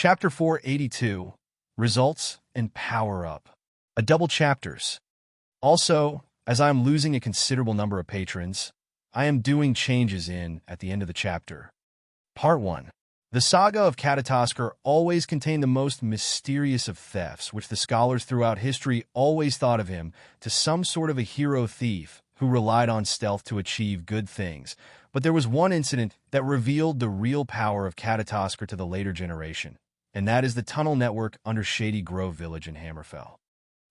Chapter 482, Results and Power Up. A double chapters. Also, as I am losing a considerable number of patrons, I am doing changes at the end of the chapter. Part 1. The saga of Catatosker always contained the most mysterious of thefts, which the scholars throughout history always thought of him to some sort of a hero thief who relied on stealth to achieve good things. But there was one incident that revealed the real power of Catatosker to the later generation, and that is the tunnel network under Shady Grove Village in Hammerfell.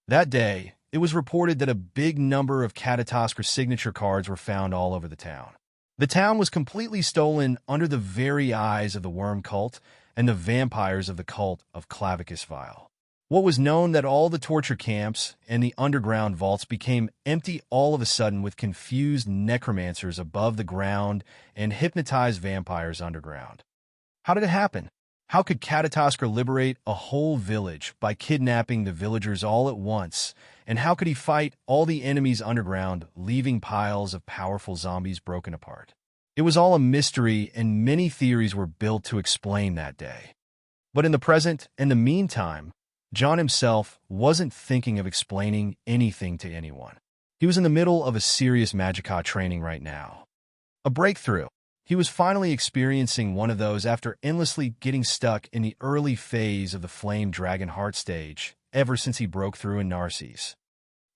That day, it was reported that a big number of Catatosker signature cards were found all over the town. The town was completely stolen under the very eyes of the worm cult and the vampires of the cult of Clavicusvile. What was known that all the torture camps and the underground vaults became empty all of a sudden with confused necromancers above the ground and hypnotized vampires underground. How did it happen? How could Catatosker liberate a whole village by kidnapping the villagers all at once? And how could he fight all the enemies underground, leaving piles of powerful zombies broken apart? It was all a mystery, and many theories were built to explain that day. But in the present and the meantime, John himself wasn't thinking of explaining anything to anyone. He was in the middle of a serious Magicka training right now. A breakthrough. He was finally experiencing one of those after endlessly getting stuck in the early phase of the Flame Dragon Heart stage ever since he broke through in Narcisse.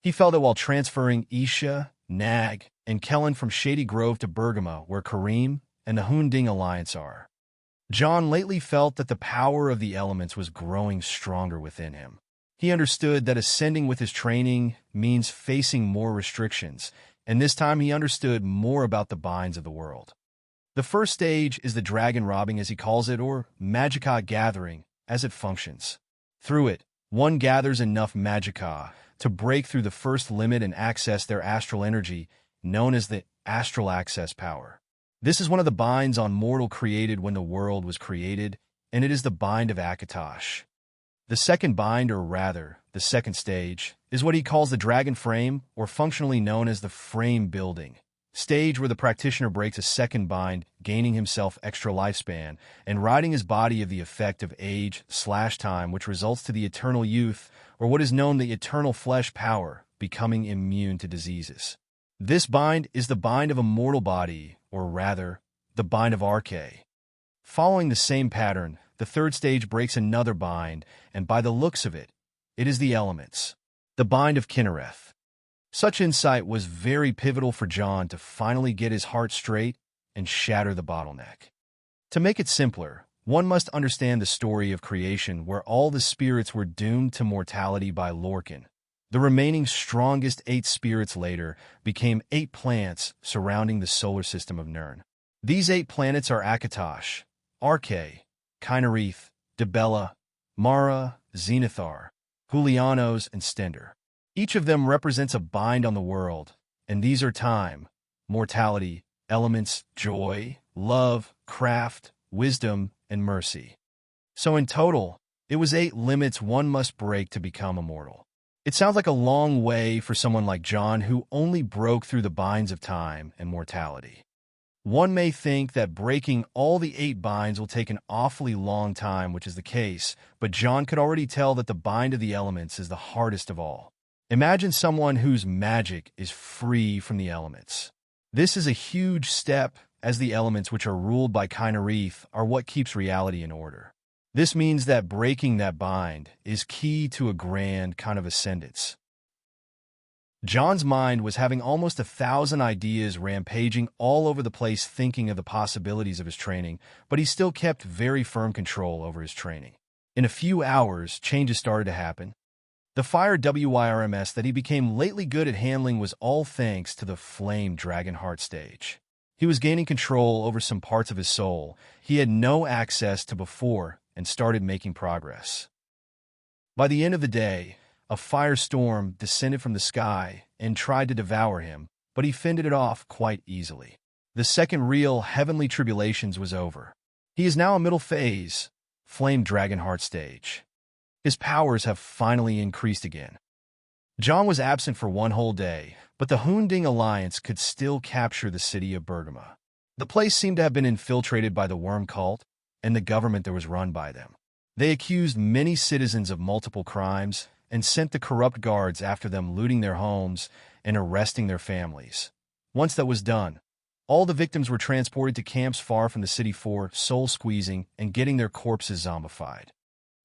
He felt that while transferring Isha, Nag, and Kellen from Shady Grove to Bergamo, where Karim and the Hunding Alliance are, John lately felt that the power of the elements was growing stronger within him. He understood that ascending with his training means facing more restrictions, and this time he understood more about the binds of the world. The first stage is the dragon robbing, as he calls it, or Magicka gathering, as it functions. Through it, one gathers enough Magicka to break through the first limit and access their astral energy, known as the astral access power. This is one of the binds on mortal created when the world was created, and it is the bind of Akatosh. The second bind, or rather, the second stage, is what he calls the dragon frame, or functionally known as the frame building stage, where the practitioner breaks a second bind, gaining himself extra lifespan, and ridding his body of the effect of age/time, which results to the eternal youth, or what is known the eternal flesh power, becoming immune to diseases. This bind is the bind of a mortal body, or rather, the bind of Arche. Following the same pattern, the third stage breaks another bind, and by the looks of it, it is the elements, the bind of Kinnereth. Such insight was very pivotal for John to finally get his heart straight and shatter the bottleneck. To make it simpler, one must understand the story of creation, where all the spirits were doomed to mortality by Lorcan. The remaining strongest 8 spirits later became 8 plants surrounding the solar system of Nirn. These 8 planets are Akatosh, Arche, Kynareth, Dibella, Mara, Zenithar, Julianos, and Stender. Each of them represents a bind on the world, and these are time, mortality, elements, joy, love, craft, wisdom, and mercy. So in total, it was 8 limits one must break to become immortal. It sounds like a long way for someone like John, who only broke through the binds of time and mortality. One may think that breaking all the 8 binds will take an awfully long time, which is the case, but John could already tell that the bind of the elements is the hardest of all. Imagine someone whose magic is free from the elements. This is a huge step, as the elements, which are ruled by Kynareth, are what keeps reality in order. This means that breaking that bind is key to a grand kind of ascendance. John's mind was having almost 1,000 ideas rampaging all over the place, thinking of the possibilities of his training, but he still kept very firm control over his training. In a few hours, changes started to happen. The fire WYRMS that he became lately good at handling was all thanks to the Flame Dragon Heart stage. He was gaining control over some parts of his soul he had no access to before, and started making progress. By the end of the day, a firestorm descended from the sky and tried to devour him, but he fended it off quite easily. The second real heavenly tribulations was over. He is now a middle phase, Flame Dragon Heart stage. His powers have finally increased again. John was absent for one whole day, but the Hunding Alliance could still capture the city of Bergamo. The place seemed to have been infiltrated by the worm cult, and the government that was run by them. They accused many citizens of multiple crimes and sent the corrupt guards after them, looting their homes and arresting their families. Once that was done, all the victims were transported to camps far from the city for soul-squeezing and getting their corpses zombified.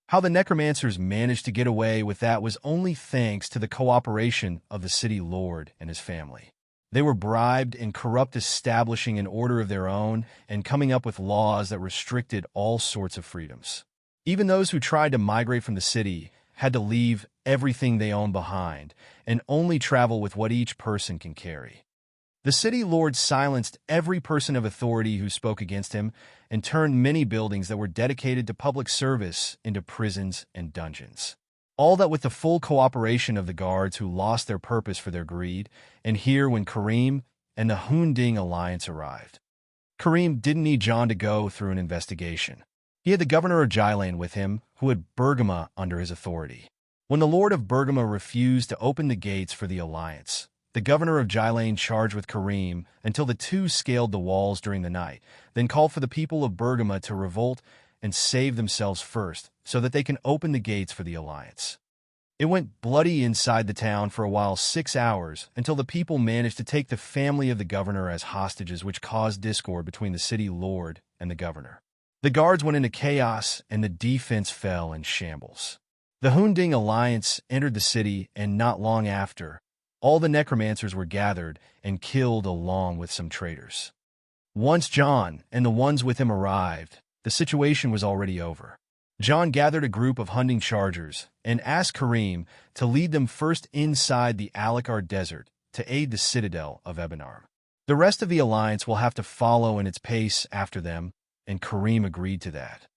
How the necromancers managed to get away with that was only thanks to the cooperation of the city lord and his family. They were bribed and corrupt, establishing an order of their own and coming up with laws that restricted all sorts of freedoms. Even those who tried to migrate from the city had to leave everything they owned behind and only travel with what each person can carry. The city lord silenced every person of authority who spoke against him and turned many buildings that were dedicated to public service into prisons and dungeons. All that with the full cooperation of the guards who lost their purpose for their greed, and here when Kareem and the Hunding Alliance arrived. Kareem didn't need John to go through an investigation. He had the governor of Gilane with him, who had Bergama under his authority. When the Lord of Bergama refused to open the gates for the alliance, the governor of Gilane charged with Kareem until the two scaled the walls during the night, then called for the people of Bergama to revolt and save themselves first, so that they can open the gates for the alliance. It went bloody inside the town for a while, 6 hours, until the people managed to take the family of the governor as hostages, which caused discord between the city lord and the governor. The guards went into chaos, and the defense fell in shambles. The Hunding Alliance entered the city, and not long after, all the necromancers were gathered and killed along with some traitors. Once John and the ones with him arrived, the situation was already over. John gathered a group of hunting chargers and asked Kareem to lead them first inside the Alakar Desert to aid the citadel of Ebenarm. The rest of the alliance will have to follow in its pace after them, and Kareem agreed to that.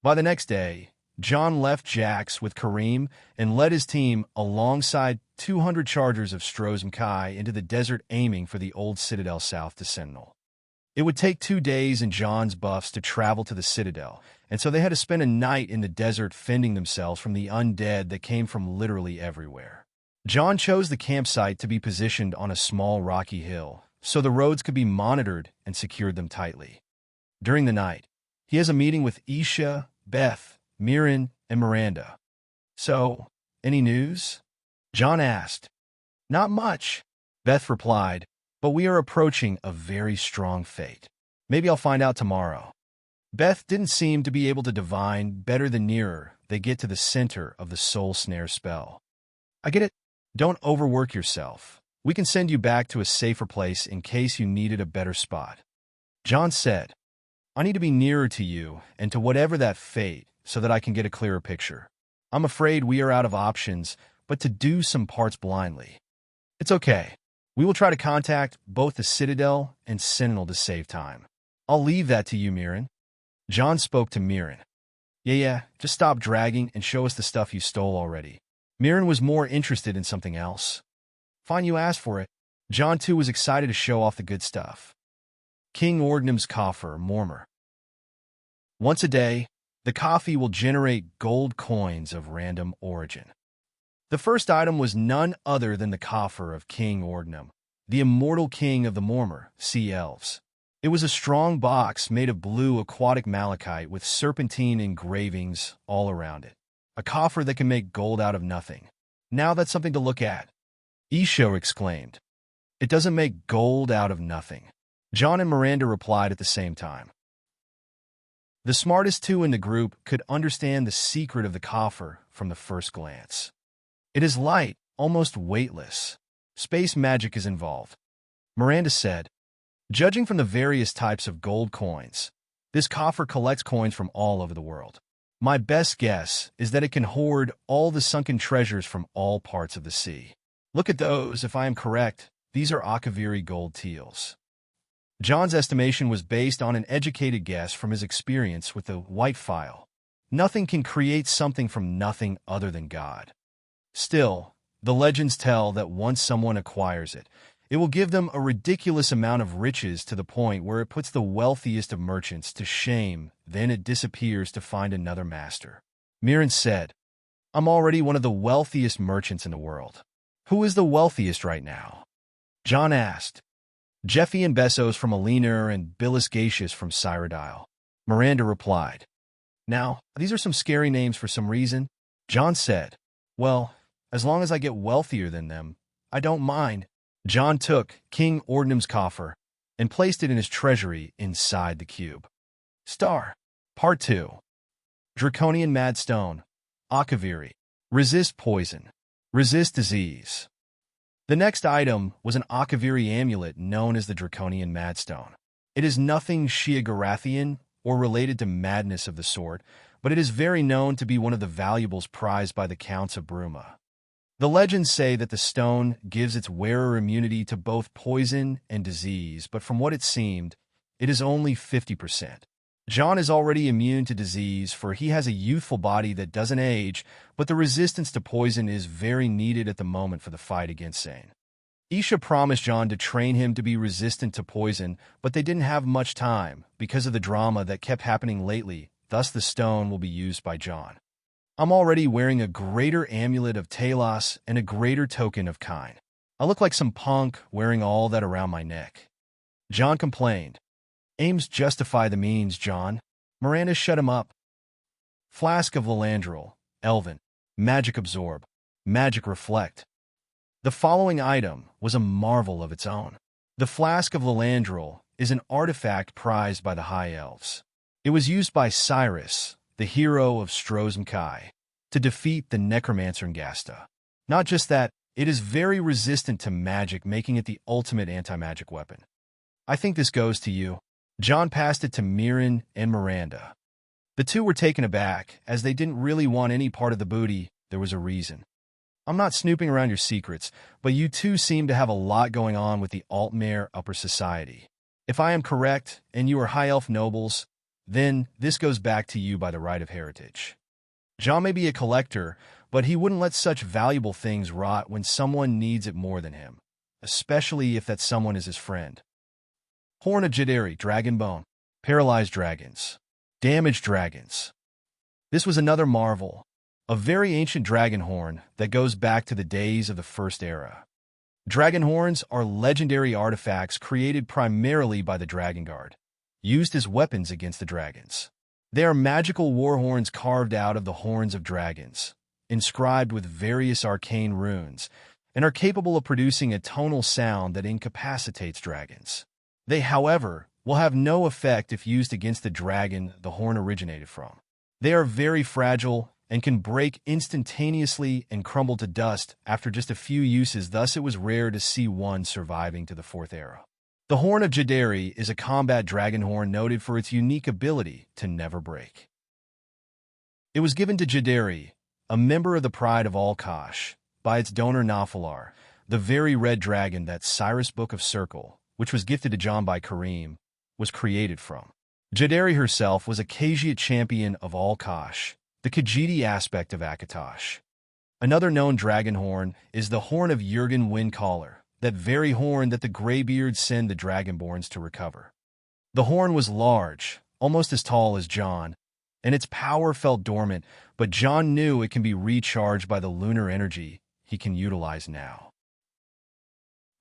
By the next day, John left Jax with Kareem and led his team alongside 200 chargers of Strozm Kai into the desert, aiming for the old citadel south to Sentinel. It would take 2 days and John's buffs to travel to the citadel, and so they had to spend a night in the desert fending themselves from the undead that came from literally everywhere. John chose the campsite to be positioned on a small rocky hill, so the roads could be monitored and secured them tightly. During the night, he has a meeting with Isha, Beth, Mirren, and Miranda. "So, any news?" John asked. "Not much," Beth replied, "but we are approaching a very strong fate. Maybe I'll find out tomorrow." Beth didn't seem to be able to divine better the nearer they get to the center of the soul snare spell. "I get it. Don't overwork yourself. We can send you back to a safer place in case you needed a better spot." John said, "I need to be nearer to you and to whatever that fate so that I can get a clearer picture. I'm afraid we are out of options but to do some parts blindly." "It's okay. We will try to contact both the Citadel and Sentinel to save time. I'll leave that to you, Mirren." John spoke to Mirren. Yeah, just stop dragging and show us the stuff you stole already." Mirren was more interested in something else. "Fine, you asked for it." John, too, was excited to show off the good stuff. King Ordnam's coffer, Mormor. Once a day, the coffee will generate gold coins of random origin. The first item was none other than the coffer of King Ordnam, the immortal king of the Mormor, sea elves. It was a strong box made of blue aquatic malachite with serpentine engravings all around it. A coffer that can make gold out of nothing. "Now that's something to look at," Isha exclaimed. "It doesn't make gold out of nothing." John and Miranda replied at the same time. The smartest two in the group could understand the secret of the coffer from the first glance. "It is light, almost weightless. Space magic is involved," Miranda said. "Judging from the various types of gold coins, this coffer collects coins from all over the world. My best guess is that it can hoard all the sunken treasures from all parts of the sea. Look at those. If I am correct, these are Akaviri gold teals." John's estimation was based on an educated guess from his experience with the white file. Nothing can create something from nothing other than God. Still, the legends tell that once someone acquires it, it will give them a ridiculous amount of riches to the point where it puts the wealthiest of merchants to shame. Then it disappears to find another master. Mirren said, "I'm already one of the wealthiest merchants in the world." "Who is the wealthiest right now?" John asked. "Jeffy and Bessos from Alinar and Billis Gacius from Cyrodiil," Miranda replied. Now, these are some scary names for some reason. John said, well, as long as I get wealthier than them, I don't mind. John took King Ordnum's coffer and placed it in his treasury inside the cube. Star. Part 2. Draconian Madstone. Akaviri. Resist poison. Resist disease. The next item was an Akaviri amulet known as the Draconian Madstone. It is nothing Sheogorathian or related to madness of the sort, but it is very known to be one of the valuables prized by the Counts of Bruma. The legends say that the stone gives its wearer immunity to both poison and disease, but from what it seemed, it is only 50%. John is already immune to disease, for he has a youthful body that doesn't age, but the resistance to poison is very needed at the moment for the fight against Sane. Isha promised John to train him to be resistant to poison, but they didn't have much time because of the drama that kept happening lately, thus the stone will be used by John. I'm already wearing a greater amulet of Talos and a greater token of Kine. I look like some punk wearing all that around my neck. John complained. Aims justify the means, John. Miranda shut him up. Flask of Lilandril, Elven, Magic Absorb, Magic Reflect. The following item was a marvel of its own. The Flask of Lilandril is an artifact prized by the High Elves. It was used by Cyrus, the hero of Strozmkai, to defeat the Necromancer Ngasta. Not just that, it is very resistant to magic, making it the ultimate anti-magic weapon. I think this goes to you. John passed it to Mirren and Miranda. The two were taken aback, as they didn't really want any part of the booty. There was a reason. I'm not snooping around your secrets, but you two seem to have a lot going on with the Altmare upper society. If I am correct, and you are high elf nobles, then this goes back to you by the right of heritage. John may be a collector, but he wouldn't let such valuable things rot when someone needs it more than him, especially if that someone is his friend. Horn of Jadari, Dragonbone, Paralyzed Dragons, Damaged Dragons. This was another marvel, a very ancient dragon horn that goes back to the days of the First Era. Dragon horns are legendary artifacts created primarily by the Dragon Guard, used as weapons against the dragons. They are magical war horns carved out of the horns of dragons, inscribed with various arcane runes, and are capable of producing a tonal sound that incapacitates dragons. They, however, will have no effect if used against the dragon the horn originated from. They are very fragile and can break instantaneously and crumble to dust after just a few uses, thus it was rare to see one surviving to the Fourth Era. The Horn of Jadari is a combat dragon horn noted for its unique ability to never break. It was given to Jadari, a member of the Pride of Al-Kosh, by its donor Nafalar, the very red dragon that Cyrus Book of Circle, which was gifted to John by Kareem, was created from. Jadari herself was a Khajiit champion of Al-Kosh, the Khajiiti aspect of Akatosh. Another known dragon horn is the Horn of Jurgen Windcaller, that very horn that the Greybeards send the Dragonborns to recover. The horn was large, almost as tall as John, and its power felt dormant, but John knew it can be recharged by the lunar energy he can utilize now.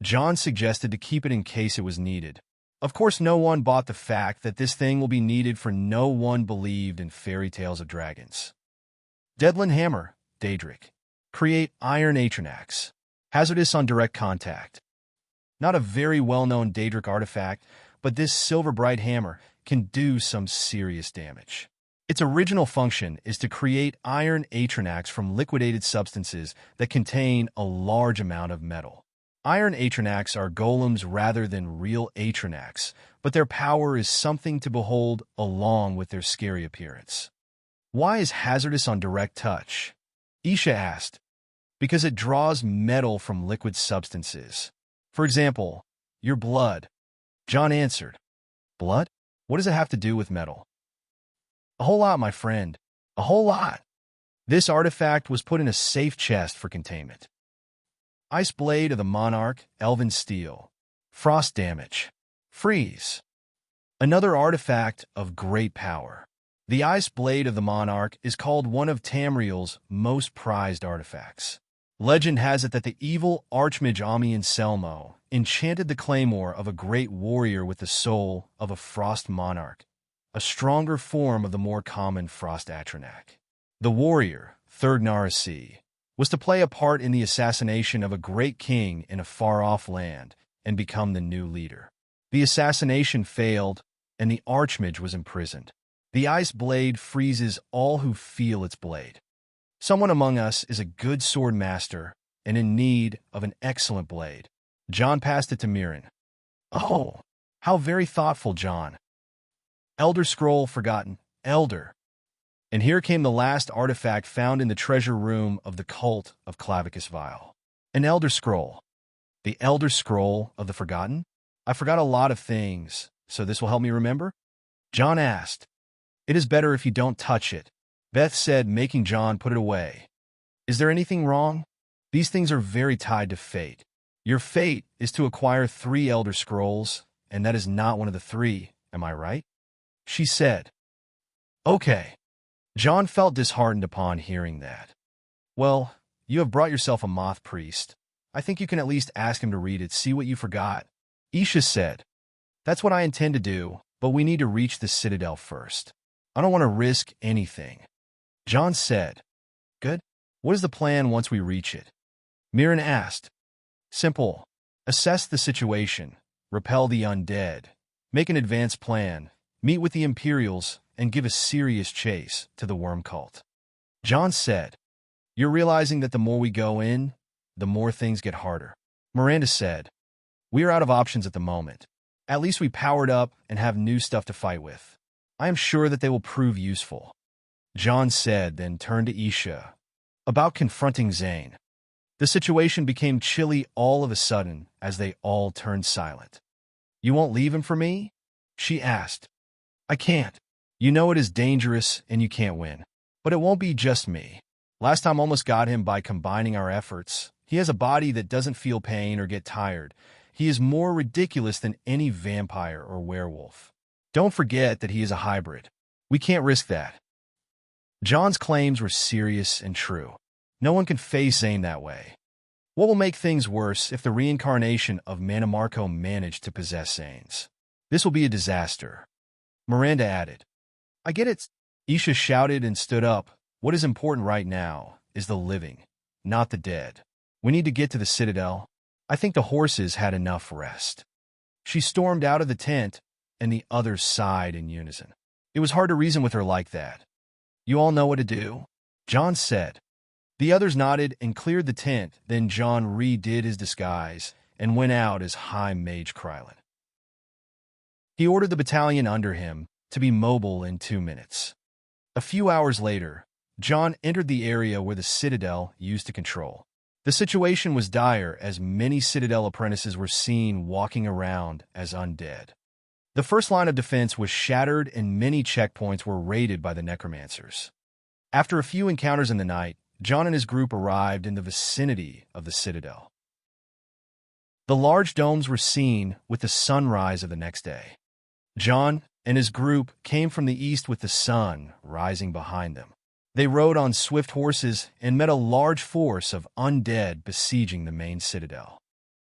John suggested to keep it in case it was needed. Of course, no one bought the fact that this thing will be needed, for no one believed in fairy tales of dragons. Deadland Hammer, Daedric. Create Iron Atronax. Hazardous on direct contact. Not a very well-known Daedric artifact, but this silver bright hammer can do some serious damage. Its original function is to create iron atronax from liquidated substances that contain a large amount of metal. Iron atronax are golems rather than real atronax, but their power is something to behold along with their scary appearance. Why is hazardous on direct touch? Isha asked. Because it draws metal from liquid substances. For example, your blood. John answered. Blood? What does it have to do with metal? A whole lot, my friend. A whole lot. This artifact was put in a safe chest for containment. Ice Blade of the Monarch, Elven Steel. Frost damage. Freeze. Another artifact of great power. The Ice Blade of the Monarch is called one of Tamriel's most prized artifacts. Legend has it that the evil Archmage Ami Anselmo enchanted the claymore of a great warrior with the soul of a frost monarch, a stronger form of the more common Frost Atronach. The warrior, third Narasi, was to play a part in the assassination of a great king in a far-off land and become the new leader. The assassination failed, and the Archmage was imprisoned. The ice blade freezes all who feel its blade. Someone among us is a good sword master and in need of an excellent blade. John passed it to Mirren. Oh, how very thoughtful, John. Elder Scroll forgotten. Elder. And here came the last artifact found in the treasure room of the cult of Clavicus Vile. An Elder Scroll. The Elder Scroll of the Forgotten? I forgot a lot of things, so this will help me remember? John asked. It is better if you don't touch it, Beth said, making John put it away. Is there anything wrong? These things are very tied to fate. Your fate is to acquire 3 Elder Scrolls, and that is not one of the 3, am I right? She said. Okay. John felt disheartened upon hearing that. Well, you have brought yourself a moth priest. I think you can at least ask him to read it, see what you forgot. Isha said. That's what I intend to do, but we need to reach the Citadel first. I don't want to risk anything. John said. Good. What is the plan once we reach it? Mirren asked. Simple. Assess the situation, repel the undead, make an advanced plan, meet with the Imperials, and give a serious chase to the worm cult. John said. You're realizing that the more we go in, the more things get harder. Miranda said. We are out of options at the moment. At least we powered up and have new stuff to fight with. I am sure that they will prove useful. John said, then turned to Isha. About confronting Zane. The situation became chilly all of a sudden as they all turned silent. You won't leave him for me? She asked. I can't. You know it is dangerous and you can't win. But it won't be just me. Last time almost got him by combining our efforts. He has a body that doesn't feel pain or get tired. He is more ridiculous than any vampire or werewolf. Don't forget that he is a hybrid. We can't risk that. John's claims were serious and true. No one can face Zane that way. What will make things worse if the reincarnation of Manamarco managed to possess Zane's? This will be a disaster. Miranda added. I get it. Isha shouted and stood up. What is important right now is the living, not the dead. We need to get to the Citadel. I think the horses had enough rest. She stormed out of the tent, and the others sighed in unison. It was hard to reason with her like that. You all know what to do? John said. The others nodded and cleared the tent, then John redid his disguise and went out as High Mage Krylin. He ordered the battalion under him to be mobile in 2 minutes. A few hours later, John entered the area where the Citadel used to control. The situation was dire as many Citadel apprentices were seen walking around as undead. The first line of defense was shattered and many checkpoints were raided by the necromancers. After a few encounters in the night, John and his group arrived in the vicinity of the Citadel. The large domes were seen with the sunrise of the next day. John and his group came from the east with the sun rising behind them. They rode on swift horses and met a large force of undead besieging the main citadel.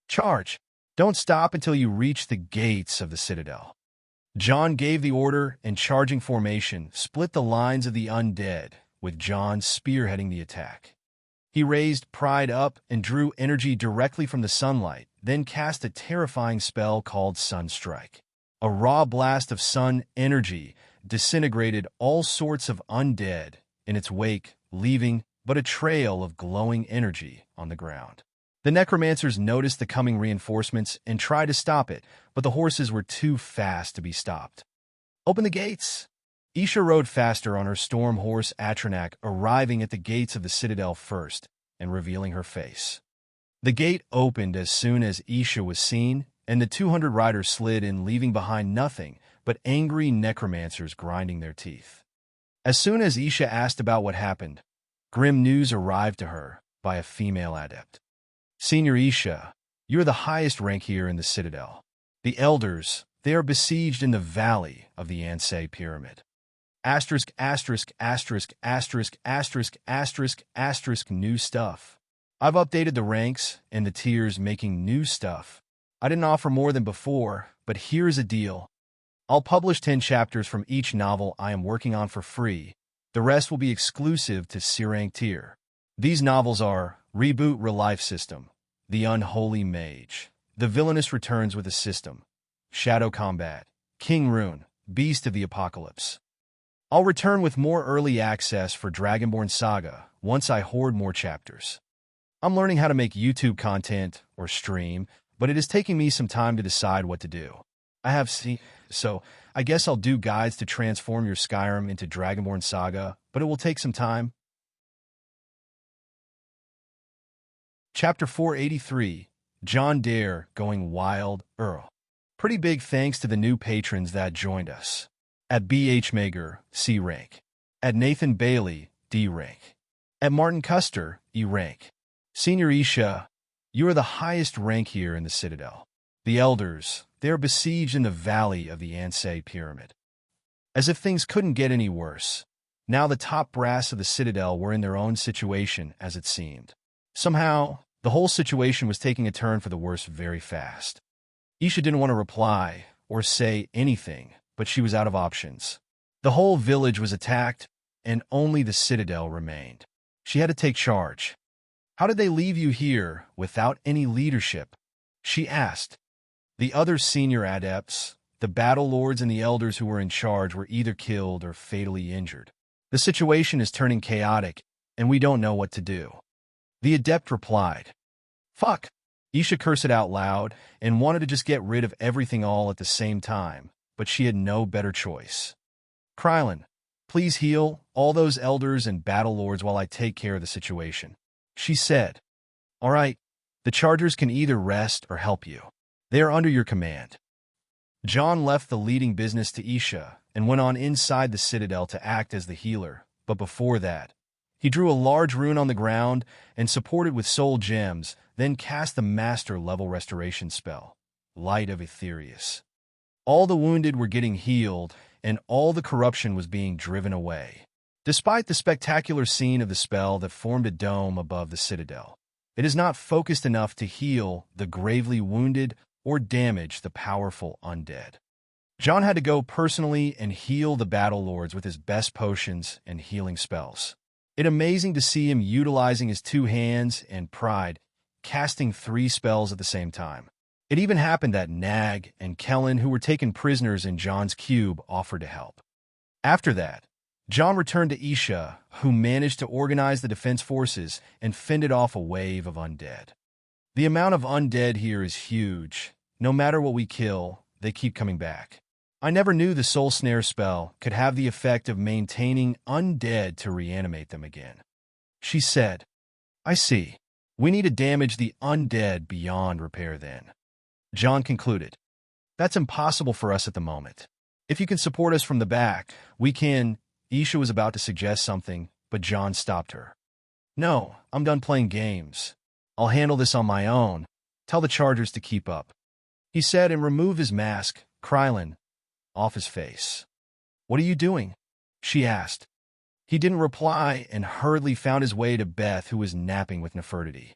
Charge! Don't stop until you reach the gates of the citadel. John gave the order, and charging formation split the lines of the undead, with John spearheading the attack. He raised Pride up and drew energy directly from the sunlight, then cast a terrifying spell called Sunstrike. A raw blast of sun energy disintegrated all sorts of undead in its wake, leaving but a trail of glowing energy on the ground. The necromancers noticed the coming reinforcements and tried to stop it, but the horses were too fast to be stopped. Open the gates! Isha rode faster on her storm horse Atronach, arriving at the gates of the citadel first and revealing her face. The gate opened as soon as Isha was seen, and the 200 riders slid in, leaving behind nothing but angry necromancers grinding their teeth. As soon as Isha asked about what happened, grim news arrived to her by a female adept. Senior Isha, you are the highest rank here in the citadel. The elders, they are besieged in the valley of the Ansei Pyramid. Asterisk, asterisk, asterisk, asterisk, asterisk, asterisk, asterisk, new stuff. I've updated the ranks and the tiers, making new stuff. I didn't offer more than before, but here's a deal. I'll publish 10 chapters from each novel I am working on for free. The rest will be exclusive to C-Rank tier. These novels are Reboot Real Life System, The Unholy Mage, The Villainous Returns with a System, Shadow Combat, King Rune, Beast of the Apocalypse. I'll return with more early access for Dragonborn Saga once I hoard more chapters. I'm learning how to make YouTube content or stream, but it is taking me some time to decide what to do. So I guess I'll do guides to transform your Skyrim into Dragonborn Saga, but it will take some time. Chapter 483, John Dare Going Wild Earl. Pretty big thanks to the new patrons that joined us. At B.H. Mager, C rank. At Nathan Bailey, D rank. At Martin Custer, E rank. Senior Isha, you are the highest rank here in the Citadel. The Elders, they are besieged in the valley of the Ansei Pyramid. As if things couldn't get any worse. Now the top brass of the Citadel were in their own situation, as it seemed. Somehow, the whole situation was taking a turn for the worse very fast. Isha didn't want to reply or say anything, but she was out of options. The whole village was attacked, and only the Citadel remained. She had to take charge. How did they leave you here without any leadership? She asked. The other senior adepts, the battle lords and the elders who were in charge were either killed or fatally injured. The situation is turning chaotic, and we don't know what to do. The adept replied. Fuck. Isha cursed it out loud and wanted to just get rid of everything all at the same time, but she had no better choice. Krylin, please heal all those elders and battle lords while I take care of the situation. She said. All right, the Chargers can either rest or help you. They are under your command. John left the leading business to Isha and went on inside the Citadel to act as the healer, but before that, he drew a large rune on the ground and supported with soul gems, then cast the master-level restoration spell, Light of Aetherius. All the wounded were getting healed, and all the corruption was being driven away. Despite the spectacular scene of the spell that formed a dome above the Citadel, it is not focused enough to heal the gravely wounded or damage the powerful undead. John had to go personally and heal the battle lords with his best potions and healing spells. It's amazing to see him utilizing his 2 hands and pride, casting 3 spells at the same time. It even happened that Nag and Kellen, who were taken prisoners in John's cube, offered to help. After that, John returned to Isha, who managed to organize the defense forces and fended off a wave of undead. The amount of undead here is huge. No matter what we kill, they keep coming back. I never knew the Soul Snare spell could have the effect of maintaining undead to reanimate them again. She said, I see. We need to damage the undead beyond repair then. John concluded, that's impossible for us at the moment. If you can support us from the back, we can. Isha was about to suggest something, but John stopped her. No, I'm done playing games. I'll handle this on my own. Tell the Chargers to keep up. He said and removed his mask, Krylin, off his face. What are you doing? She asked. He didn't reply and hurriedly found his way to Beth, who was napping with Nefertiti.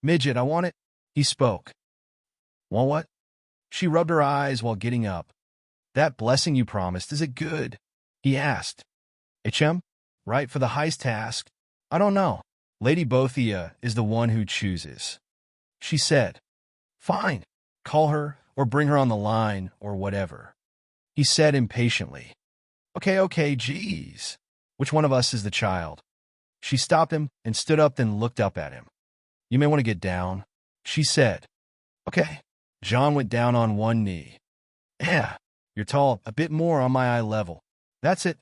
Midget, I want it. He spoke. Want what? She rubbed her eyes while getting up. That blessing you promised, is it good? He asked. HM? Right for the heist task? I don't know. Lady Bothia is the one who chooses. She said. Fine. Call her or bring her on the line or whatever. He said impatiently. Okay, geez. Which one of us is the child? She stopped him and stood up, then looked up at him. You may want to get down, she said. Okay. John went down on one knee. Yeah, you're tall, a bit more on my eye level. That's it.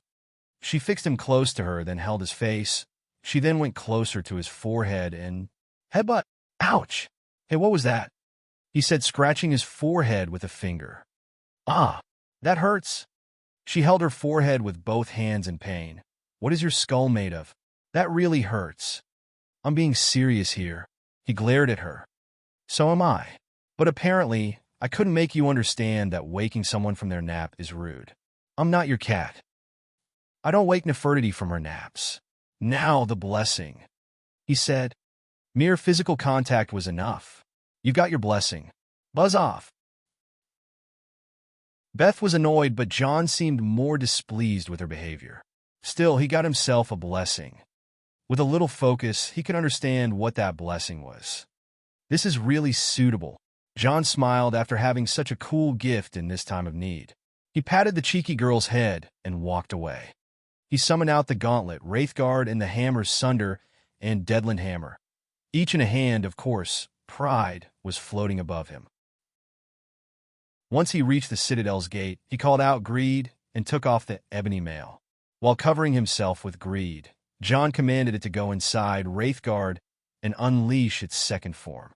She fixed him close to her, then held his face. She then went closer to his forehead and headbutt. Ouch! Hey, what was that? He said, scratching his forehead with a finger. Ah, that hurts. She held her forehead with both hands in pain. What is your skull made of? That really hurts. I'm being serious here. He glared at her. So am I. But apparently, I couldn't make you understand that waking someone from their nap is rude. I'm not your cat. I don't wake Nefertiti from her naps. Now the blessing. He said. Mere physical contact was enough. You've got your blessing. Buzz off. Beth was annoyed, but John seemed more displeased with her behavior. Still, he got himself a blessing. With a little focus, he could understand what that blessing was. This is really suitable. John smiled after having such a cool gift in this time of need. He patted the cheeky girl's head and walked away. He summoned out the gauntlet, Wraithguard, and the hammers Sunder and Deadland Hammer. Each in a hand, of course. Pride was floating above him. Once he reached the Citadel's gate, he called out Greed and took off the ebony mail. While covering himself with Greed, John commanded it to go inside Wraithguard and unleash its second form.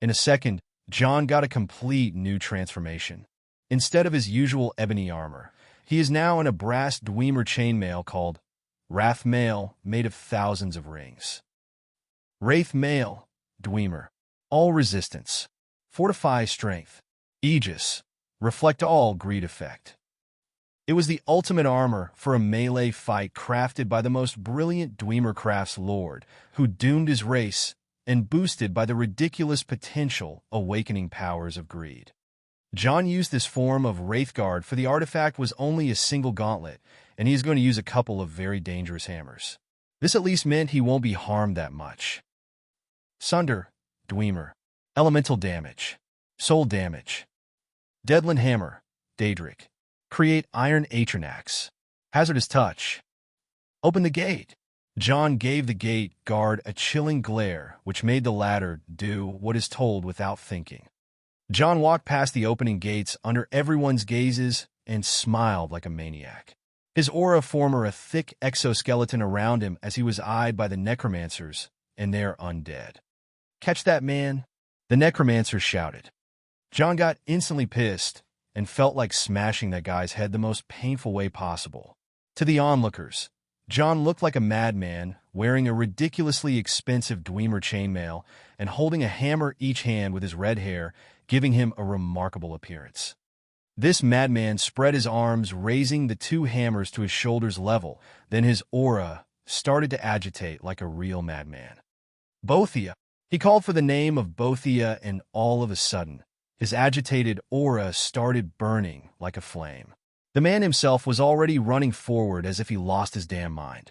In a second, John got a complete new transformation. Instead of his usual ebony armor, he is now in a brass Dwemer chainmail called Wrath Mail, made of thousands of rings. Wraith Mail, Dwemer. All resistance. Fortify strength. Aegis. Reflect all greed effect. It was the ultimate armor for a melee fight crafted by the most brilliant Dwemer crafts lord, who doomed his race and boosted by the ridiculous potential awakening powers of greed. John used this form of Wraithguard, for the artifact was only a single gauntlet, and he is going to use a couple of very dangerous hammers. This at least meant he won't be harmed that much. Sunder, Dwemer. Elemental damage. Soul damage. Deadland Hammer, Daedric. Create Iron Atronax. Hazardous touch. Open the gate. John gave the gate guard a chilling glare, which made the latter do what is told without thinking. John walked past the opening gates under everyone's gazes and smiled like a maniac. His aura formed a thick exoskeleton around him as he was eyed by the necromancers and their undead. Catch that man? The necromancer shouted. John got instantly pissed and felt like smashing that guy's head the most painful way possible. To the onlookers, John looked like a madman, wearing a ridiculously expensive Dwemer chainmail and holding a hammer each hand with his red hair, giving him a remarkable appearance. This madman spread his arms, raising the two hammers to his shoulders level. Then his aura started to agitate like a real madman. Bothia. He called for the name of Bothia, and all of a sudden, his agitated aura started burning like a flame. The man himself was already running forward as if he lost his damn mind.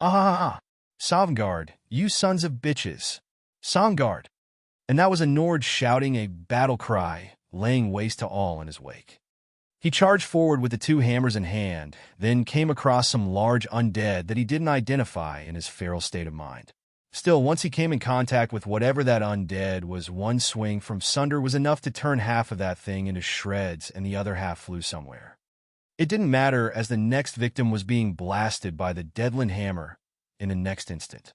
Ah! Sovngarde, you sons of bitches! Sovngarde! And that was a Nord shouting a battle cry, laying waste to all in his wake. He charged forward with the two hammers in hand, then came across some large undead that he didn't identify in his feral state of mind. Still, once he came in contact with whatever that undead was, one swing from Sunder was enough to turn half of that thing into shreds and the other half flew somewhere. It didn't matter, as the next victim was being blasted by the Deadland Hammer in the next instant.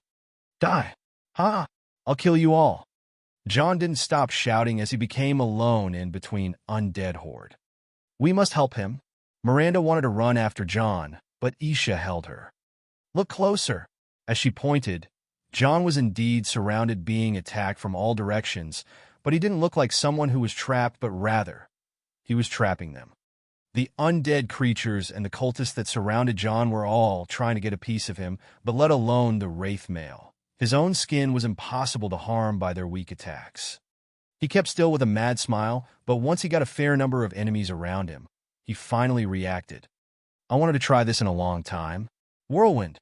Die! Ha! I'll kill you all! John didn't stop shouting as he became alone in between undead horde. We must help him. Miranda wanted to run after John, but Isha held her. Look closer. As she pointed, John was indeed surrounded, being attacked from all directions, but he didn't look like someone who was trapped, but rather, he was trapping them. The undead creatures and the cultists that surrounded John were all trying to get a piece of him, but let alone the Wraith male. His own skin was impossible to harm by their weak attacks. He kept still with a mad smile, but once he got a fair number of enemies around him, he finally reacted. I wanted to try this in a long time. Whirlwind.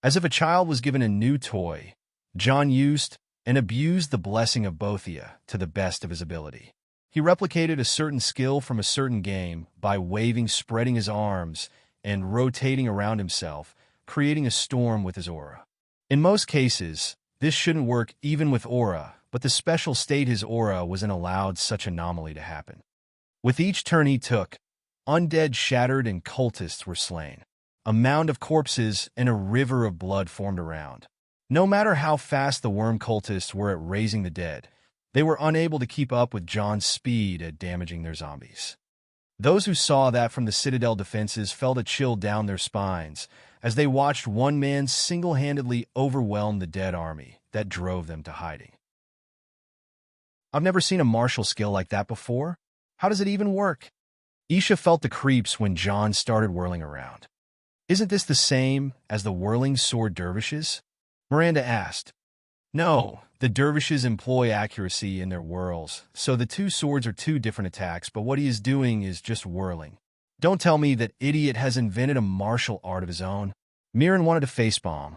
As if a child was given a new toy, John used and abused the blessing of Bothia to the best of his ability. He replicated a certain skill from a certain game by waving, spreading his arms, and rotating around himself, creating a storm with his aura. In most cases, this shouldn't work even with aura, but the special state his aura wasn't allowed such anomaly to happen. With each turn he took, undead shattered and cultists were slain. A mound of corpses and a river of blood formed around. No matter how fast the worm cultists were at raising the dead, they were unable to keep up with John's speed at damaging their zombies. Those who saw that from the Citadel defenses felt a chill down their spines as they watched one man single-handedly overwhelm the dead army that drove them to hiding. I've never seen a martial skill like that before. How does it even work? Isha felt the creeps when John started whirling around. Isn't this the same as the whirling sword dervishes? Miranda asked. No, the dervishes employ accuracy in their whirls, so the two swords are two different attacks, but what he is doing is just whirling. Don't tell me that idiot has invented a martial art of his own. Mirren wanted to facepalm.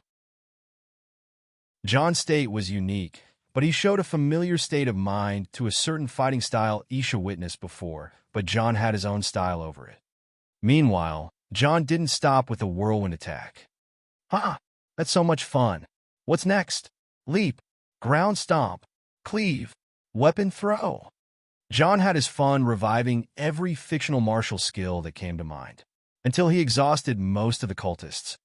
John's state was unique, but he showed a familiar state of mind to a certain fighting style Isha witnessed before, but John had his own style over it. Meanwhile, John didn't stop with a whirlwind attack. That's so much fun. What's next? Leap, ground stomp, cleave, weapon throw. John had his fun reviving every fictional martial skill that came to mind, until he exhausted most of the cultists.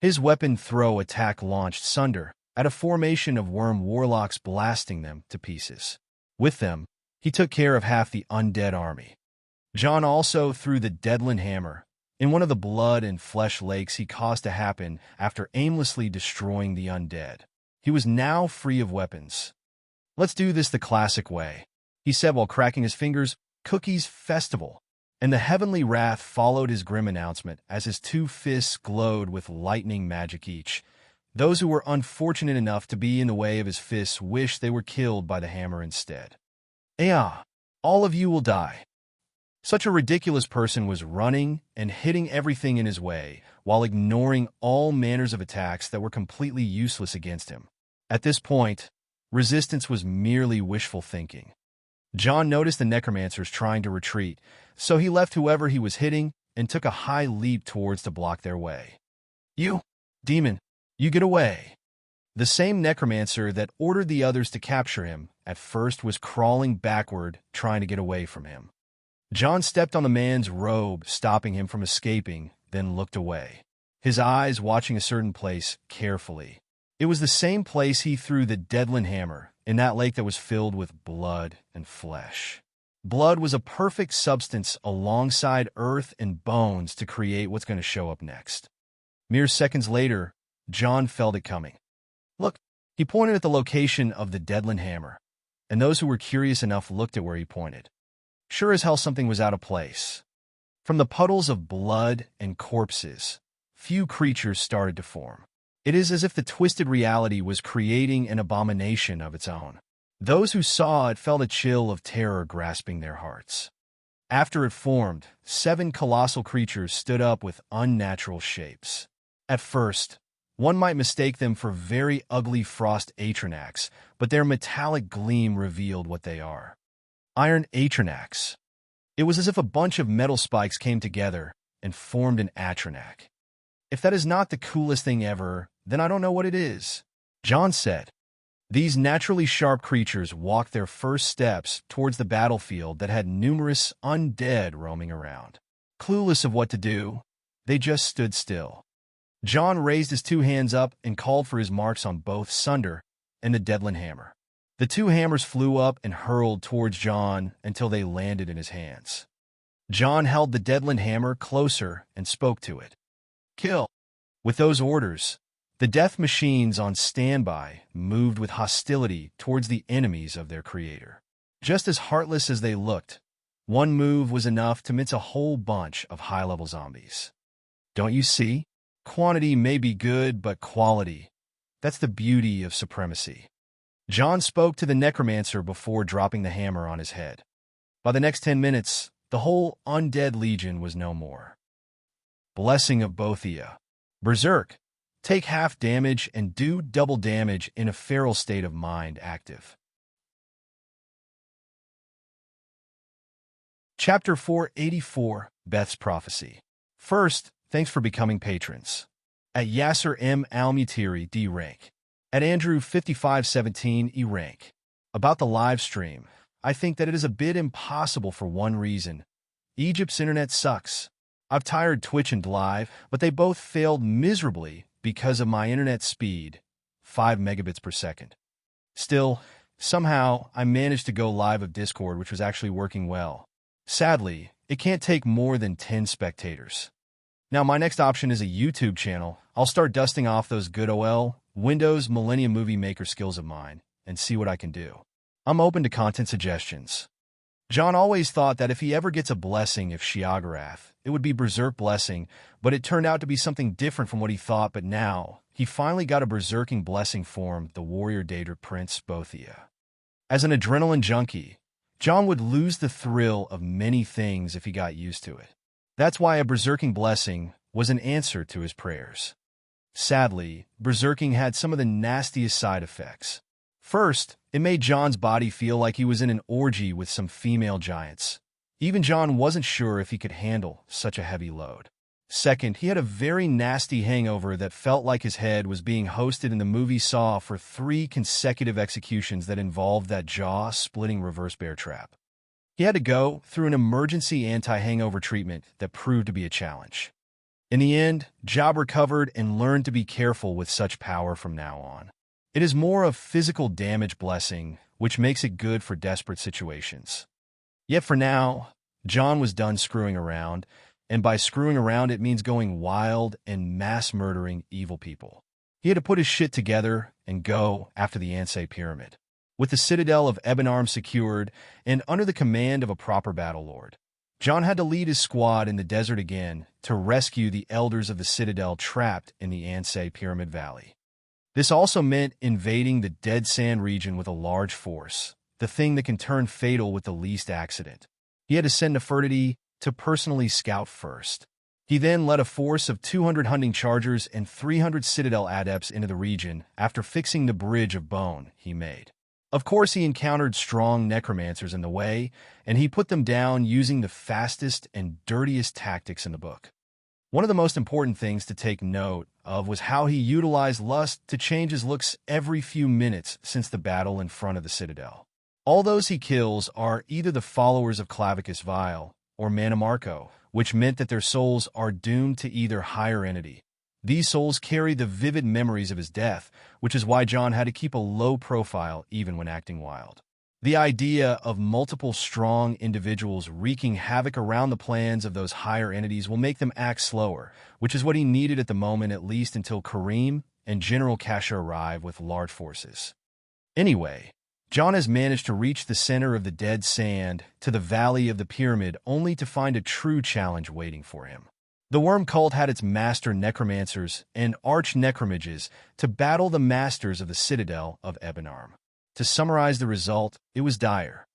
His weapon throw attack launched Sunder at a formation of worm warlocks, blasting them to pieces. With them, he took care of half the undead army. John also threw the Deadland Hammer in one of the blood and flesh lakes he caused to happen after aimlessly destroying the undead. He was now free of weapons. "Let's do this the classic way," he said while cracking his fingers. "Cookies Festival." And the heavenly wrath followed his grim announcement as his two fists glowed with lightning magic each. Those who were unfortunate enough to be in the way of his fists wished they were killed by the hammer instead. All of you will die." Such a ridiculous person was running and hitting everything in his way, while ignoring all manners of attacks that were completely useless against him. At this point, resistance was merely wishful thinking. John noticed the necromancers trying to retreat, so he left whoever he was hitting and took a high leap towards to block their way. "You, demon, you get away." The same necromancer that ordered the others to capture him at first was crawling backward, trying to get away from him. John stepped on the man's robe, stopping him from escaping, then looked away, his eyes watching a certain place carefully. It was the same place he threw the Deadland Hammer, in that lake that was filled with blood and flesh. Blood was a perfect substance alongside earth and bones to create what's going to show up next. Mere seconds later, John felt it coming. "Look," he pointed at the location of the Deadland Hammer, and those who were curious enough looked at where he pointed. Sure as hell something was out of place. From the puddles of blood and corpses, few creatures started to form. It is as if the twisted reality was creating an abomination of its own. Those who saw it felt a chill of terror grasping their hearts. After it formed, 7 colossal creatures stood up with unnatural shapes. At first, one might mistake them for very ugly frost atranax, but their metallic gleam revealed what they are. Iron atranax. It was as if a bunch of metal spikes came together and formed an atranac. "If that is not the coolest thing ever, then I don't know what it is," John said. These naturally sharp creatures walked their first steps towards the battlefield that had numerous undead roaming around. Clueless of what to do, they just stood still. John raised his 2 hands up and called for his marks on both Sunder and the Deadland Hammer. The 2 hammers flew up and hurled towards John until they landed in his hands. John held the Deadland Hammer closer and spoke to it. "Kill." With those orders, the death machines on standby moved with hostility towards the enemies of their creator. Just as heartless as they looked, one move was enough to mince a whole bunch of high-level zombies. Don't you see? Quantity may be good, but quality, that's the beauty of supremacy. John spoke to the necromancer before dropping the hammer on his head. By the next 10 minutes, the whole undead legion was no more. Blessing of Bothia. Berserk. Take half damage and do double damage in a feral state of mind active. Chapter 484, Beth's Prophecy. First, thanks for becoming patrons. At Yasser M. Almutiri D. rank. At Andrew 5517 E. rank. About the live stream, I think that it is a bit impossible for one reason. Egypt's internet sucks. I've tried Twitch and Live, but they both failed miserably because of my internet speed, 5 megabits per second. Still, somehow, I managed to go live of Discord, which was actually working well. Sadly, it can't take more than 10 spectators. Now, my next option is a YouTube channel. I'll start dusting off those good Windows Millennium Movie Maker skills of mine and see what I can do. I'm open to content suggestions. John always thought that if he ever gets a blessing of Shiagarath, it would be Berserk Blessing, but it turned out to be something different from what he thought, but now he finally got a berserking blessing form, the warrior Daedric Prince Bothia. As an adrenaline junkie, John would lose the thrill of many things if he got used to it. That's why a berserking blessing was an answer to his prayers. Sadly, berserking had some of the nastiest side effects. First, it made John's body feel like he was in an orgy with some female giants. Even John wasn't sure if he could handle such a heavy load. Second, he had a very nasty hangover that felt like his head was being hosted in the movie Saw for 3 consecutive executions that involved that jaw-splitting reverse bear trap. He had to go through an emergency anti-hangover treatment that proved to be a challenge. In the end, Job recovered and learned to be careful with such power from now on. It is more of physical damage blessing, which makes it good for desperate situations. Yet for now, John was done screwing around, and by screwing around it means going wild and mass-murdering evil people. He had to put his shit together and go after the Ansei Pyramid. With the citadel of Ebonarm secured and under the command of a proper battle lord, John had to lead his squad in the desert again to rescue the elders of the citadel trapped in the Ansei Pyramid Valley. This also meant invading the Dead Sand region with a large force, the thing that can turn fatal with the least accident. He had to send Nefertiti to personally scout first. He then led a force of 200 hunting chargers and 300 citadel adepts into the region after fixing the bridge of bone he made. Of course, he encountered strong necromancers in the way, and he put them down using the fastest and dirtiest tactics in the book. One of the most important things to take note of was how he utilized lust to change his looks every few minutes since the battle in front of the citadel. All those he kills are either the followers of Clavicus Vile or Manamarco, which meant that their souls are doomed to either higher entity. These souls carry the vivid memories of his death, which is why John had to keep a low profile even when acting wild. The idea of multiple strong individuals wreaking havoc around the plans of those higher entities will make them act slower, which is what he needed at the moment, at least until Kareem and General Kasha arrive with large forces. Anyway, John has managed to reach the center of the Dead Sand to the Valley of the Pyramid only to find a true challenge waiting for him. The Worm Cult had its master necromancers and arch-necromages to battle the masters of the Citadel of Ebonarm. To summarize the result, it was dire.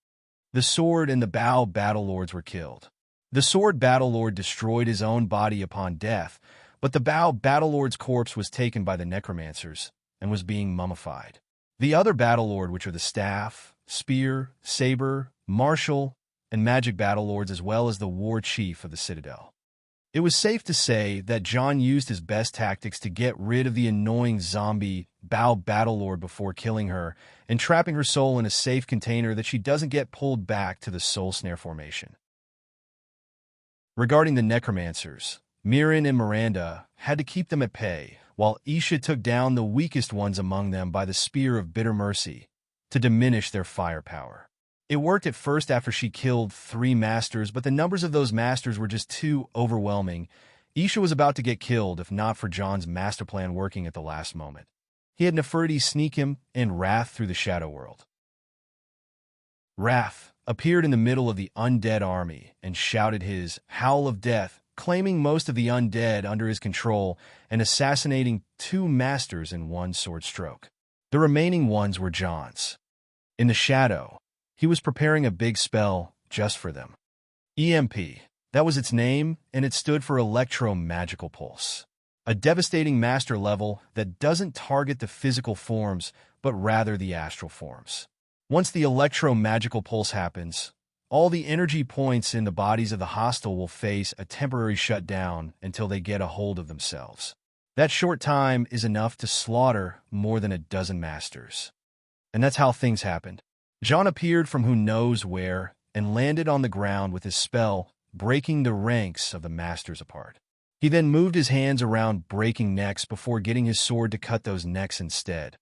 The Sword and the Bow Battlelords were killed. The Sword Battlelord destroyed his own body upon death, but the Bow Battlelord's corpse was taken by the necromancers and was being mummified. The other Battlelord, which are the Staff, Spear, Saber, Martial, and Magic Battlelords, as well as the War Chief of the Citadel. It was safe to say that John used his best tactics to get rid of the annoying zombie Bow Battlelord before killing her and trapping her soul in a safe container that she doesn't get pulled back to the Soul Snare formation. Regarding the necromancers, Mirren and Miranda had to keep them at bay, while Isha took down the weakest ones among them by the Spear of Bitter Mercy to diminish their firepower. It worked at first after she killed 3 masters, but the numbers of those masters were just too overwhelming. Isha was about to get killed if not for John's master plan working at the last moment. He had Nefertiti sneak him and Wrath through the Shadow World. Wrath appeared in the middle of the undead army and shouted his howl of death, claiming most of the undead under his control and assassinating 2 masters in one sword stroke. The remaining ones were John's. In the shadow, he was preparing a big spell just for them. EMP, that was its name, and it stood for Electro-Magical Pulse. A devastating master level that doesn't target the physical forms, but rather the astral forms. Once the Electro-Magical Pulse happens, all the energy points in the bodies of the hostile will face a temporary shutdown until they get a hold of themselves. That short time is enough to slaughter more than a dozen masters. And that's how things happened. John appeared from who knows where and landed on the ground with his spell, breaking the ranks of the masters apart. He then moved his hands around breaking necks before getting his sword to cut those necks instead.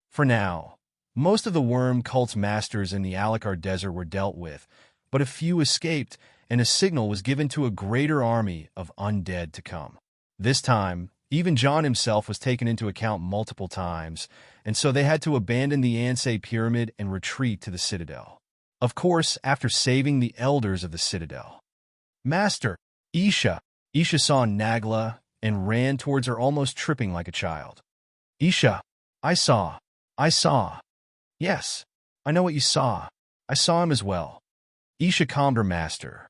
For now, most of the Worm Cult's masters in the Alucard Desert were dealt with, but a few escaped, and a signal was given to a greater army of undead to come. This time, even John himself was taken into account multiple times, and so they had to abandon the Ansei Pyramid and retreat to the Citadel. Of course, after saving the elders of the Citadel. Master, Isha saw Nagla and ran towards her almost tripping like a child. Isha, I saw. I saw. Yes, I know what you saw. I saw him as well. Isha calmed her master.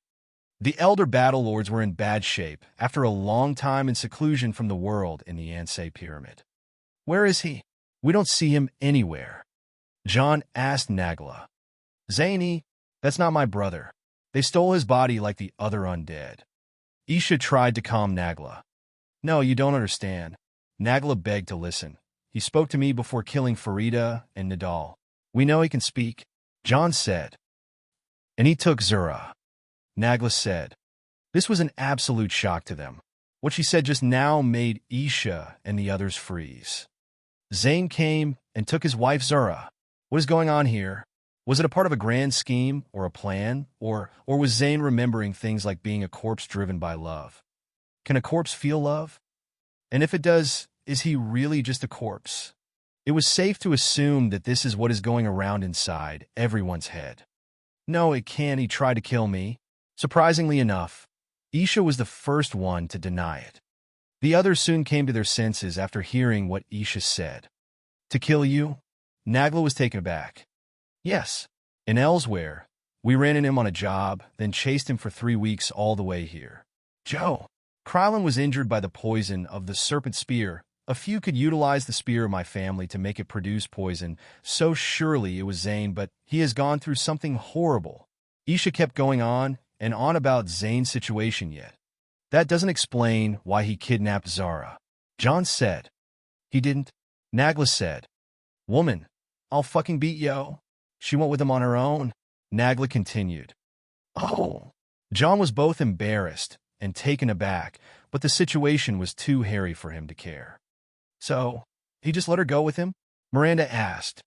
The elder battle lords were in bad shape after a long time in seclusion from the world in the Ansei Pyramid. Where is he? We don't see him anywhere. John asked Nagla. Zany, that's not my brother. They stole his body like the other undead. Isha tried to calm Nagla. No, you don't understand. Nagla begged to listen. He spoke to me before killing Farida and Nadal. We know he can speak, John said. And he took Zura. Nagla said. This was an absolute shock to them. What she said just now made Isha and the others freeze. Zane came and took his wife Zura. What is going on here? Was it a part of a grand scheme or a plan? Or was Zane remembering things like being a corpse driven by love? Can a corpse feel love? And if it does, is he really just a corpse? It was safe to assume that this is what is going around inside everyone's head. No, it can't. He tried to kill me. Surprisingly enough, Isha was the first one to deny it. The others soon came to their senses after hearing what Isha said. To kill you? Nagla was taken aback. Yes. In Elsewhere, we ran into him on a job, then chased him for 3 weeks all the way here. Joe. Krylon was injured by the poison of the serpent spear. A few could utilize the spear of my family to make it produce poison, so surely it was Zane, but he has gone through something horrible. Isha kept going on and on about Zane's situation yet. That doesn't explain why he kidnapped Zara. John said. He didn't. Nagla said. Woman, I'll fucking beat yo. She went with him on her own. Nagla continued. Oh. John was both embarrassed and taken aback, but the situation was too hairy for him to care. So, he just let her go with him? Miranda asked.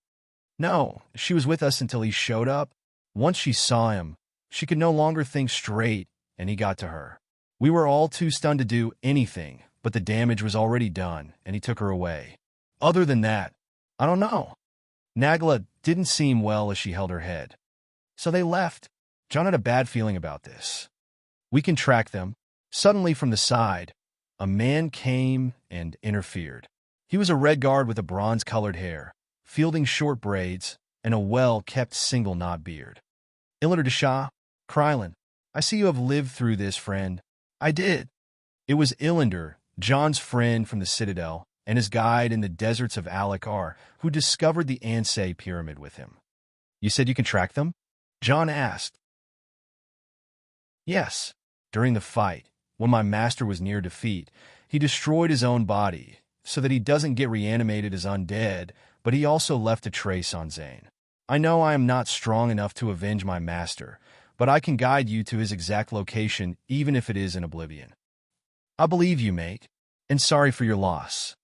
No, she was with us until he showed up. Once she saw him, she could no longer think straight, and he got to her. We were all too stunned to do anything, but the damage was already done, and he took her away. Other than that, I don't know. Nagla didn't seem well as she held her head. So they left. John had a bad feeling about this. We can track them. Suddenly from the side, a man came and interfered. He was a red guard with a bronze-colored hair, fielding short braids, and a well-kept single-knot beard. Illinder Desha, Krylon, I see you have lived through this, friend. I did. It was Illinder, John's friend from the Citadel, and his guide in the deserts of Alakar, who discovered the Ansei Pyramid with him. You said you can track them? John asked. Yes. During the fight, when my master was near defeat, he destroyed his own body, so that he doesn't get reanimated as undead, but he also left a trace on Zane. I know I am not strong enough to avenge my master, but I can guide you to his exact location, even if it is in Oblivion. I believe you, mate, and sorry for your loss.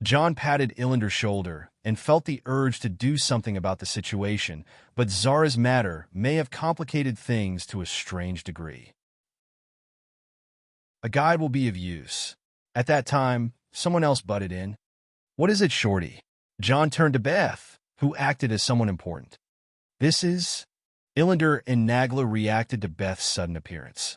John patted Illinder's shoulder and felt the urge to do something about the situation, but Zara's matter may have complicated things to a strange degree. A guide will be of use. At that time, someone else butted in. What is it, Shorty? John turned to Beth, who acted as someone important. This is... Illinder and Nagla reacted to Beth's sudden appearance.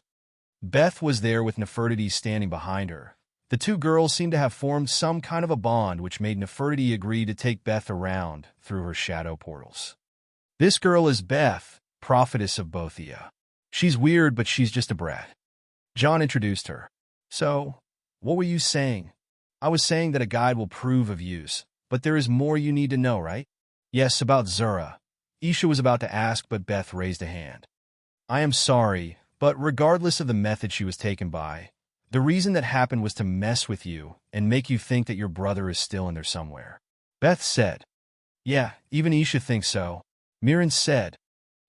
Beth was there with Nefertiti standing behind her. The two girls seemed to have formed some kind of a bond which made Nefertiti agree to take Beth around through her shadow portals. This girl is Beth, prophetess of Bothia. She's weird, but she's just a brat. John introduced her. So, what were you saying? I was saying that a guide will prove of use, but there is more you need to know, right? Yes, about Zura. Isha was about to ask, but Beth raised a hand. I am sorry, but regardless of the method she was taken by, the reason that happened was to mess with you and make you think that your brother is still in there somewhere. Beth said. Yeah, even Isha thinks so. Mirren said.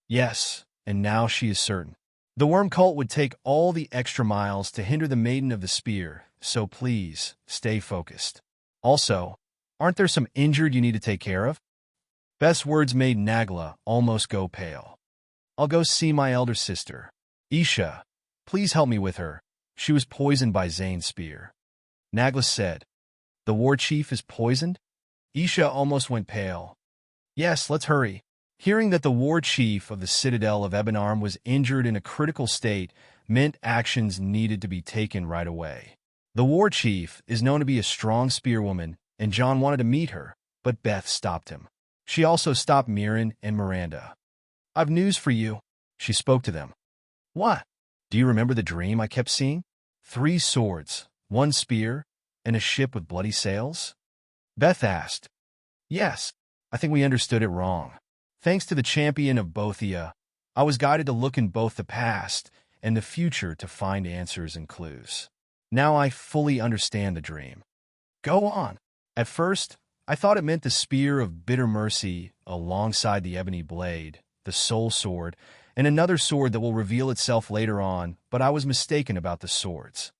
Yes, and now she is certain. The worm cult would take all the extra miles to hinder the Maiden of the Spear, so please, stay focused. Also, aren't there some injured you need to take care of? Beth's words made Nagla almost go pale. I'll go see my elder sister. Isha, please help me with her. She was poisoned by Zane's spear. Nagla said. The war chief is poisoned? Isha almost went pale. Yes, let's hurry. Hearing that the war chief of the Citadel of Ebenarm was injured in a critical state meant actions needed to be taken right away. The war chief is known to be a strong spearwoman and John wanted to meet her, but Beth stopped him. She also stopped Mirren and Miranda. "I've news for you," she spoke to them. "What? Do you remember the dream I kept seeing? 3 swords, 1 spear, and a ship with bloody sails?" Beth asked. "Yes, I think we understood it wrong. Thanks to the champion of Bothia, I was guided to look in both the past and the future to find answers and clues. Now I fully understand the dream." "Go on." "At first, I thought it meant the spear of bitter mercy alongside the ebony blade, the soul sword, and another sword that will reveal itself later on, but I was mistaken about the swords.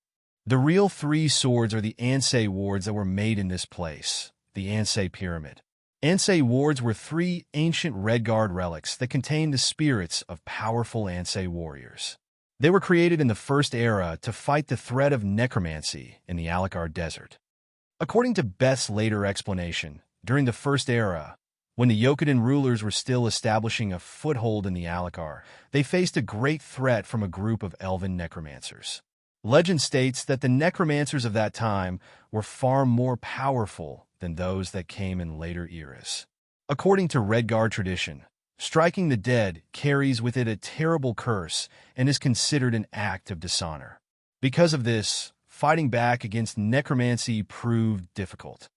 The real 3 swords are the Ansei wards that were made in this place, the Ansei Pyramid. Ansei wards were 3 ancient Redguard relics that contained the spirits of powerful Ansei warriors. They were created in the First Era to fight the threat of necromancy in the Alakar Desert. According to Beth's later explanation, during the First Era, when the Yokudan rulers were still establishing a foothold in the Alakar, they faced a great threat from a group of elven necromancers. Legend states that the necromancers of that time were far more powerful than those that came in later eras. According to Redguard tradition, striking the dead carries with it a terrible curse and is considered an act of dishonor. Because of this, fighting back against necromancy proved difficult.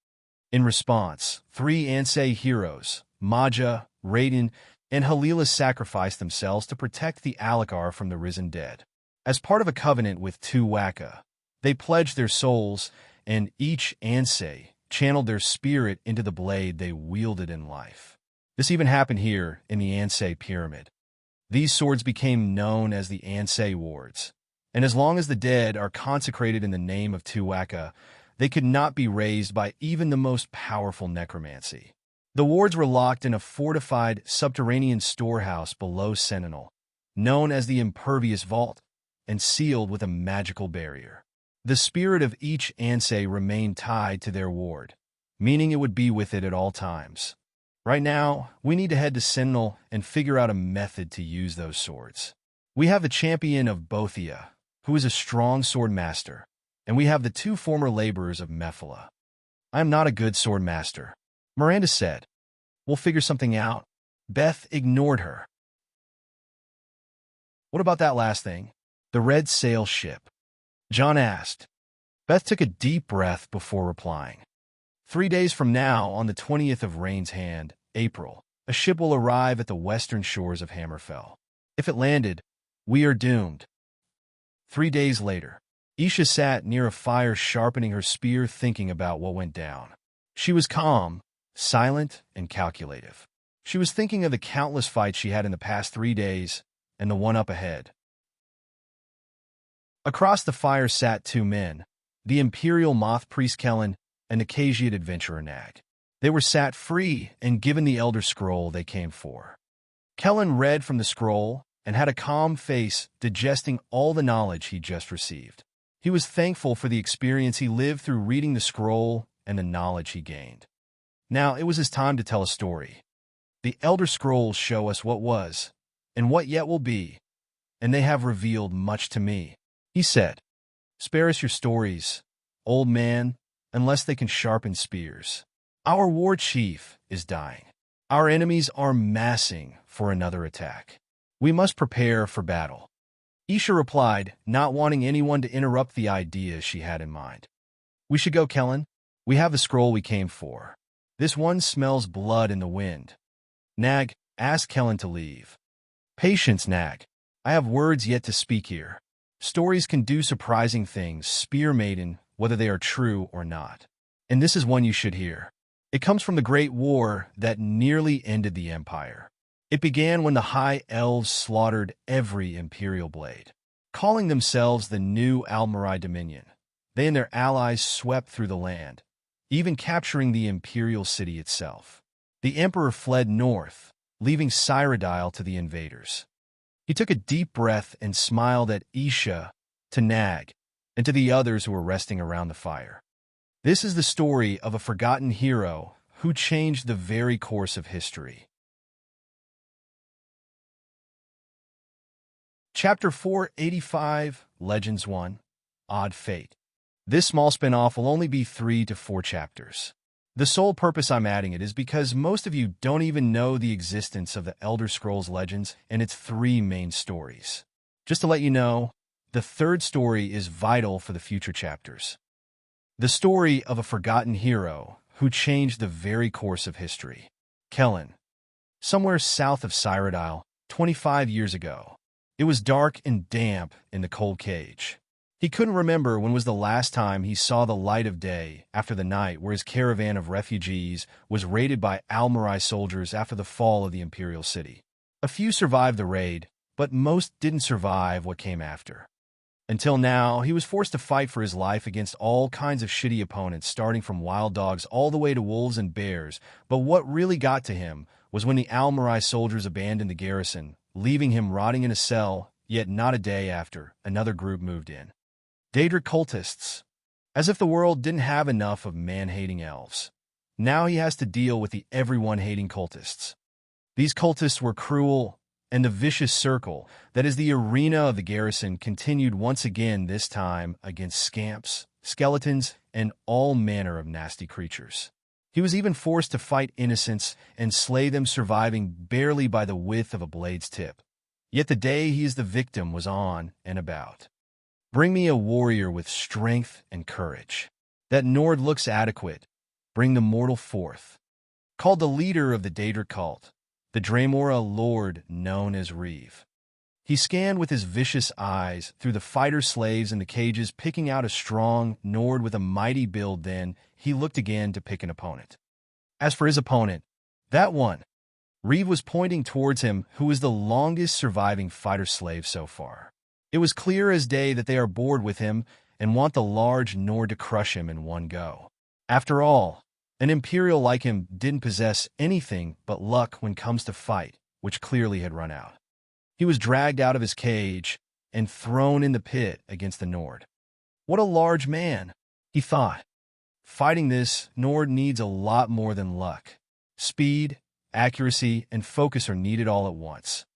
In response, 3 Ansei heroes, Maja, Raiden, and Halila sacrificed themselves to protect the Alakar from the risen dead. As part of a covenant with Tuwaka, they pledged their souls, and each Ansei channeled their spirit into the blade they wielded in life. This even happened here in the Ansei Pyramid. These swords became known as the Ansei wards, and as long as the dead are consecrated in the name of Tuwaka, they could not be raised by even the most powerful necromancy. The wards were locked in a fortified subterranean storehouse below Sentinel, known as the Impervious Vault, and sealed with a magical barrier. The spirit of each Ansei remained tied to their ward, meaning it would be with it at all times. Right now, we need to head to Sentinel and figure out a method to use those swords. We have the champion of Bothia, who is a strong sword master, and we have the 2 former laborers of Mephala. "I am not a good sword master," Miranda said. "We'll figure something out." Beth ignored her. "What about that last thing? The red sail ship?" John asked. Beth took a deep breath before replying. 3 days from now, on the 20th of Rain's Hand, April, a ship will arrive at the western shores of Hammerfell. If it landed, we are doomed. 3 days later, Isha sat near a fire sharpening her spear thinking about what went down. She was calm, silent, and calculative. She was thinking of the countless fights she had in the past 3 days and the one up ahead. Across the fire sat 2 men, the Imperial Moth Priest Kellen and the Khajiit adventurer Nag. They were sat free and given the Elder Scroll they came for. Kellen read from the scroll and had a calm face, digesting all the knowledge he'd just received. He was thankful for the experience he lived through reading the scroll and the knowledge he gained. Now it was his time to tell a story. The Elder Scrolls show us what was, and what yet will be, and they have revealed much to me, he said. "Spare us your stories, old man, unless they can sharpen spears. Our war chief is dying. Our enemies are massing for another attack. We must prepare for battle." Isha replied, not wanting anyone to interrupt the ideas she had in mind. "We should go, Kellen. We have the scroll we came for. This one smells blood in the wind." Nag asked Kellen to leave. "Patience, Nag. I have words yet to speak here. Stories can do surprising things, Spear Maiden, whether they are true or not. And this is one you should hear. It comes from the Great War that nearly ended the Empire. It began when the High Elves slaughtered every Imperial blade. Calling themselves the New Almarai Dominion, they and their allies swept through the land, even capturing the Imperial city itself. The Emperor fled north, leaving Cyrodiil to the invaders. He took a deep breath and smiled at Isha, to Nag, and to the others who were resting around the fire. This is the story of a forgotten hero who changed the very course of history. Chapter 485, Legends 1, Odd Fate. This small spin-off will only be 3 to 4 chapters. The sole purpose I'm adding it is because most of you don't even know the existence of the Elder Scrolls Legends and its three main stories. Just to let you know, the third story is vital for the future chapters. The story of a forgotten hero who changed the very course of history. Kellen, somewhere south of Cyrodiil, 25 years ago. It was dark and damp in the cold cage. He couldn't remember when was the last time he saw the light of day after the night where his caravan of refugees was raided by Almarai soldiers after the fall of the Imperial City. A few survived the raid, but most didn't survive what came after. Until now, he was forced to fight for his life against all kinds of shitty opponents, starting from wild dogs all the way to wolves and bears. But what really got to him was when the Almarai soldiers abandoned the garrison, leaving him rotting in a cell, yet not a day after, another group moved in. Daedric cultists. As if the world didn't have enough of man-hating elves. Now he has to deal with the everyone-hating cultists. These cultists were cruel, and the vicious circle, that is the arena of the garrison, continued once again, this time against scamps, skeletons, and all manner of nasty creatures. He was even forced to fight innocents and slay them, surviving barely by the width of a blade's tip. Yet the day he is the victim was on and about. Bring me a warrior with strength and courage. That Nord looks adequate. Bring the mortal forth. Called the leader of the Daedric cult, the Draemora lord known as Reeve. He scanned with his vicious eyes through the fighter slaves in the cages, picking out a strong Nord with a mighty build. Then he looked again to pick an opponent. As for his opponent, that one, Reeve was pointing towards him, who was the longest surviving fighter slave so far. It was clear as day that they are bored with him and want the large Nord to crush him in one go. After all, an Imperial like him didn't possess anything but luck when it comes to fight, which clearly had run out. He was dragged out of his cage and thrown in the pit against the Nord. What a large man, he thought. Fighting this Nord needs a lot more than luck. Speed, accuracy, and focus are needed all at once.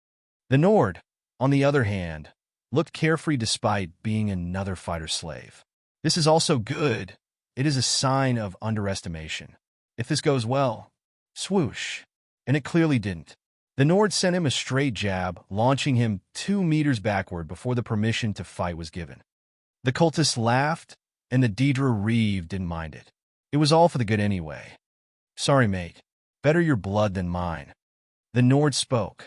The Nord, on the other hand, looked carefree despite being another fighter slave. This is also good. It is a sign of underestimation. If this goes well, swoosh. And it clearly didn't. The Nord sent him a straight jab, launching him 2 meters backward before the permission to fight was given. The cultists laughed, and the Daedra Reeve didn't mind it. It was all for the good anyway. Sorry, mate. Better your blood than mine. The Nord spoke.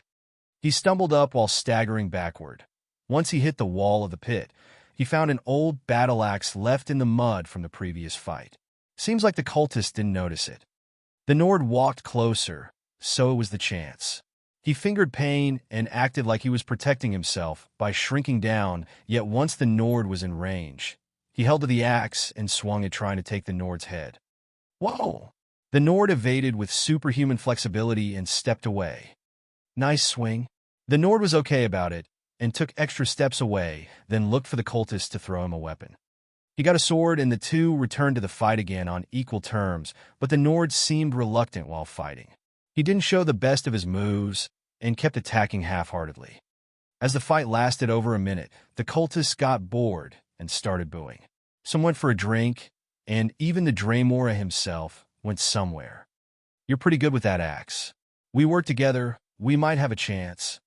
He stumbled up while staggering backward. Once he hit the wall of the pit, he found an old battle axe left in the mud from the previous fight. Seems like the cultist didn't notice it. The Nord walked closer, so it was the chance. He fingered pain and acted like he was protecting himself by shrinking down, yet once the Nord was in range, he held to the axe and swung it, trying to take the Nord's head. Whoa! The Nord evaded with superhuman flexibility and stepped away. Nice swing. The Nord was okay about it, and took extra steps away, then looked for the cultist to throw him a weapon. He got a sword, and the two returned to the fight again on equal terms, but the Nord seemed reluctant while fighting. He didn't show the best of his moves, and kept attacking half-heartedly. As the fight lasted over a minute, the cultists got bored and started booing. Some went for a drink, and even the Draemora himself went somewhere. You're pretty good with that axe. We work together, we might have a chance.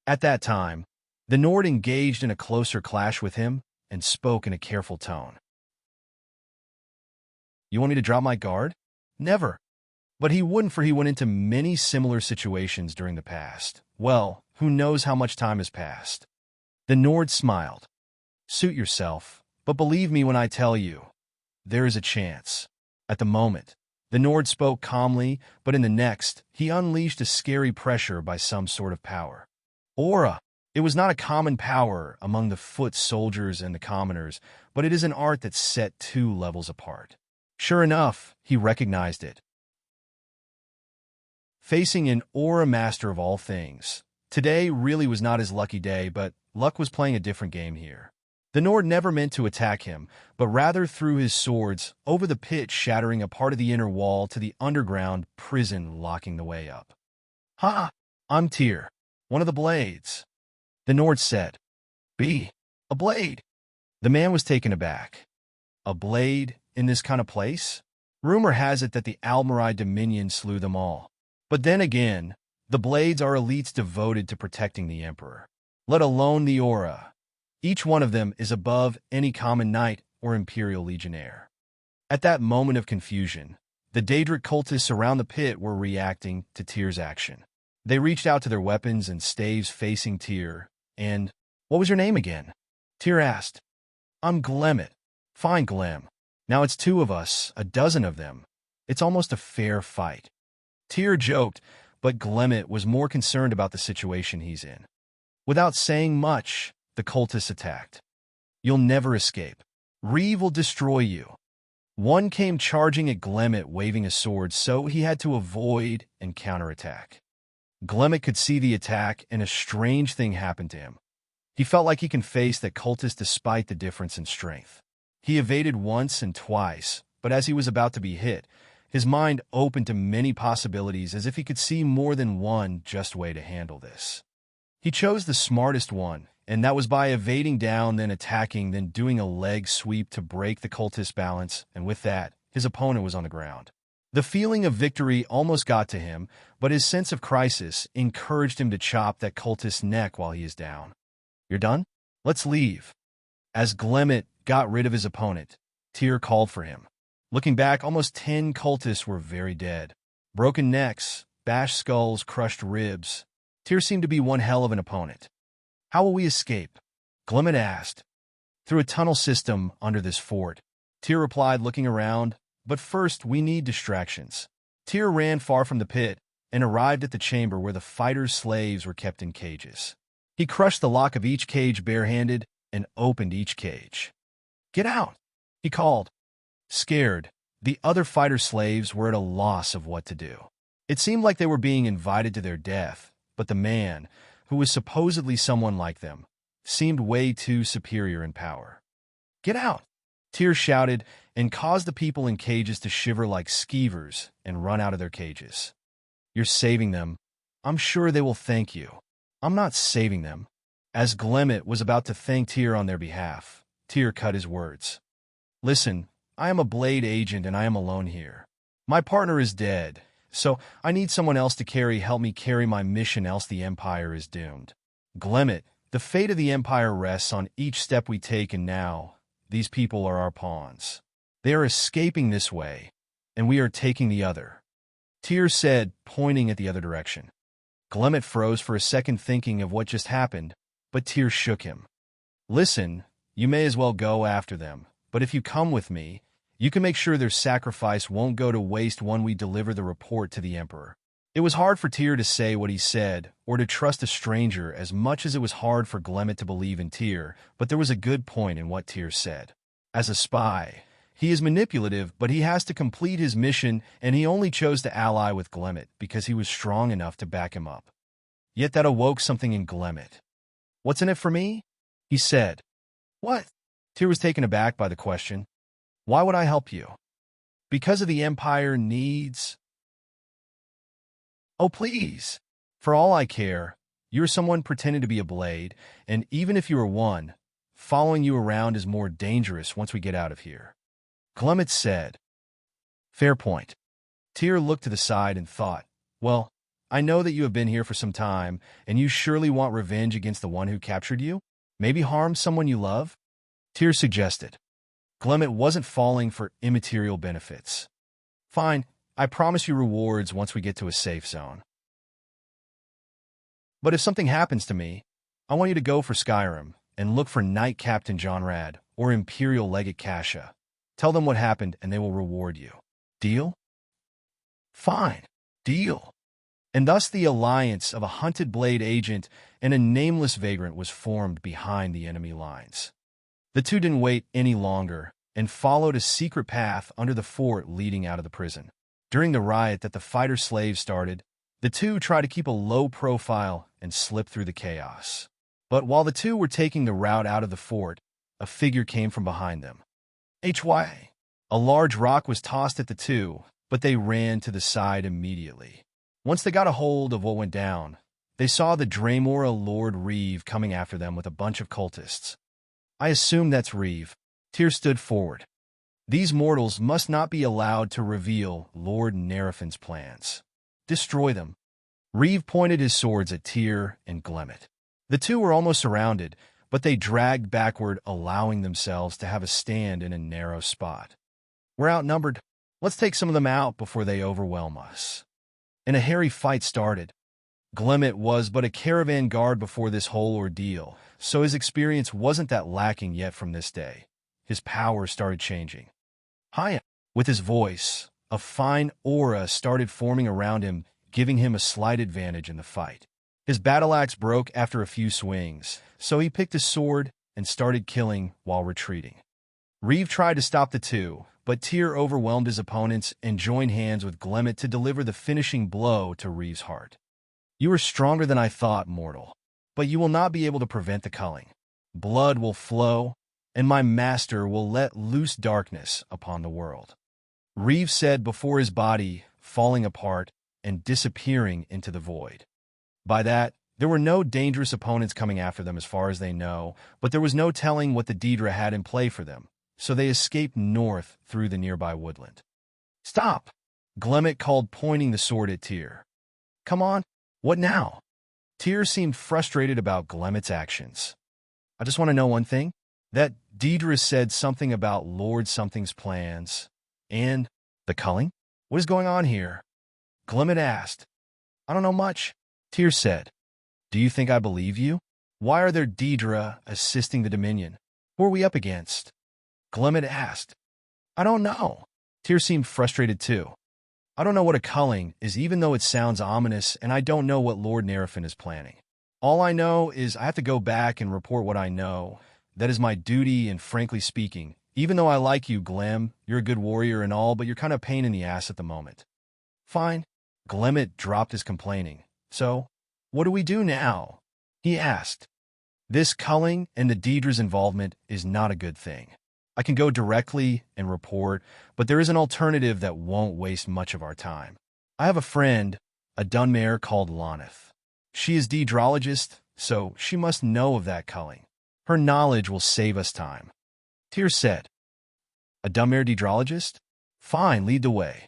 At that time, the Nord engaged in a closer clash with him and spoke in a careful tone. You want me to drop my guard? Never. But he wouldn't, for he went into many similar situations during the past. Well, who knows how much time has passed. The Nord smiled. Suit yourself, but believe me when I tell you, there is a chance. At the moment, the Nord spoke calmly, but in the next, he unleashed a scary pressure by some sort of power. Aura. It was not a common power among the foot soldiers and the commoners, but it is an art that's set 2 levels apart. Sure enough, he recognized it. Facing an aura master of all things, today really was not his lucky day, but luck was playing a different game here. The Nord never meant to attack him, but rather threw his swords over the pit, shattering a part of the inner wall to the underground prison, locking the way up. Ha! I'm Tyr, one of the blades. The Nord said. B. A blade. The man was taken aback. A blade in this kind of place? Rumor has it that the Almarai Dominion slew them all. But then again, the Blades are elites devoted to protecting the Emperor, let alone the Aura. Each one of them is above any common knight or Imperial Legionnaire. At that moment of confusion, the Daedric cultists around the pit were reacting to Tyr's action. They reached out to their weapons and staves facing Tyr, and, "What was your name again?" Tyr asked. "I'm Glemmet." "Fine, Glem. Now it's two of us, a dozen of them. It's almost a fair fight." Tyr joked, but Glemmet was more concerned about the situation he's in. Without saying much, the cultists attacked. "You'll never escape. Reeve will destroy you." One came charging at Glemmet waving a sword, so he had to avoid and counterattack. Glemmet could see the attack, and a strange thing happened to him. He felt like he can face that cultist despite the difference in strength. He evaded once and twice, but as he was about to be hit, his mind opened to many possibilities as if he could see more than one just way to handle this. He chose the smartest one, and that was by evading down, then attacking, then doing a leg sweep to break the cultist's balance, and with that, his opponent was on the ground. The feeling of victory almost got to him, but his sense of crisis encouraged him to chop that cultist's neck while he is down. "You're done? Let's leave." As Glemmet got rid of his opponent, Tyr called for him. Looking back, almost 10 cultists were very dead. Broken necks, bashed skulls, crushed ribs. Tyr seemed to be one hell of an opponent. "How will we escape?" Glemmet asked. "Through a tunnel system under this fort," Tyr replied, looking around. "But first, we need distractions." Tyr ran far from the pit and arrived at the chamber where the fighters' slaves were kept in cages. He crushed the lock of each cage barehanded and opened each cage. "Get out!" he called. Scared, the other fighter slaves were at a loss of what to do. It seemed like they were being invited to their death, but the man, who was supposedly someone like them, seemed way too superior in power. "Get out!" Tyr shouted and caused the people in cages to shiver like skeevers and run out of their cages. "You're saving them. I'm sure they will thank you." "I'm not saving them." As Glemmet was about to thank Tyr on their behalf, Tyr cut his words. "Listen, I am a Blade agent and I am alone here. My partner is dead, so I need someone else to help me carry my mission, else the Empire is doomed. Glemmet, the fate of the Empire rests on each step we take, and now, these people are our pawns. They are escaping this way, and we are taking the other," Tyr said, pointing at the other direction. Glemmet froze for a second thinking of what just happened, but Tyr shook him. "Listen, you may as well go after them, but if you come with me, you can make sure their sacrifice won't go to waste when we deliver the report to the Emperor." It was hard for Tyr to say what he said, or to trust a stranger as much as it was hard for Glemmet to believe in Tyr, but there was a good point in what Tyr said. As a spy, he is manipulative, but he has to complete his mission, and he only chose to ally with Glemmet because he was strong enough to back him up. Yet that awoke something in Glemmet. "What's in it for me?" he said. "What?" Tyr was taken aback by the question. "Why would I help you?" "Because of the Empire needs—" "Oh, please. For all I care, you're someone pretending to be a Blade, and even if you are one, following you around is more dangerous once we get out of here," Glemmet said. "Fair point." Tyr looked to the side and thought, "Well, I know that you have been here for some time, and you surely want revenge against the one who captured you? Maybe harm someone you love?" Tyr suggested. Glemmet wasn't falling for immaterial benefits. "Fine, I promise you rewards once we get to a safe zone. But if something happens to me, I want you to go for Skyrim and look for Knight Captain Jonrad or Imperial Legate Kasha. Tell them what happened and they will reward you. Deal?" "Fine, deal." And thus the alliance of a hunted Blade agent and a nameless vagrant was formed behind the enemy lines. The two didn't wait any longer and followed a secret path under the fort leading out of the prison. During the riot that the fighter slaves started, the two tried to keep a low profile and slip through the chaos. But while the two were taking the route out of the fort, a figure came from behind them. A large rock was tossed at the two, but they ran to the side immediately. Once they got a hold of what went down, they saw the Draymora Lord Reeve coming after them with a bunch of cultists. "I assume that's Reeve." Tyr stood forward. These mortals must not be allowed to reveal Lord Nerafin's plans. Destroy them. Reeve pointed his swords at Tyr and Glemmet. The two were almost surrounded, but they dragged backward, allowing themselves to have a stand in a narrow spot. We're outnumbered. Let's take some of them out before they overwhelm us. And a hairy fight started. Glemmet was but a caravan guard before this whole ordeal, so his experience wasn't that lacking yet from this day. His power started changing. Hi. With his voice, a fine aura started forming around him, giving him a slight advantage in the fight. His battle axe broke after a few swings, so he picked his sword and started killing while retreating. Reeve tried to stop the two, but Tyr overwhelmed his opponents and joined hands with Glemmet to deliver the finishing blow to Reeve's heart. You are stronger than I thought, mortal, but you will not be able to prevent the culling. Blood will flow, and my master will let loose darkness upon the world. Reeve said before his body falling apart and disappearing into the void. By that, there were no dangerous opponents coming after them as far as they know, but there was no telling what the Daedra had in play for them, so they escaped north through the nearby woodland. Stop! Glemmet called, pointing the sword at Tyr. Come on, what now? Tyr seemed frustrated about Glemmet's actions. I just want to know one thing. That Daedra said something about Lord Something's plans. And the culling? What is going on here? Glemmet asked. I don't know much, Tyr said. Do you think I believe you? Why are there Daedra assisting the Dominion? Who are we up against? Glemmet asked. I don't know. Tyr seemed frustrated too. I don't know what a culling is, even though it sounds ominous, and I don't know what Lord Nerafin is planning. All I know is I have to go back and report what I know. That is my duty, and frankly speaking, even though I like you, Glem, you're a good warrior and all, but you're kind of a pain in the ass at the moment. Fine. Glemmet dropped his complaining. So, what do we do now? He asked. This culling and the Daedra's involvement is not a good thing. I can go directly and report, but there is an alternative that won't waste much of our time. I have a friend, a Dunmare called Lonith. She is Daedrologist, so she must know of that culling. Her knowledge will save us time. Tyr said. A Dunmare Daedrologist? Fine, lead the way.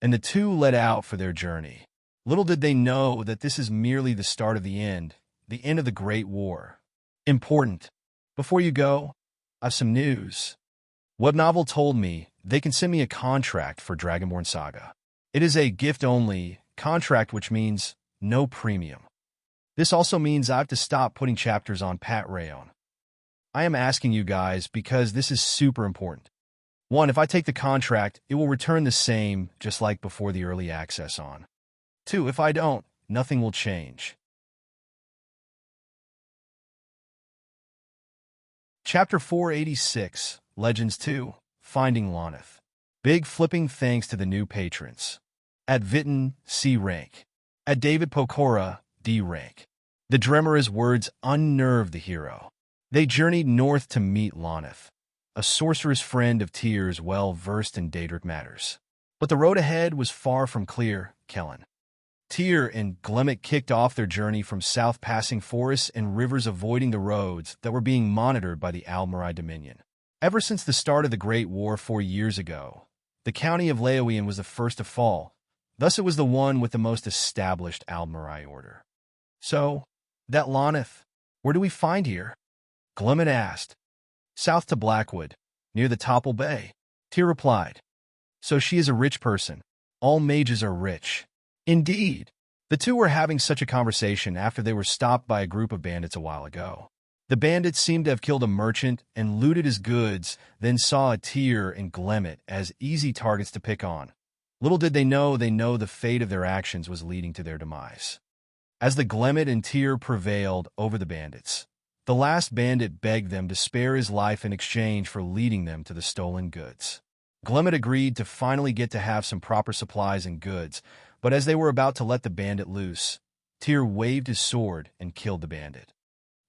And the two led out for their journey. Little did they know that this is merely the start of the end of the Great War. Important. Before you go, I have some news. Webnovel told me they can send me a contract for Dragonborn Saga. It is a gift-only contract, which means no premium. This also means I have to stop putting chapters on Pat Rayon. I am asking you guys because this is super important. 1. If I take the contract, it will return the same, just like before the early access on. 2. If I don't, nothing will change. Chapter 486, Legends 2, Finding Lonith. Big flipping thanks to the new patrons. At Vitten, C rank. At David Pokora, D rank. The Dremera's words unnerved the hero. They journeyed north to meet Lonith, a sorceress friend of Tyr's well-versed in Daedric matters. But the road ahead was far from clear, Kellen. Tyr and Glemmet kicked off their journey from south, passing forests and rivers, avoiding the roads that were being monitored by the Aldmeri Dominion. Ever since the start of the Great War 4 years ago, the county of Laowian was the first to fall. Thus it was the one with the most established Aldmeri order. So, that Lonith, where do we find here? Glemmet asked. South to Blackwood, near the Topple Bay. Tyr replied. So she is a rich person. All mages are rich. Indeed. The two were having such a conversation after they were stopped by a group of bandits a while ago. The bandits seemed to have killed a merchant and looted his goods, then saw Tyr and Glemmet as easy targets to pick on. Little did they know the fate of their actions was leading to their demise. As the Glemmet and Tyr prevailed over the bandits, the last bandit begged them to spare his life in exchange for leading them to the stolen goods. Glemmet agreed to finally get to have some proper supplies and goods, but as they were about to let the bandit loose, Tyr waved his sword and killed the bandit.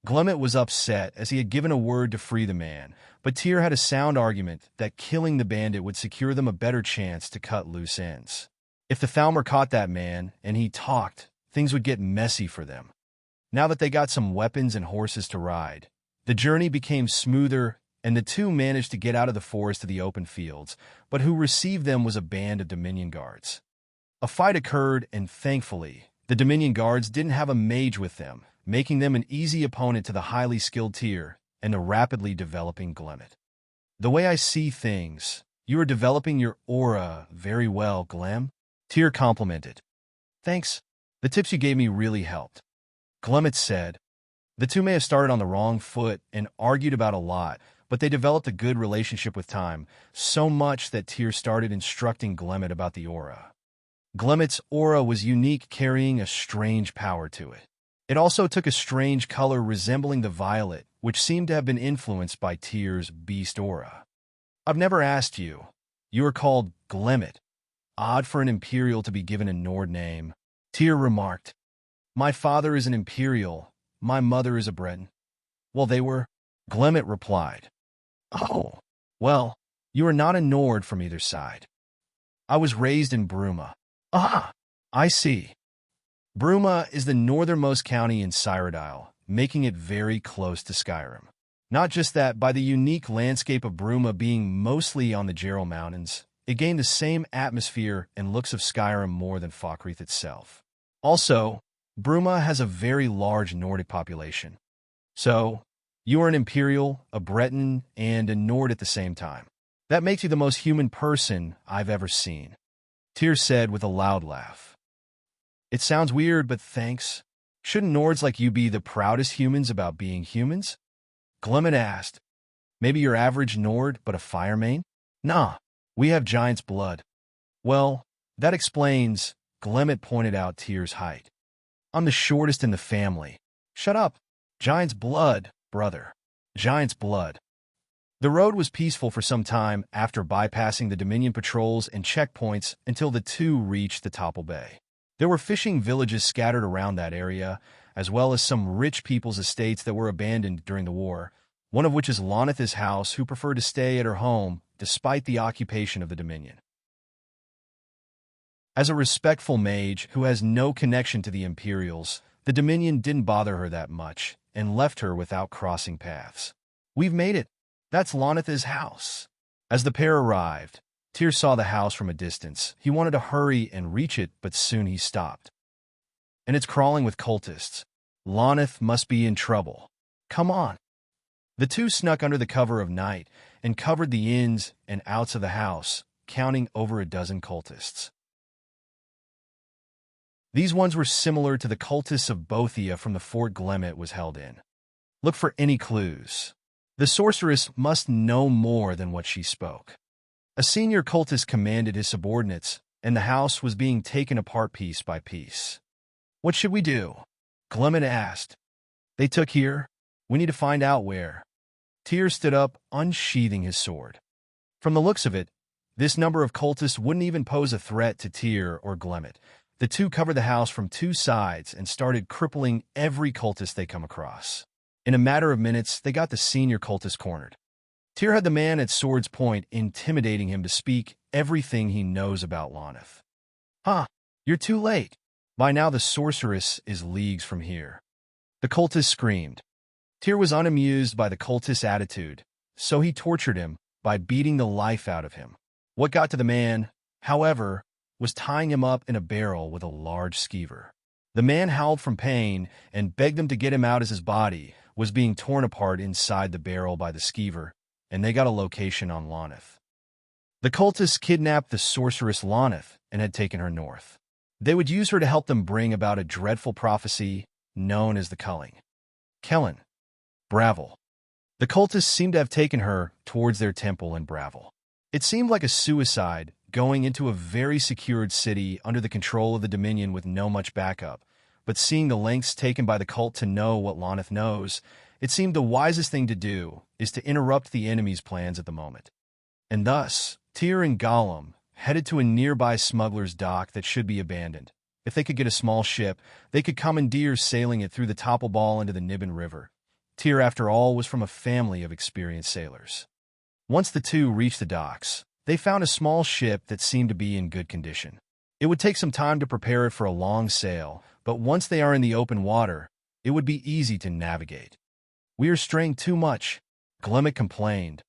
Glemmet was upset as he had given a word to free the man, but Tyr had a sound argument that killing the bandit would secure them a better chance to cut loose ends. If the Thalmor caught that man and he talked, things would get messy for them. Now that they got some weapons and horses to ride, the journey became smoother and the two managed to get out of the forest to the open fields, but who received them was a band of Dominion guards. A fight occurred, and thankfully, the Dominion guards didn't have a mage with them, making them an easy opponent to the highly skilled Tyr and the rapidly developing Glemmet. The way I see things, you are developing your aura very well, Glem, Tyr complimented. Thanks. The tips you gave me really helped. Glemmet said. The two may have started on the wrong foot and argued about a lot, but they developed a good relationship with time, so much that Tyr started instructing Glemmet about the aura. Glemmet's aura was unique, carrying a strange power to it. It also took a strange color resembling the violet, which seemed to have been influenced by Tyr's beast aura. I've never asked you. You are called Glemmet. Odd for an Imperial to be given a Nord name. Tyr remarked. My father is an Imperial. My mother is a Breton. Well, they were. Glemmet replied. Oh, well, you are not a Nord from either side. I was raised in Bruma. Ah, I see. Bruma is the northernmost county in Cyrodiil, making it very close to Skyrim. Not just that, by the unique landscape of Bruma being mostly on the Geralt Mountains, it gained the same atmosphere and looks of Skyrim more than Falkreath itself. Also, Bruma has a very large Nordic population. So, you are an Imperial, a Breton, and a Nord at the same time. That makes you the most human person I've ever seen. Tyr said with a loud laugh. It sounds weird, but thanks. Shouldn't Nords like you be the proudest humans about being humans? Glemmet asked. Maybe your average Nord, but a fire main? Nah, we have giant's blood. Well, that explains, Glemmet pointed out Tyr's height. I'm the shortest in the family. Shut up. Giant's blood, brother. Giant's blood. The road was peaceful for some time after bypassing the Dominion patrols and checkpoints until the two reached the Topple Bay. There were fishing villages scattered around that area, as well as some rich people's estates that were abandoned during the war, one of which is Lonith's house, who preferred to stay at her home despite the occupation of the Dominion. As a respectful mage who has no connection to the Imperials, the Dominion didn't bother her that much and left her without crossing paths. We've made it. That's Lonith's house. As the pair arrived, Tyr saw the house from a distance. He wanted to hurry and reach it, but soon he stopped. And it's crawling with cultists. Lonith must be in trouble. Come on. The two snuck under the cover of night and covered the ins and outs of the house, counting over a dozen cultists. These ones were similar to the cultists of Bothia from the fort Glemmet was held in. Look for any clues. The sorceress must know more than what she spoke. A senior cultist commanded his subordinates, and the house was being taken apart piece by piece. What should we do? Glemmet asked. They took here. We need to find out where. Tyr stood up, unsheathing his sword. From the looks of it, this number of cultists wouldn't even pose a threat to Tyr or Glemmet. The two covered the house from two sides and started crippling every cultist they come across. In a matter of minutes, they got the senior cultist cornered. Tyr had the man at sword's point, intimidating him to speak everything he knows about Lonith. Huh, you're too late. By now the sorceress is leagues from here. The cultist screamed. Tyr was unamused by the cultist's attitude, so he tortured him by beating the life out of him. What got to the man, however, was tying him up in a barrel with a large skeever. The man howled from pain and begged them to get him out as his body was being torn apart inside the barrel by the skeever, and they got a location on Lonith. The cultists kidnapped the sorceress Lonith and had taken her north. They would use her to help them bring about a dreadful prophecy known as the Culling. Kellen. Bravel. The cultists seemed to have taken her towards their temple in Bravel. It seemed like a suicide, going into a very secured city under the control of the Dominion with no much backup, but seeing the lengths taken by the cult to know what Lonith knows, it seemed the wisest thing to do is to interrupt the enemy's plans at the moment. And thus, Tyr and Gollum headed to a nearby smuggler's dock that should be abandoned. If they could get a small ship, they could commandeer sailing it through the Topple Ball into the Niben River. Tyr, after all, was from a family of experienced sailors. Once the two reached the docks, they found a small ship that seemed to be in good condition. It would take some time to prepare it for a long sail, but once they are in the open water, it would be easy to navigate. We are straying too much. Glimmet complained.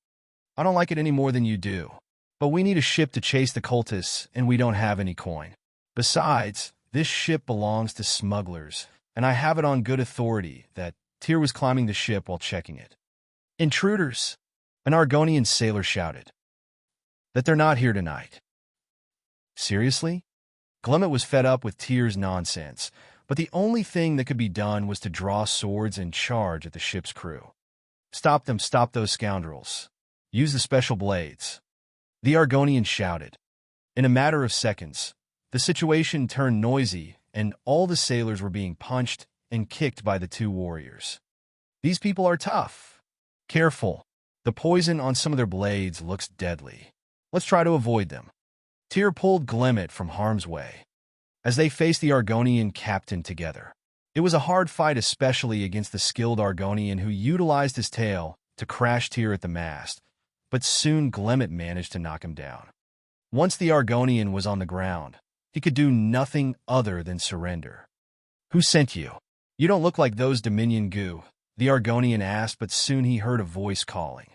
I don't like it any more than you do. But we need a ship to chase the cultists, and we don't have any coin. Besides, this ship belongs to smugglers, and I have it on good authority that Tyr was climbing the ship while checking it. Intruders! An Argonian sailor shouted. That they're not here tonight. Seriously? Glimmet was fed up with Tyr's nonsense, but the only thing that could be done was to draw swords and charge at the ship's crew. Stop them, stop those scoundrels. Use the special blades. The Argonian shouted. In a matter of seconds, the situation turned noisy, and all the sailors were being punched and kicked by the two warriors. These people are tough. Careful. The poison on some of their blades looks deadly. Let's try to avoid them. Tyr pulled Glimmet from harm's way as they faced the Argonian captain together. It was a hard fight, especially against the skilled Argonian who utilized his tail to crash Tyr at the mast, but soon Glimmet managed to knock him down. Once the Argonian was on the ground, he could do nothing other than surrender. Who sent you? You don't look like those Dominion goo, the Argonian asked, but soon he heard a voice calling.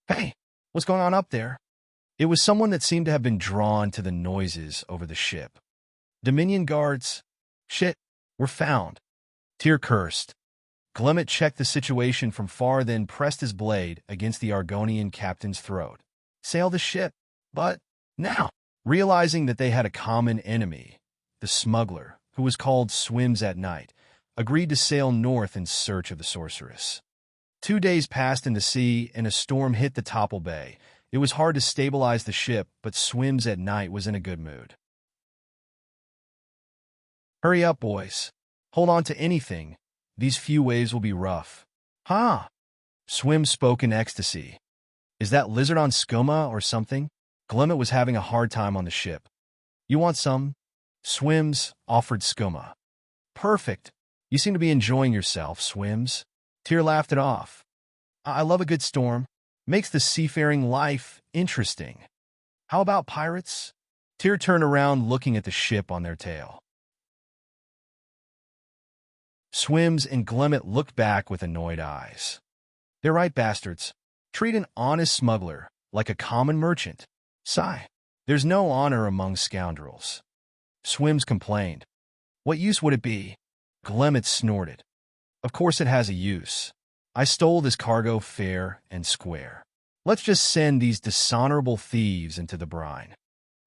Hey, what's going on up there? It was someone that seemed to have been drawn to the noises over the ship. Dominion guards? Shit, we're found. Tyr cursed. Glimmet checked the situation from far, then pressed his blade against the Argonian captain's throat. Sail the ship, but now, realizing that they had a common enemy, the smuggler, who was called Swims at Night, agreed to sail north in search of the sorceress. 2 days passed in the sea, and a storm hit the Topple Bay. It was hard to stabilize the ship, but Swims at Night was in a good mood. Hurry up, boys. Hold on to anything. These few waves will be rough. Huh? Swim spoke in ecstasy. Is that lizard on skooma or something? Glimmet was having a hard time on the ship. You want some? Swims offered skooma. Perfect. You seem to be enjoying yourself, Swims. Tyr laughed it off. I love a good storm. Makes the seafaring life interesting. How about pirates? Tyr turned around looking at the ship on their tail. Swims and Glimmet looked back with annoyed eyes. They're right, bastards. Treat an honest smuggler like a common merchant. Sigh. There's no honor among scoundrels. Swims complained. What use would it be? Glimmet snorted. Of course it has a use. I stole this cargo fair and square. Let's just send these dishonorable thieves into the brine.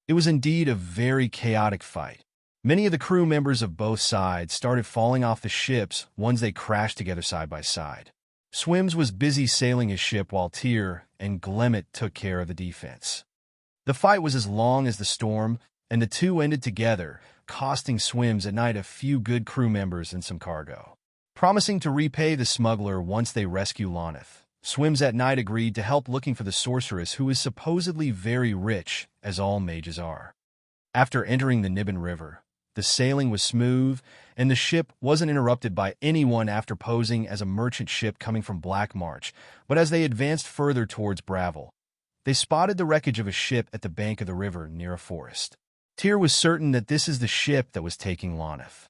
It was indeed a very chaotic fight. Many of the crew members of both sides started falling off the ships once they crashed together side by side. Swims was busy sailing his ship while Tyr and Glimmet took care of the defense. The fight was as long as the storm, and the two ended together, costing Swims at Night a few good crew members and some cargo. Promising to repay the smuggler once they rescue Loneth, Swims at Night agreed to help looking for the sorceress, who is supposedly very rich, as all mages are. After entering the Niben River, the sailing was smooth, and the ship wasn't interrupted by anyone after posing as a merchant ship coming from Black March. But as they advanced further towards Bravel, they spotted the wreckage of a ship at the bank of the river near a forest. Tyr was certain that this is the ship that was taking Loneth.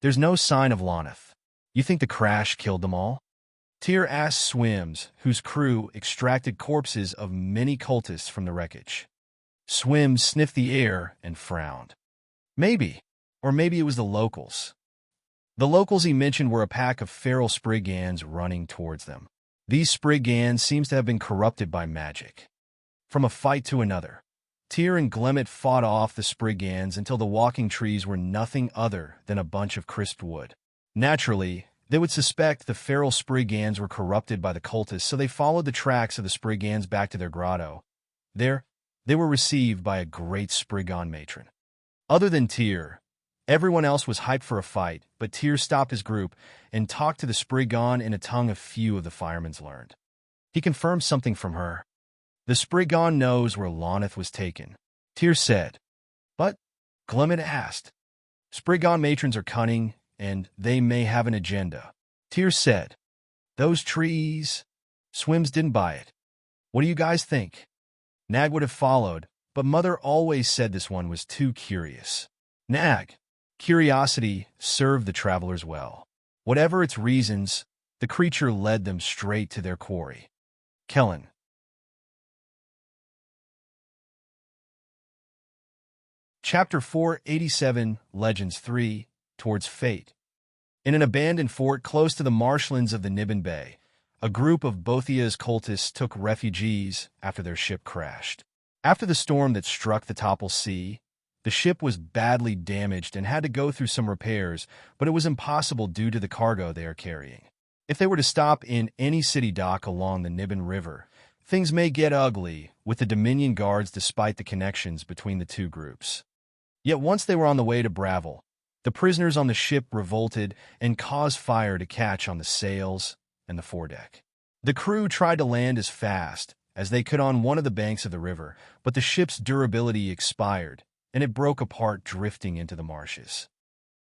There's no sign of Loneth. You think the crash killed them all? Tyr asked Swims, whose crew extracted corpses of many cultists from the wreckage. Swims sniffed the air and frowned. Maybe. Or maybe it was the locals. The locals he mentioned were a pack of feral Spriggans running towards them. These Spriggans seems to have been corrupted by magic. From a fight to another, Tyr and Glimmet fought off the Spriggans until the walking trees were nothing other than a bunch of crisped wood. Naturally, they would suspect the feral Spriggans were corrupted by the cultists, so they followed the tracks of the Spriggans back to their grotto. There, they were received by a great Spriggan matron. Other than Tyr, everyone else was hyped for a fight, but Tyr stopped his group and talked to the Spriggan in a tongue a few of the firemen's learned. He confirmed something from her. The Spriggan knows where Loneth was taken, Tyr said. But, Glimmet asked. Spriggan matrons are cunning, and they may have an agenda. Tyr said. Those trees... Swims didn't buy it. What do you guys think? Nag would have followed, but Mother always said this one was too curious. Nag. Curiosity served the travelers well. Whatever its reasons, the creature led them straight to their quarry. Kellen. Chapter 487, Legends 3, Towards Fate. In an abandoned fort close to the marshlands of the Niben Bay, a group of Bothia's cultists took refugees after their ship crashed. After the storm that struck the Topple Sea, the ship was badly damaged and had to go through some repairs, but it was impossible due to the cargo they are carrying. If they were to stop in any city dock along the Niben River, things may get ugly with the Dominion guards despite the connections between the two groups. Yet once they were on the way to Bravel, the prisoners on the ship revolted and caused fire to catch on the sails and the foredeck. The crew tried to land as fast as they could on one of the banks of the river, but the ship's durability expired, and it broke apart, drifting into the marshes.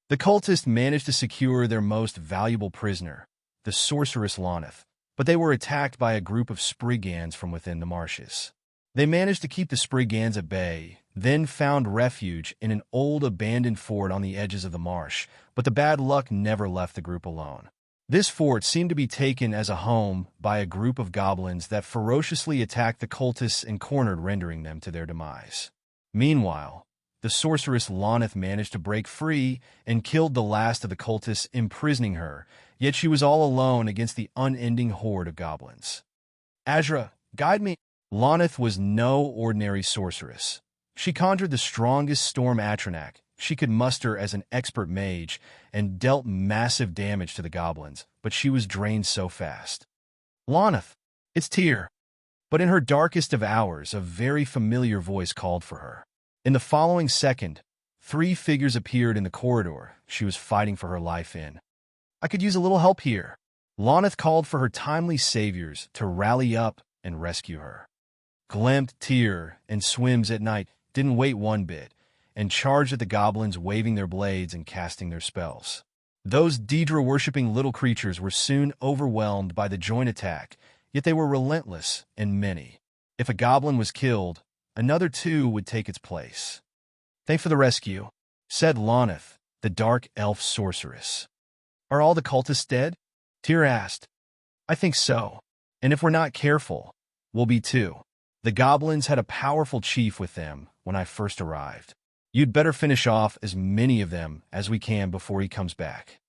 The cultists managed to secure their most valuable prisoner, the sorceress Loneth, but they were attacked by a group of Spriggans from within the marshes. They managed to keep the Spriggans at bay, then found refuge in an old abandoned fort on the edges of the marsh, but the bad luck never left the group alone. This fort seemed to be taken as a home by a group of goblins that ferociously attacked the cultists and cornered, rendering them to their demise. Meanwhile, the sorceress Loneth managed to break free and killed the last of the cultists, imprisoning her, yet she was all alone against the unending horde of goblins. Azra, guide me. Loneth was no ordinary sorceress. She conjured the strongest storm Atronak she could muster as an expert mage and dealt massive damage to the goblins, but she was drained so fast. Loneth, it's Tyr. But in her darkest of hours, a very familiar voice called for her. In the following second, 3 figures appeared in the corridor she was fighting for her life in. I could use a little help here. Loneth called for her timely saviors to rally up and rescue her. Glempt, Tyr, and Swims at Night didn't wait one bit, and charged at the goblins, waving their blades and casting their spells. Those Daedra-worshipping little creatures were soon overwhelmed by the joint attack, yet they were relentless and many. If a goblin was killed, another 2 would take its place. Thanks for the rescue, said Loneth, the dark elf sorceress. Are all the cultists dead? Tyr asked. I think so, and if we're not careful, we'll be too. The goblins had a powerful chief with them when I first arrived. You'd better finish off as many of them as we can before he comes back.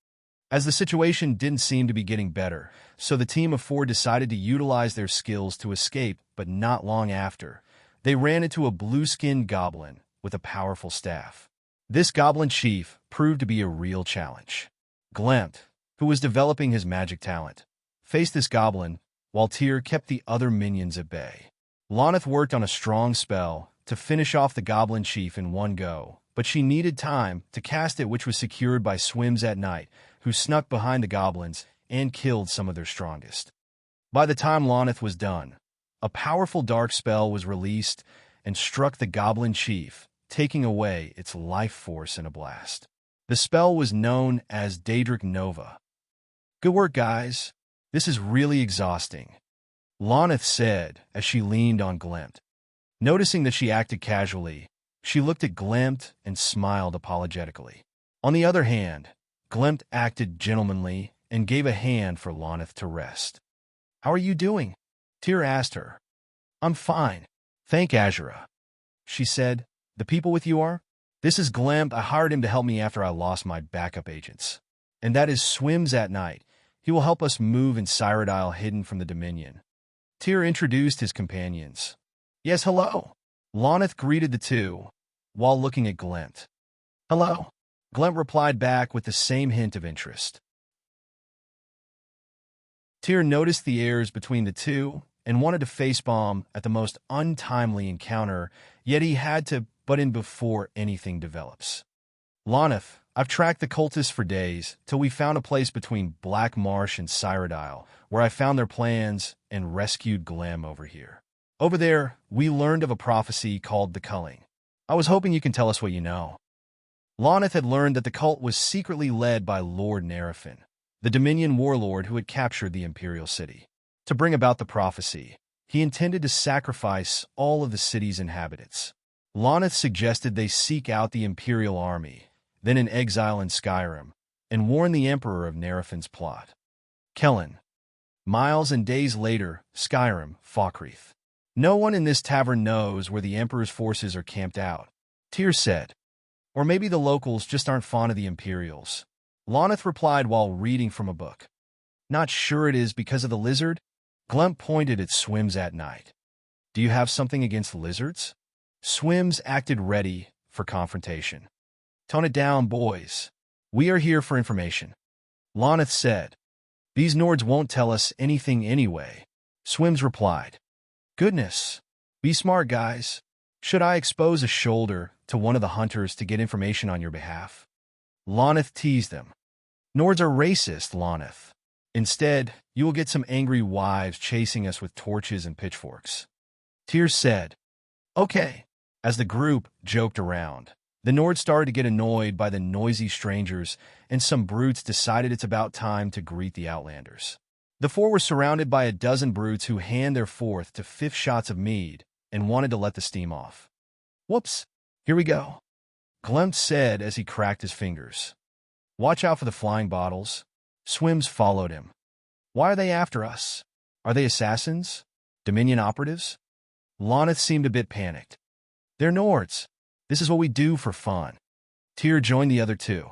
As the situation didn't seem to be getting better, so the team of 4 decided to utilize their skills to escape, but not long after, they ran into a blue-skinned goblin with a powerful staff. This goblin chief proved to be a real challenge. Glempt, who was developing his magic talent, faced this goblin, while Tyr kept the other minions at bay. Loneth worked on a strong spell to finish off the goblin chief in one go, but she needed time to cast it, which was secured by Swims at Night, who snuck behind the goblins and killed some of their strongest. By the time Loneth was done, a powerful dark spell was released and struck the goblin chief, taking away its life force in a blast. The spell was known as Daedric Nova. Good work, guys. This is really exhausting, Loneth said as she leaned on Glempt. Noticing that she acted casually, she looked at Glempt and smiled apologetically. On the other hand, Glempt acted gentlemanly and gave a hand for Loneth to rest. How are you doing? Tyr asked her. I'm fine. Thank Azura, she said. The people with you are? This is Glempt. I hired him to help me after I lost my backup agents. And that is Swims at Night. He will help us move in Cyrodiil, hidden from the Dominion. Tyr introduced his companions. Yes, hello. Loneth greeted the 2, while looking at Glempt. Hello. Glempt replied back with the same hint of interest. Tyr noticed the airs between the 2 and wanted to facepalm at the most untimely encounter, yet he had to butt in before anything develops. Loneth, I've tracked the cultists for days, till we found a place between Black Marsh and Cyrodiil, where I found their plans and rescued Glam over here. Over there, we learned of a prophecy called the Culling. I was hoping you can tell us what you know. Loneth had learned that the cult was secretly led by Lord Nerafin, the Dominion warlord who had captured the Imperial City. To bring about the prophecy, he intended to sacrifice all of the city's inhabitants. Loneth suggested they seek out the Imperial army, then in exile in Skyrim, and warn the Emperor of Nerafin's plot. Kellen. Miles and days later, Skyrim, Falkreath. No one in this tavern knows where the Emperor's forces are camped out, Tyr said. Or maybe the locals just aren't fond of the Imperials. Loneth replied while reading from a book. Not sure it is because of the lizard? Glemp pointed at Swims at night. Do you have something against lizards? Swims acted ready for confrontation. Tone it down, boys. We are here for information. Loneth said. These Nords won't tell us anything anyway. Swims replied. Goodness. Be smart, guys. Should I expose a shoulder to one of the hunters to get information on your behalf? Loneth teased them. Nords are racist, Loneth. Instead, you will get some angry wives chasing us with torches and pitchforks. Tyr said. Okay. As the group joked around, the Nords started to get annoyed by the noisy strangers, and some brutes decided it's about time to greet the Outlanders. The four were surrounded by a dozen brutes who hand their fourth to fifth shots of mead and wanted to let the steam off. Whoops, here we go, Glemp said as he cracked his fingers. Watch out for the flying bottles. Swims followed him. Why are they after us? Are they assassins? Dominion operatives? Loneth seemed a bit panicked. They're Nords. This is what we do for fun. Tyr joined the other two.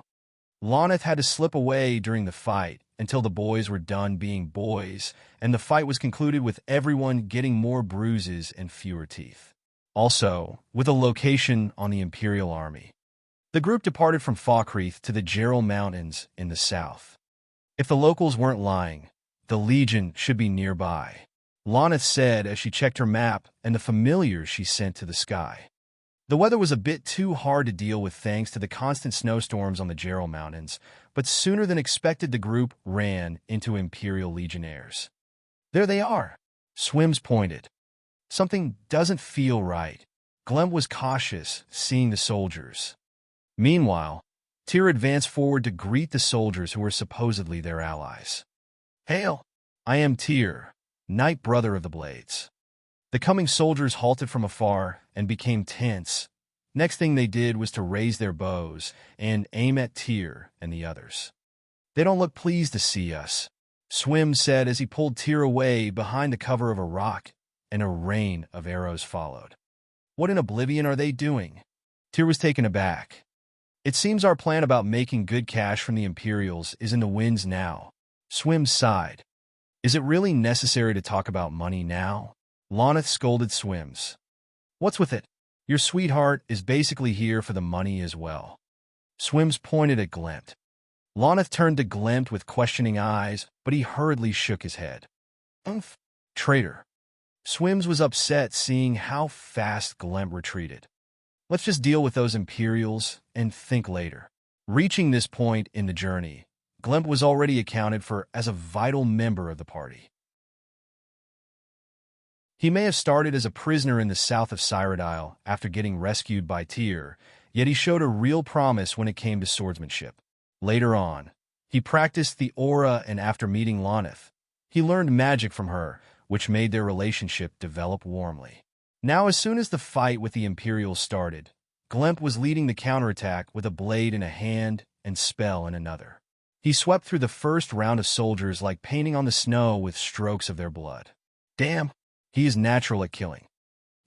Loneth had to slip away during the fight until the boys were done being boys, and the fight was concluded with everyone getting more bruises and fewer teeth. Also, with a location on the Imperial Army. The group departed from Falkreath to the Gerald Mountains in the south. If the locals weren't lying, the Legion should be nearby, Loneth said as she checked her map and the familiars she sent to the sky. The weather was a bit too hard to deal with thanks to the constant snowstorms on the Gerald Mountains, but sooner than expected the group ran into Imperial Legionnaires. There they are, Swims pointed. Something doesn't feel right. Glemp was cautious, seeing the soldiers. Meanwhile, Tyr advanced forward to greet the soldiers who were supposedly their allies. Hail! I am Tyr, Knight Brother of the Blades. The coming soldiers halted from afar and became tense. Next thing they did was to raise their bows and aim at Tyr and the others. They don't look pleased to see us, Swims said as he pulled Tyr away behind the cover of a rock, and a rain of arrows followed. What in oblivion are they doing? Tyr was taken aback. It seems our plan about making good cash from the Imperials is in the winds now. Swims sighed. Is it really necessary to talk about money now? Loneth scolded Swims. What's with it? Your sweetheart is basically here for the money as well. Swims pointed at Glemp. Loneth turned to Glemp with questioning eyes, but he hurriedly shook his head. Umph, traitor. Swims was upset seeing how fast Glemp retreated. Let's just deal with those Imperials and think later. Reaching this point in the journey, Glemp was already accounted for as a vital member of the party. He may have started as a prisoner in the south of Cyrodiil after getting rescued by Tyr, yet he showed a real promise when it came to swordsmanship. Later on, he practiced the aura, and after meeting Loneth, he learned magic from her, which made their relationship develop warmly. Now, as soon as the fight with the Imperials started, Glemp was leading the counterattack with a blade in a hand and spell in another. He swept through the first round of soldiers like painting on the snow with strokes of their blood. Damn, he is natural at killing.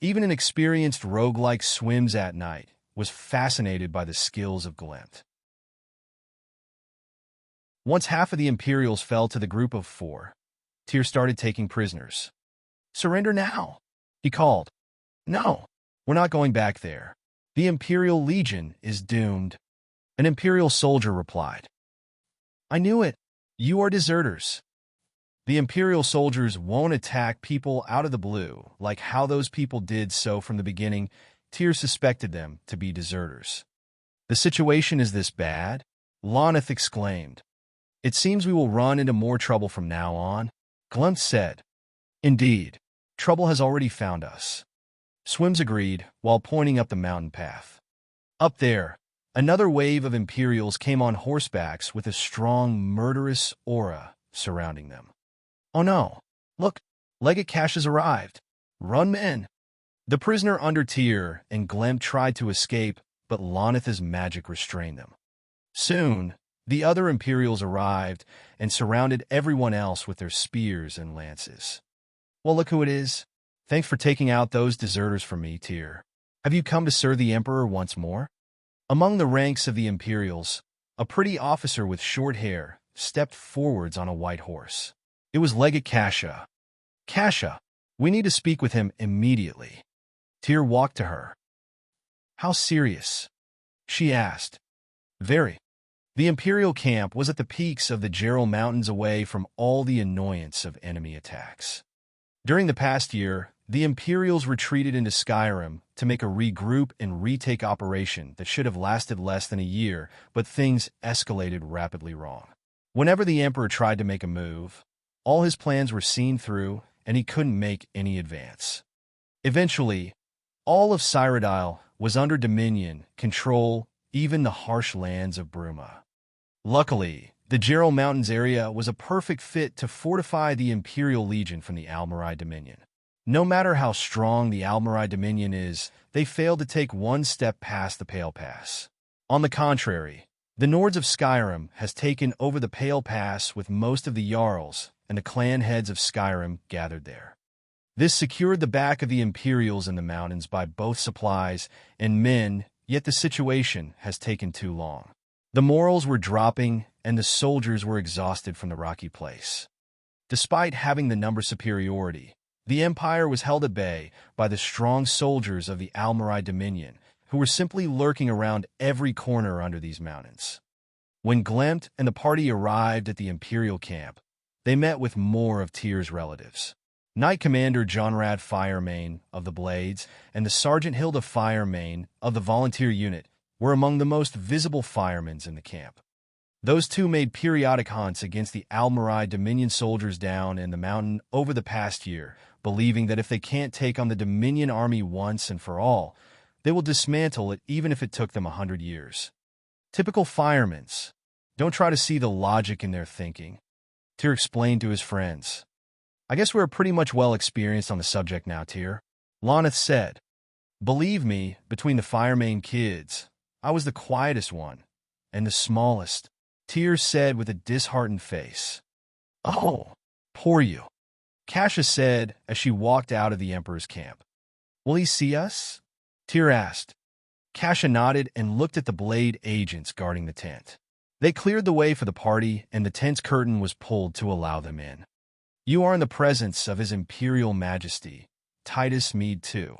Even an experienced rogue-like Swims at night was fascinated by the skills of Glemp. Once half of the Imperials fell to the group of four, Tyr started taking prisoners. Surrender now, he called. No, we're not going back there. The Imperial Legion is doomed. An Imperial soldier replied. I knew it. You are deserters. The Imperial soldiers won't attack people out of the blue, like how those people did so from the beginning. Tyr suspected them to be deserters. The situation is this bad? Loneth exclaimed. It seems we will run into more trouble from now on, Glemp said. Indeed, trouble has already found us. Swims agreed while pointing up the mountain path. Up there, another wave of Imperials came on horsebacks with a strong, murderous aura surrounding them. Oh no, look, Legate Cash has arrived. Run, men. The prisoner under Tyr and Glemp tried to escape, but Loneth's magic restrained them. Soon, The other Imperials arrived and surrounded everyone else with their spears and lances. "Well, look who it is. Thanks for taking out those deserters from me, Tyr. Have you come to serve the Emperor once more?" Among the ranks of the Imperials, a pretty officer with short hair stepped forwards on a white horse. It was Legate Kasha. "Kasha, we need to speak with him immediately." Tyr walked to her. "How serious?" she asked. "Very." The Imperial camp was at the peaks of the Gerald Mountains, away from all the annoyance of enemy attacks. During the past year, the Imperials retreated into Skyrim to make a regroup and retake operation that should have lasted less than a year, but things escalated rapidly wrong. Whenever the Emperor tried to make a move, all his plans were seen through, and he couldn't make any advance. Eventually, all of Cyrodiil was under dominion, control, even the harsh lands of Bruma. Luckily, the Gerald Mountains area was a perfect fit to fortify the Imperial Legion from the Almarai Dominion. No matter how strong the Almarai Dominion is, they failed to take one step past the Pale Pass. On the contrary, the Nords of Skyrim has taken over the Pale Pass, with most of the Jarls and the clan heads of Skyrim gathered there. This secured the back of the Imperials in the mountains by both supplies and men, yet the situation has taken too long. The morals were dropping, and the soldiers were exhausted from the rocky place. Despite having the number superiority, the Empire was held at bay by the strong soldiers of the Almarai Dominion, who were simply lurking around every corner under these mountains. When Glemt and the party arrived at the Imperial camp, they met with more of Tyr's relatives. Knight Commander Jonrad Firemane of the Blades and the Sergeant Hilda Firemane of the Volunteer Unit were among the most visible firemen in the camp. Those two made periodic hunts against the Almarai Dominion soldiers down in the mountain over the past year, believing that if they can't take on the Dominion army once and for all, they will dismantle it even if it took them 100 years. Typical firemen. Don't try to see the logic in their thinking. Tyr explained to his friends. "I guess we're pretty much well experienced on the subject now, Tyr," Loneth said. "Believe me, between the Firemane kids, I was the quietest one, and the smallest," Tyr said with a disheartened face. "Oh, poor you," Kasha said as she walked out of the Emperor's camp. "Will he see us?" Tyr asked. Kasha nodded and looked at the Blade agents guarding the tent. They cleared the way for the party, and the tent's curtain was pulled to allow them in. "You are in the presence of His Imperial Majesty, Titus Mead II."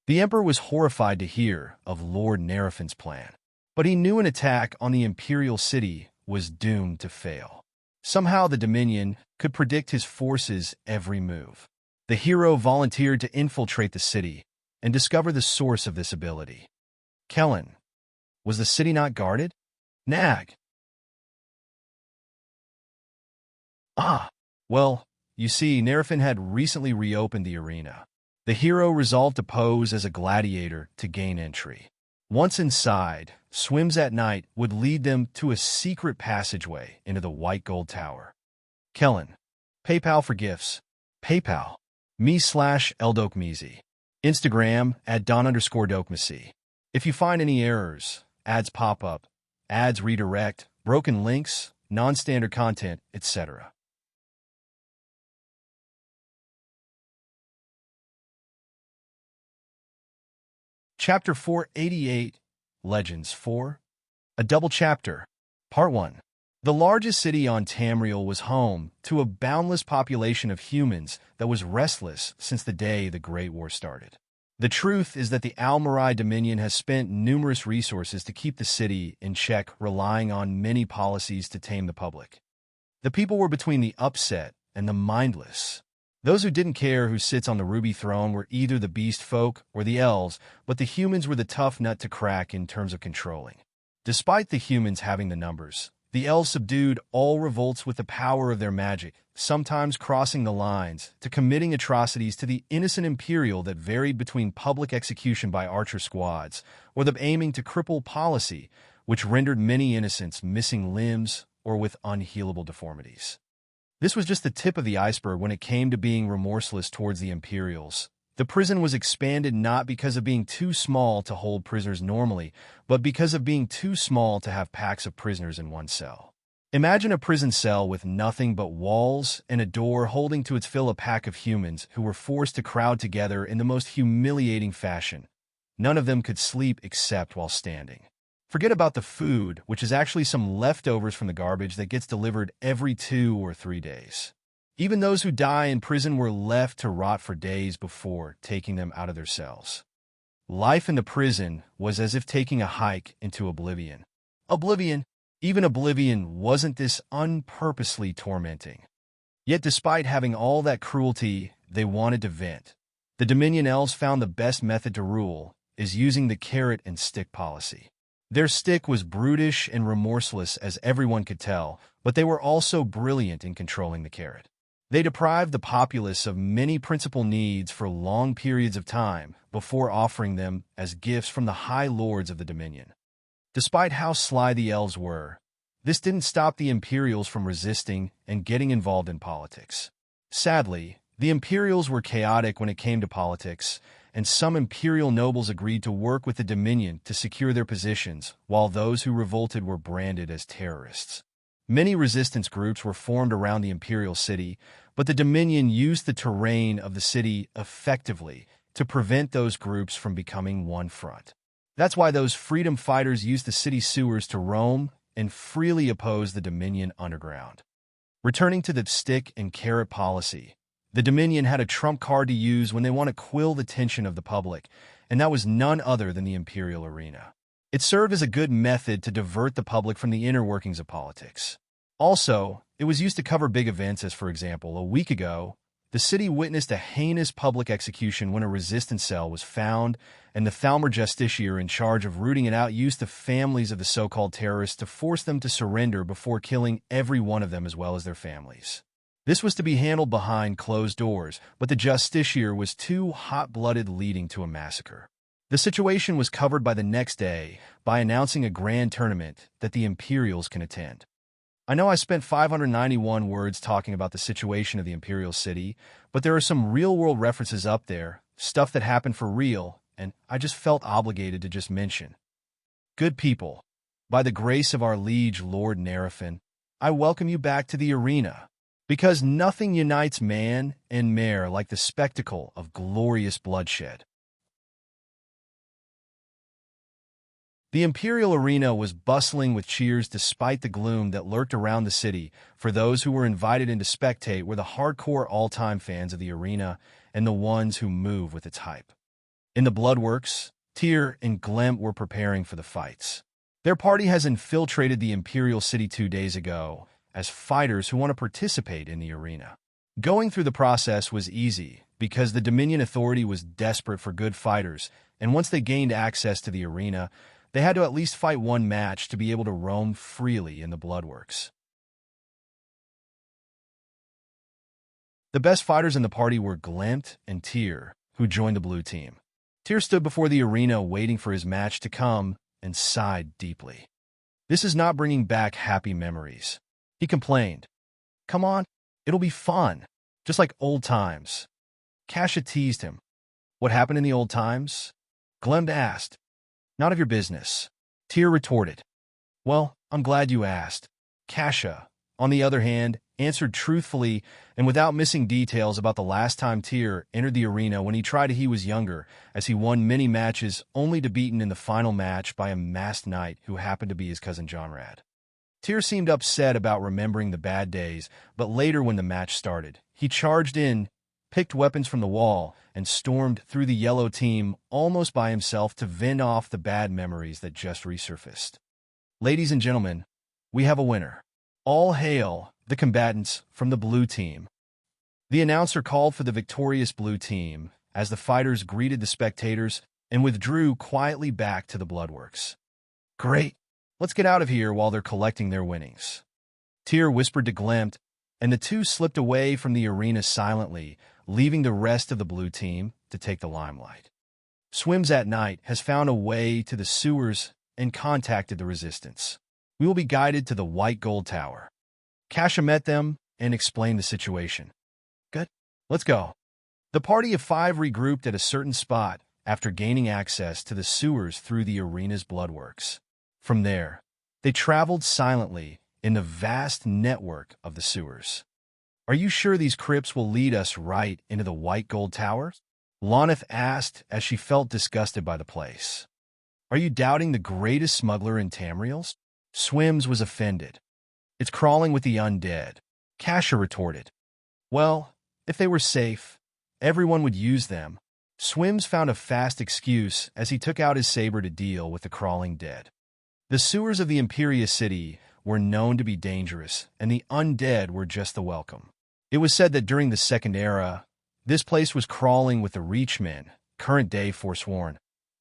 The Emperor was horrified to hear of Lord Narafin's plan, but he knew an attack on the Imperial city was doomed to fail. Somehow the Dominion could predict his forces' every move. The hero volunteered to infiltrate the city and discover the source of this ability. Kellen, was the city not guarded? Nag. Well, you see, Narafin had recently reopened the arena. The hero resolved to pose as a gladiator to gain entry. Once inside, swims at night would lead them to a secret passageway into the White Gold Tower. Kellen. PayPal for gifts. PayPal. me/Eldokmezi. Instagram @Don_Dokmesi. If you find any errors, ads pop up, ads redirect, broken links, non-standard content, etc. Chapter 488, Legends 4, a double chapter, Part 1. The largest city on Tamriel was home to a boundless population of humans that was restless since the day the Great War started. The truth is that the Almarai Dominion has spent numerous resources to keep the city in check, relying on many policies to tame the public. The people were between the upset and the mindless. Those who didn't care who sits on the ruby throne were either the beast folk or the elves, but the humans were the tough nut to crack in terms of controlling. Despite the humans having the numbers, the elves subdued all revolts with the power of their magic, sometimes crossing the lines to committing atrocities to the innocent Imperial that varied between public execution by archer squads or the aiming to cripple policy, which rendered many innocents missing limbs or with unhealable deformities. This was just the tip of the iceberg when it came to being remorseless towards the Imperials. The prison was expanded not because of being too small to hold prisoners normally, but because of being too small to have packs of prisoners in one cell. Imagine a prison cell with nothing but walls and a door holding to its fill a pack of humans who were forced to crowd together in the most humiliating fashion. None of them could sleep except while standing. Forget about the food, which is actually some leftovers from the garbage that gets delivered every 2 or 3 days. Even those who die in prison were left to rot for days before taking them out of their cells. Life in the prison was as if taking a hike into oblivion. Even oblivion wasn't this unpurposely tormenting. Yet despite having all that cruelty, they wanted to vent. The Dominion elves found the best method to rule is using the carrot and stick policy. Their stick was brutish and remorseless as everyone could tell, but they were also brilliant in controlling the carrot. They deprived the populace of many principal needs for long periods of time before offering them as gifts from the High Lords of the Dominion. Despite how sly the elves were, this didn't stop the Imperials from resisting and getting involved in politics. Sadly, the Imperials were chaotic when it came to politics, and some Imperial nobles agreed to work with the Dominion to secure their positions, while those who revolted were branded as terrorists. Many resistance groups were formed around the Imperial city, but the Dominion used the terrain of the city effectively to prevent those groups from becoming one front. That's why those freedom fighters used the city sewers to roam and freely oppose the Dominion underground. Returning to the stick and carrot policy, the Dominion had a trump card to use when they want to quell the tension of the public, and that was none other than the Imperial Arena. It served as a good method to divert the public from the inner workings of politics. Also, it was used to cover big events as, for example, a week ago, the city witnessed a heinous public execution when a resistance cell was found, and the Thalmor Justiciar in charge of rooting it out used the families of the so-called terrorists to force them to surrender before killing every one of them as well as their families. This was to be handled behind closed doors, but the Justiciar was too hot-blooded, leading to a massacre. The situation was covered by the next day by announcing a grand tournament that the Imperials can attend. I know I spent 591 words talking about the situation of the Imperial City, but there are some real-world references up there, stuff that happened for real, and I just felt obligated to just mention. Good people, by the grace of our liege Lord Nerafin, I welcome you back to the arena, because nothing unites man and mare like the spectacle of glorious bloodshed. The Imperial Arena was bustling with cheers despite the gloom that lurked around the city, for those who were invited in to spectate were the hardcore all-time fans of the arena and the ones who move with its hype. In the Bloodworks, Tyr and Glemp were preparing for the fights. Their party has infiltrated the Imperial City 2 days ago as fighters who want to participate in the arena. Going through the process was easy because the Dominion Authority was desperate for good fighters, and once they gained access to the arena, they had to at least fight one match to be able to roam freely in the Bloodworks. The best fighters in the party were Glemp and Tyr, who joined the blue team. Tyr stood before the arena waiting for his match to come and sighed deeply. This is not bringing back happy memories. He complained, "Come on, it'll be fun, just like old times." Kasha teased him. "What happened in the old times?" Glemp asked. "None of your business." Tyr retorted. "Well, I'm glad you asked." Kasha, on the other hand, answered truthfully and without missing details about the last time Tyr entered the arena when he tried he was younger, as he won many matches only to be beaten in the final match by a masked knight who happened to be his cousin Jonrad. Tyr seemed upset about remembering the bad days, but later when the match started, he charged in, picked weapons from the wall, and stormed through the yellow team almost by himself to fend off the bad memories that just resurfaced. Ladies and gentlemen, we have a winner. All hail the combatants from the blue team. The announcer called for the victorious blue team as the fighters greeted the spectators and withdrew quietly back to the Bloodworks. "Great, let's get out of here," while they're collecting their winnings. Tyr whispered to Glemp, and the two slipped away from the arena silently, leaving the rest of the blue team to take the limelight. Swims at Night has found a way to the sewers and contacted the resistance. We will be guided to the White Gold Tower. Kasha met them and explained the situation. "Good, let's go." The party of 5 regrouped at a certain spot after gaining access to the sewers through the arena's bloodworks. From there, they traveled silently in the vast network of the sewers. "Are you sure these crypts will lead us right into the White Gold Tower?" Lonith asked as she felt disgusted by the place. "Are you doubting the greatest smuggler in Tamriel's?" Swims was offended. "It's crawling with the undead," Kasha retorted. "Well, if they were safe, everyone would use them." Swims found a fast excuse as he took out his saber to deal with the crawling dead. The sewers of the Imperia city were known to be dangerous, and the undead were just the welcome. It was said that during the Second Era, this place was crawling with the Reachmen, current-day Forsworn,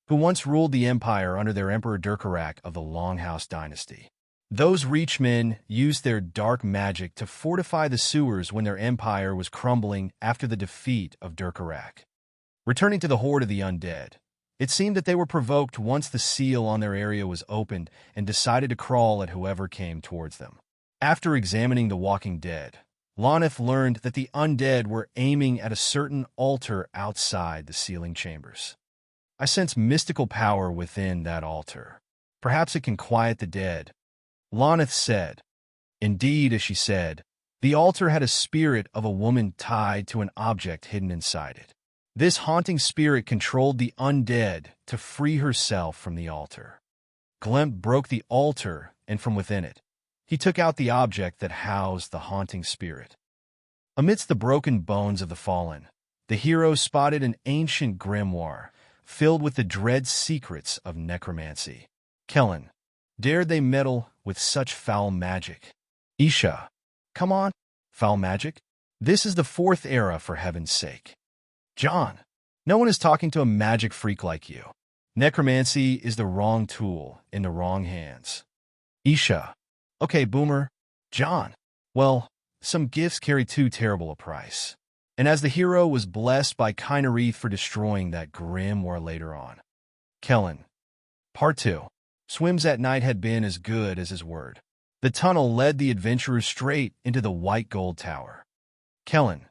who once ruled the Empire under their Emperor Durkarak of the Longhouse dynasty. Those Reachmen used their dark magic to fortify the sewers when their empire was crumbling after the defeat of Durkarak. Returning to the horde of the undead, it seemed that they were provoked once the seal on their area was opened and decided to crawl at whoever came towards them. After examining the walking dead, Lonith learned that the undead were aiming at a certain altar outside the sealing chambers. "I sense mystical power within that altar. Perhaps it can quiet the dead," Lonith said. Indeed, as she said, the altar had a spirit of a woman tied to an object hidden inside it. This haunting spirit controlled the undead to free herself from the altar. Glemp broke the altar, and from within it, he took out the object that housed the haunting spirit. Amidst the broken bones of the fallen, the hero spotted an ancient grimoire filled with the dread secrets of necromancy. Kellen, dared they meddle with such foul magic? Isha, come on, foul magic? This is the 4th era, for heaven's sake. John, no one is talking to a magic freak like you. Necromancy is the wrong tool in the wrong hands. Isha, okay, Boomer. John, well, some gifts carry too terrible a price. And as the hero was blessed by Kynareth for destroying that grimoire later on. Kellen, Part 2. Swims at night had been as good as his word. The tunnel led the adventurers straight into the White Gold Tower. Kellen.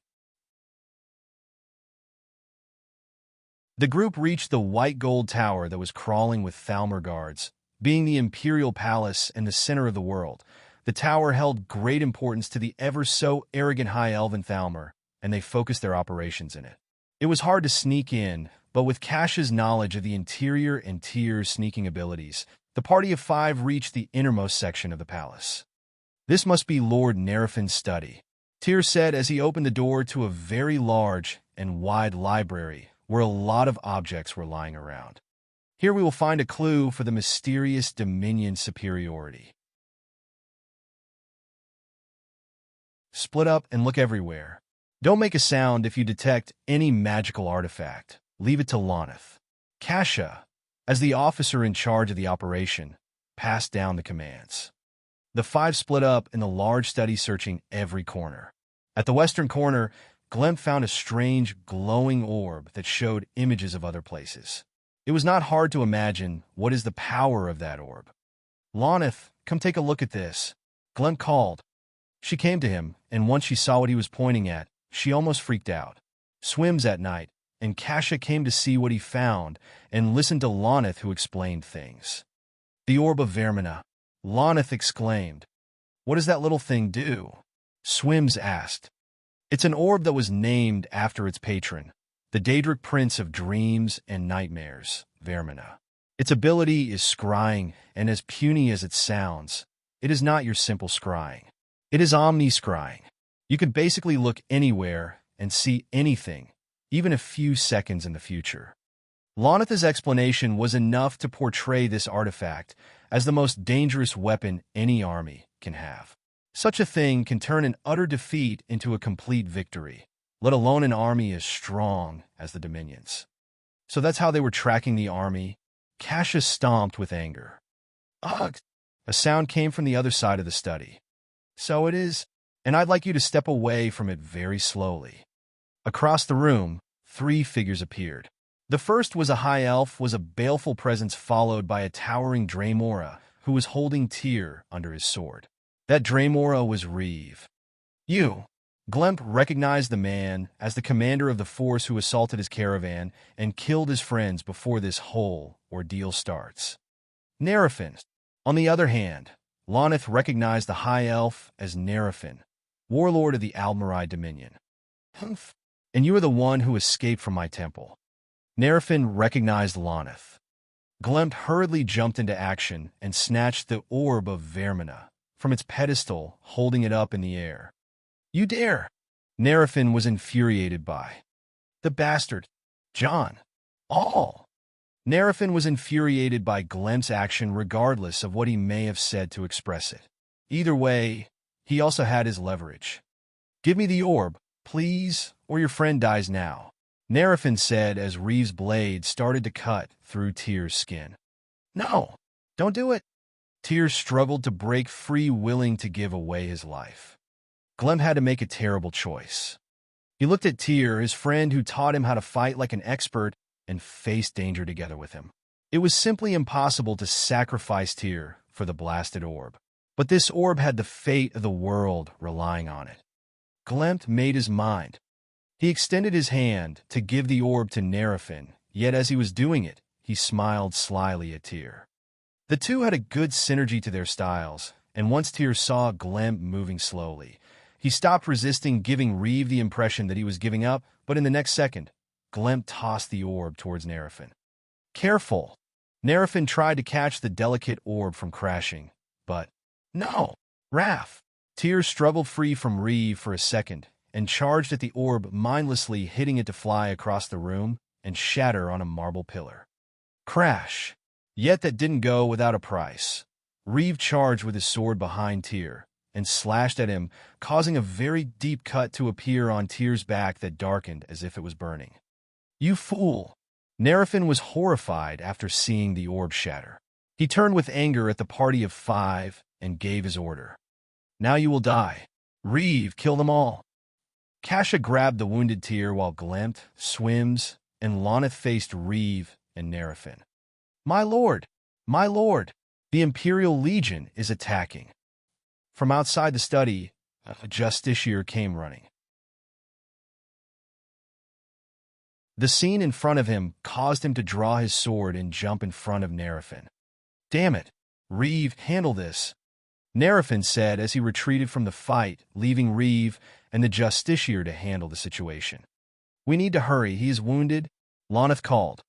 The group reached the White Gold Tower that was crawling with Thalmor guards. Being the imperial palace and the center of the world, the tower held great importance to the ever-so-arrogant High Elven Thalmor, and they focused their operations in it. It was hard to sneak in, but with Kasha's knowledge of the interior and Tyr's sneaking abilities, the party of 5 reached the innermost section of the palace. "This must be Lord Nerafin's study," Tyr said as he opened the door to a very large and wide library where a lot of objects were lying around. "Here we will find a clue for the mysterious Dominion superiority." Split up and look everywhere. Don't make a sound if you detect any magical artifact. Leave it to Lonith. Kasha, as the officer in charge of the operation, passed down the commands. The 5 split up in the large study, searching every corner. At the western corner, Glemp found a strange, glowing orb that showed images of other places. It was not hard to imagine what is the power of that orb. "Lonith, come take a look at this," Glemp called. She came to him, and once she saw what he was pointing at, she almost freaked out. Swims at night, and Kasha came to see what he found and listened to Lonith, who explained things. "The Orb of Vermina," Lonith exclaimed. "What does that little thing do?" Swims asked. "It's an orb that was named after its patron, the Daedric Prince of Dreams and Nightmares, Vermina. Its ability is scrying, and as puny as it sounds, it is not your simple scrying. It is omni-scrying. You can basically look anywhere and see anything, even a few seconds in the future." Lonith's explanation was enough to portray this artifact as the most dangerous weapon any army can have. Such a thing can turn an utter defeat into a complete victory, let alone an army as strong as the Dominions. So that's how they were tracking the army. Kasha stomped with anger. "Ugh!" A sound came from the other side of the study. "So it is, and I'd like you to step away from it very slowly." Across the room, 3 figures appeared. The first was a high elf, was a baleful presence, followed by a towering Draymora who was holding Tyr under his sword. That Draymora was Reeve. "You!" Glemp recognized the man as the commander of the force who assaulted his caravan and killed his friends before this whole ordeal starts. Nerafin. On the other hand, Lonith recognized the High Elf as Nerafin, warlord of the Almarai Dominion. "Humph. And you are the one who escaped from my temple." Nerafin recognized Lonith. Glemp hurriedly jumped into action and snatched the Orb of Vermina from its pedestal, holding it up in the air. "You dare!" Nerafin was infuriated by. "The bastard! John! All!" Nerafin was infuriated by Glemp's action regardless of what he may have said to express it. Either way, he also had his leverage. "Give me the orb, please, or your friend dies now," Nerafin said as Reeve's blade started to cut through Tyr's skin. "No, don't do it." Tyr struggled to break free, willing to give away his life. Glemp had to make a terrible choice. He looked at Tyr, his friend who taught him how to fight like an expert, and faced danger together with him. It was simply impossible to sacrifice Tyr for the blasted orb. But this orb had the fate of the world relying on it. Glemp made his mind. He extended his hand to give the orb to Nerafin, yet as he was doing it, he smiled slyly at Tyr. The two had a good synergy to their styles, and once Tyr saw Glemp moving slowly, he stopped resisting, giving Reeve the impression that he was giving up, but in the next second, Glemp tossed the orb towards Nerafin. "Careful!" Nerafin tried to catch the delicate orb from crashing, but "No! Raph!" Tyr struggled free from Reeve for a second and charged at the orb, mindlessly hitting it to fly across the room and shatter on a marble pillar. Crash! Yet that didn't go without a price. Reeve charged with his sword behind Tyr and slashed at him, causing a very deep cut to appear on Tyr's back that darkened as if it was burning. "You fool!" Nerafin was horrified after seeing the orb shatter. He turned with anger at the party of 5 and gave his order. "Now you will die. Reeve, kill them all." Kasha grabbed the wounded Tyr while Glemp, Swims, and Lonith faced Reeve and Nerafin. My lord! The Imperial Legion is attacking." From outside the study, a justiciar came running. The scene in front of him caused him to draw his sword and jump in front of Nerafin. "Damn it! Reeve, handle this," Nerafin said as he retreated from the fight, leaving Reeve and the justiciar to handle the situation. "We need to hurry, he is wounded," Lonith called.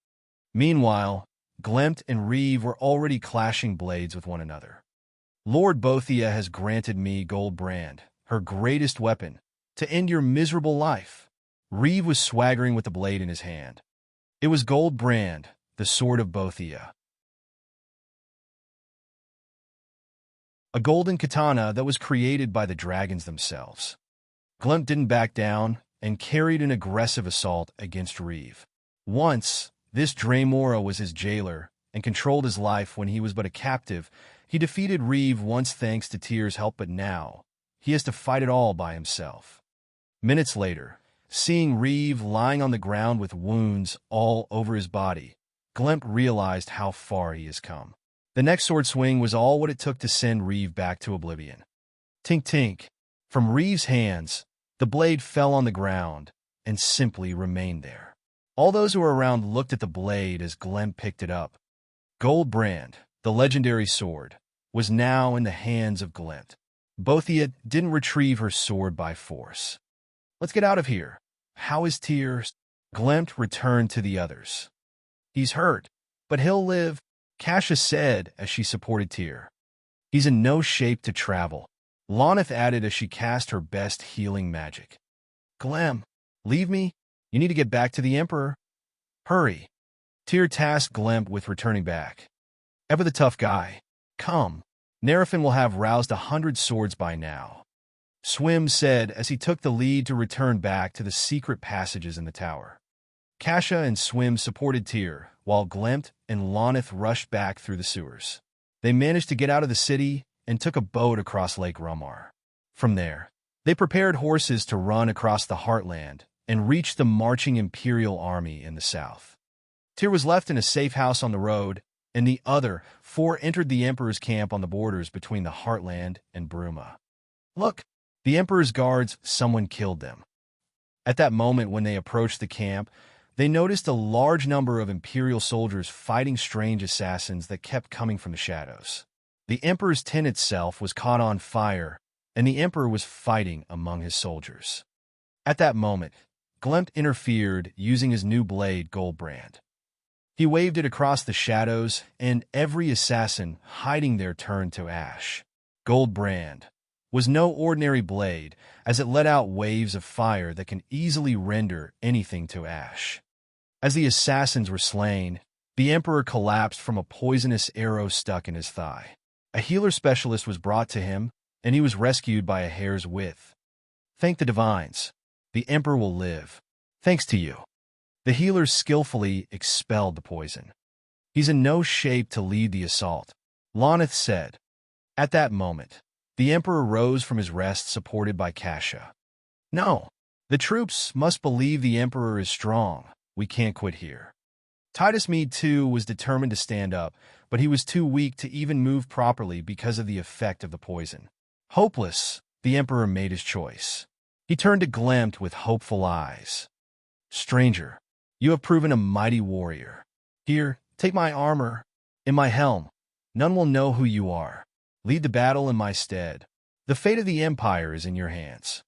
Meanwhile, Glemp and Reeve were already clashing blades with one another. "Lord Bothia has granted me Goldbrand, her greatest weapon, to end your miserable life." Reeve was swaggering with the blade in his hand. It was Goldbrand, the sword of Bothia. A golden katana that was created by the dragons themselves. Glemp didn't back down and carried an aggressive assault against Reeve. Once, this Draymora was his jailer and controlled his life when he was but a captive. He defeated Reeve once thanks to Tyr's help, but now he has to fight it all by himself. Minutes later, seeing Reeve lying on the ground with wounds all over his body, Glemp realized how far he has come. The next sword swing was all what it took to send Reeve back to oblivion. Tink tink. From Reeve's hands, the blade fell on the ground and simply remained there. All those who were around looked at the blade as Glemp picked it up. Goldbrand, the legendary sword, was now in the hands of Glemp. Bothia didn't retrieve her sword by force. "Let's get out of here. How is Tyr?" Glemp returned to the others. "He's hurt, but he'll live," Kasha said as she supported Tyr. "He's in no shape to travel," Lonith added as she cast her best healing magic. "Glemp, leave me. You need to get back to the Emperor. Hurry." Tyr tasked Glemp with returning back. "Ever the tough guy. Come. Nerafin will have roused 100 swords by now," Swim said as he took the lead to return back to the secret passages in the tower. Kasha and Swim supported Tyr, while Glemp and Lonith rushed back through the sewers. They managed to get out of the city and took a boat across Lake Rumar. From there, they prepared horses to run across the heartland and reach the marching Imperial army in the south. Tyr was left in a safe house on the road, and the other 4 entered the Emperor's camp on the borders between the heartland and Bruma. "Look, The Emperor's guards, someone killed them. At that moment when they approached the camp, they noticed a large number of Imperial soldiers fighting strange assassins that kept coming from the shadows. The Emperor's tent itself was caught on fire, and the Emperor was fighting among his soldiers. At that moment, Glempt interfered using his new blade, Goldbrand. He waved it across the shadows, and every assassin hiding there turned to ash. Goldbrand was no ordinary blade, as it let out waves of fire that can easily render anything to ash. As the assassins were slain, the Emperor collapsed from a poisonous arrow stuck in his thigh. A healer specialist was brought to him, and he was rescued by a hair's width. Thank the divines. The Emperor will live. Thanks to you. The healers skillfully expelled the poison. He's in no shape to lead the assault, Lonith said. At that moment, the Emperor rose from his rest supported by Kasha. No, the troops must believe the Emperor is strong. We can't quit here. Titus Mead, too, was determined to stand up, but he was too weak to even move properly because of the effect of the poison. Hopeless, the Emperor made his choice. He turned to Glempt with hopeful eyes. Stranger, you have proven a mighty warrior. Here, take my armor. In my helm, none will know who you are. Lead the battle in my stead. The fate of the Empire is in your hands.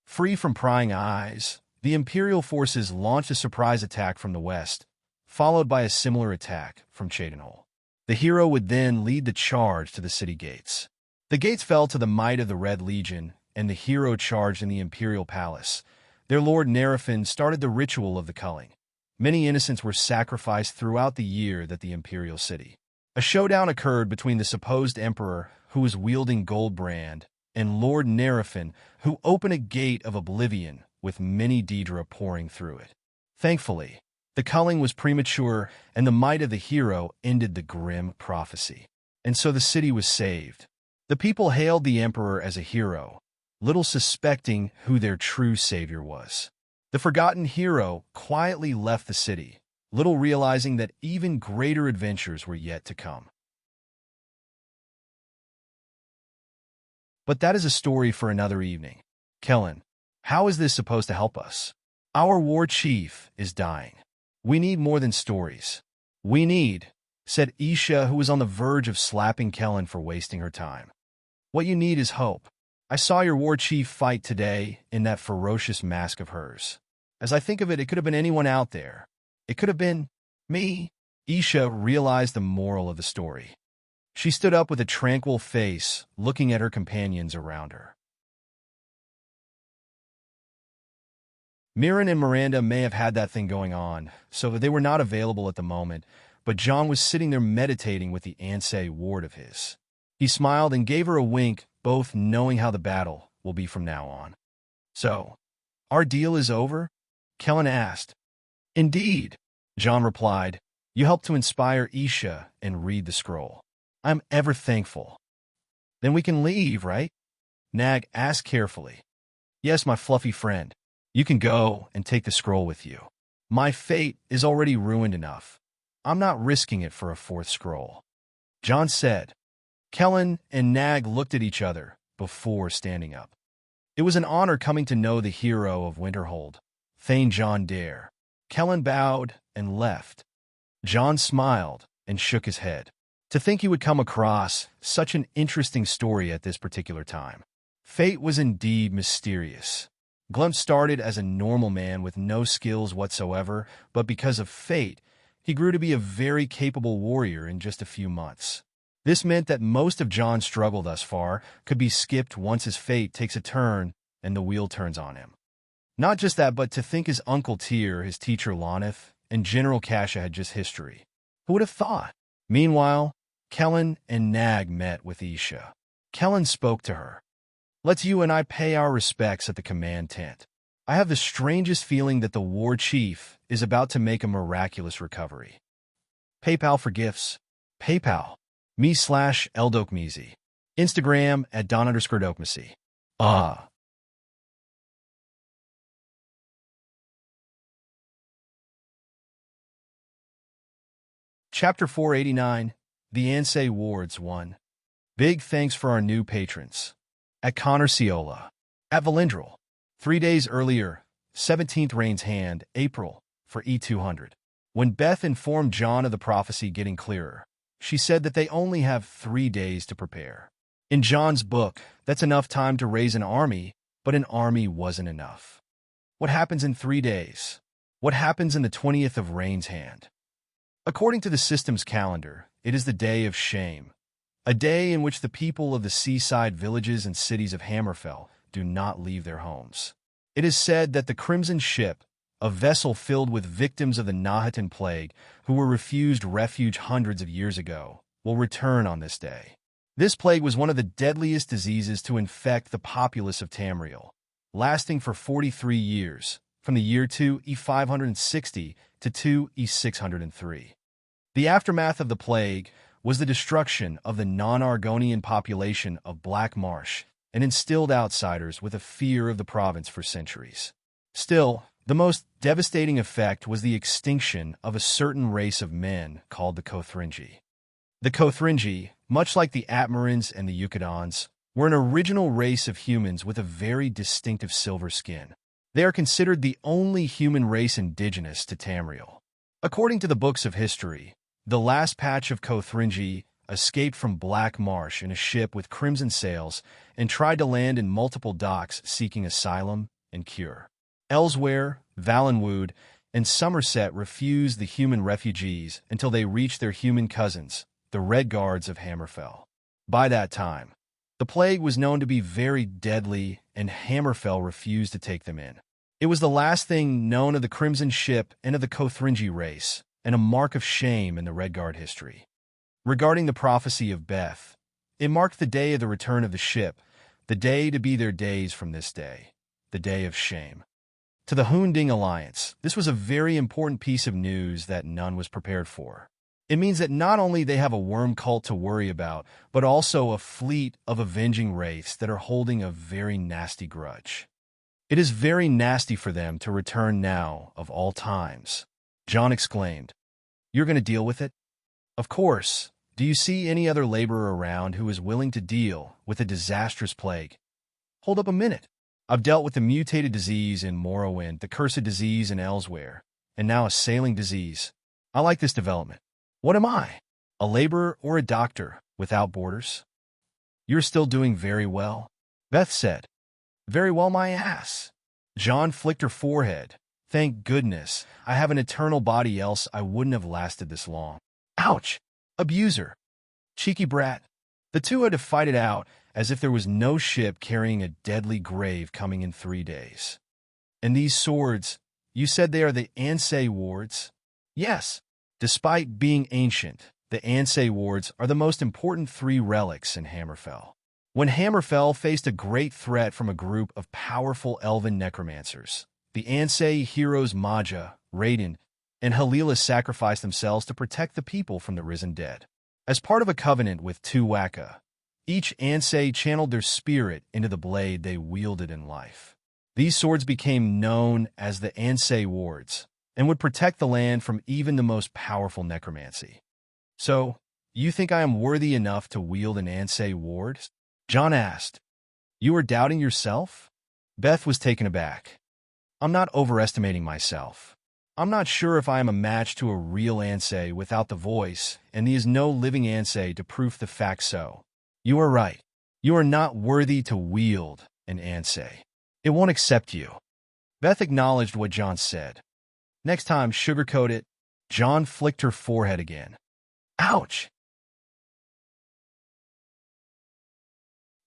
Free from prying eyes, the Imperial forces launched a surprise attack from the west, followed by a similar attack from Cheydinhole. The hero would then lead the charge to the city gates. The gates fell to the might of the Red Legion, and the hero charged in the Imperial Palace. Their Lord Nerefin started the ritual of the culling. Many innocents were sacrificed throughout the year that the Imperial city. A showdown occurred between the supposed Emperor, who was wielding Goldbrand, and Lord Nerefin, who opened a gate of oblivion with many Daedra pouring through it. Thankfully, the culling was premature, and the might of the hero ended the grim prophecy. And so the city was saved. The people hailed the Emperor as a hero, little suspecting who their true savior was. The forgotten hero quietly left the city, little realizing that even greater adventures were yet to come. But that is a story for another evening. Kellen, how is this supposed to help us? Our war chief is dying. We need more than stories. We need, said Isha, who was on the verge of slapping Kellen for wasting her time. What you need is hope. I saw your war chief fight today in that ferocious mask of hers. As I think of it, it could have been anyone out there. It could have been me. Isha realized the moral of the story. She stood up with a tranquil face, looking at her companions around her. Mirren and Miranda may have had that thing going on, so they were not available at the moment, but John was sitting there meditating with the Ansei ward of his. He smiled and gave her a wink, both knowing how the battle will be from now on. So, our deal is over? Kellen asked. Indeed, John replied. You helped to inspire Isha and read the scroll. I'm ever thankful. Then we can leave, right? Nag asked carefully. Yes, my fluffy friend. You can go and take the scroll with you. My fate is already ruined enough. I'm not risking it for a fourth scroll. John said. Kellen and Nag looked at each other before standing up. It was an honor coming to know the hero of Winterhold, Thane John Dare. Kellen bowed and left. John smiled and shook his head. To think he would come across such an interesting story at this particular time. Fate was indeed mysterious. Glempt started as a normal man with no skills whatsoever, but because of fate, he grew to be a very capable warrior in just a few months. This meant that most of John's struggle thus far could be skipped once his fate takes a turn and the wheel turns on him. Not just that, but to think his Uncle Tyr, his teacher Lonith, and General Kasha had just history. Who would have thought? Meanwhile, Kellen and Nag met with Isha. Kellen spoke to her. Let's you and I pay our respects at the command tent. I have the strangest feeling that the war chief is about to make a miraculous recovery. PayPal for gifts. PayPal. me/Eldokmezi. Instagram at Don_Dokmesi. Chapter 489, The Ansei Wards 1. Big thanks for our new patrons. At Connor Ciola, at Valindral. 3 days earlier, 17th Rain's Hand, April, for E200. When Beth informed John of the prophecy getting clearer, she said that they only have 3 days to prepare. In John's book, that's enough time to raise an army, but an army wasn't enough. What happens in 3 days? What happens in the 20th of Rain's Hand? According to the system's calendar, it is the Day of Shame, a day in which the people of the seaside villages and cities of Hammerfell do not leave their homes. It is said that the Crimson Ship, a vessel filled with victims of the Nahatan Plague who were refused refuge hundreds of years ago, will return on this day. This plague was one of the deadliest diseases to infect the populace of Tamriel, lasting for 43 years, from the year 2 E560 to 2 E603. The aftermath of the plague was the destruction of the non-Argonian population of Black Marsh and instilled outsiders with a fear of the province for centuries. Still, the most devastating effect was the extinction of a certain race of men called the Kothringi. The Kothringi, much like the Atmarans and the Yukadons, were an original race of humans with a very distinctive silver skin. They are considered the only human race indigenous to Tamriel. According to the books of history, the last patch of Kothringi escaped from Black Marsh in a ship with crimson sails and tried to land in multiple docks seeking asylum and cure. Elsewhere, Valenwood and Somerset refused the human refugees until they reached their human cousins, the Red Guards of Hammerfell. By that time, the plague was known to be very deadly, and Hammerfell refused to take them in. It was the last thing known of the Crimson Ship and of the Kothringi race, and a mark of shame in the Red Guard history. Regarding the prophecy of Beth, it marked the day of the return of the ship, the day to be their days from this day, the day of shame. To the Hunding Alliance, this was a very important piece of news that none was prepared for. It means that not only they have a worm cult to worry about, but also a fleet of avenging wraiths that are holding a very nasty grudge. It is very nasty for them to return now, of all times. John exclaimed, "You're going to deal with it?" "Of course. Do you see any other laborer around who is willing to deal with a disastrous plague?" "Hold up a minute. I've dealt with the mutated disease in Morrowind, the cursed disease in Elsewhere, and now a sailing disease. I like this development. What am I? A laborer or a doctor without borders?" "You're still doing very well," Beth said. "Very well, my ass." John flicked her forehead. "Thank goodness, I have an eternal body, else I wouldn't have lasted this long." "Ouch! Abuser! Cheeky brat!" The two had to fight it out as if there was no ship carrying a deadly grave coming in 3 days. "And these swords, you said they are the Ansei wards?" "Yes. Despite being ancient, the Ansei wards are the most important 3 relics in Hammerfell. When Hammerfell faced a great threat from a group of powerful elven necromancers, the Ansei heroes Maja, Raiden, and Halila sacrificed themselves to protect the people from the risen dead. As part of a covenant with Tuwaka, each Ansei channeled their spirit into the blade they wielded in life. These swords became known as the Ansei wards, and would protect the land from even the most powerful necromancy. "So, you think I am worthy enough to wield an Ansei ward?" John asked. "You are doubting yourself?" Beth was taken aback. "I'm not overestimating myself. I'm not sure if I am a match to a real Ansei without the voice, and there is no living Ansei to prove the fact so. You are right. You are not worthy to wield an Ansei. It won't accept you." Beth acknowledged what John said. "Next time, sugarcoat it." John flicked her forehead again. "Ouch!"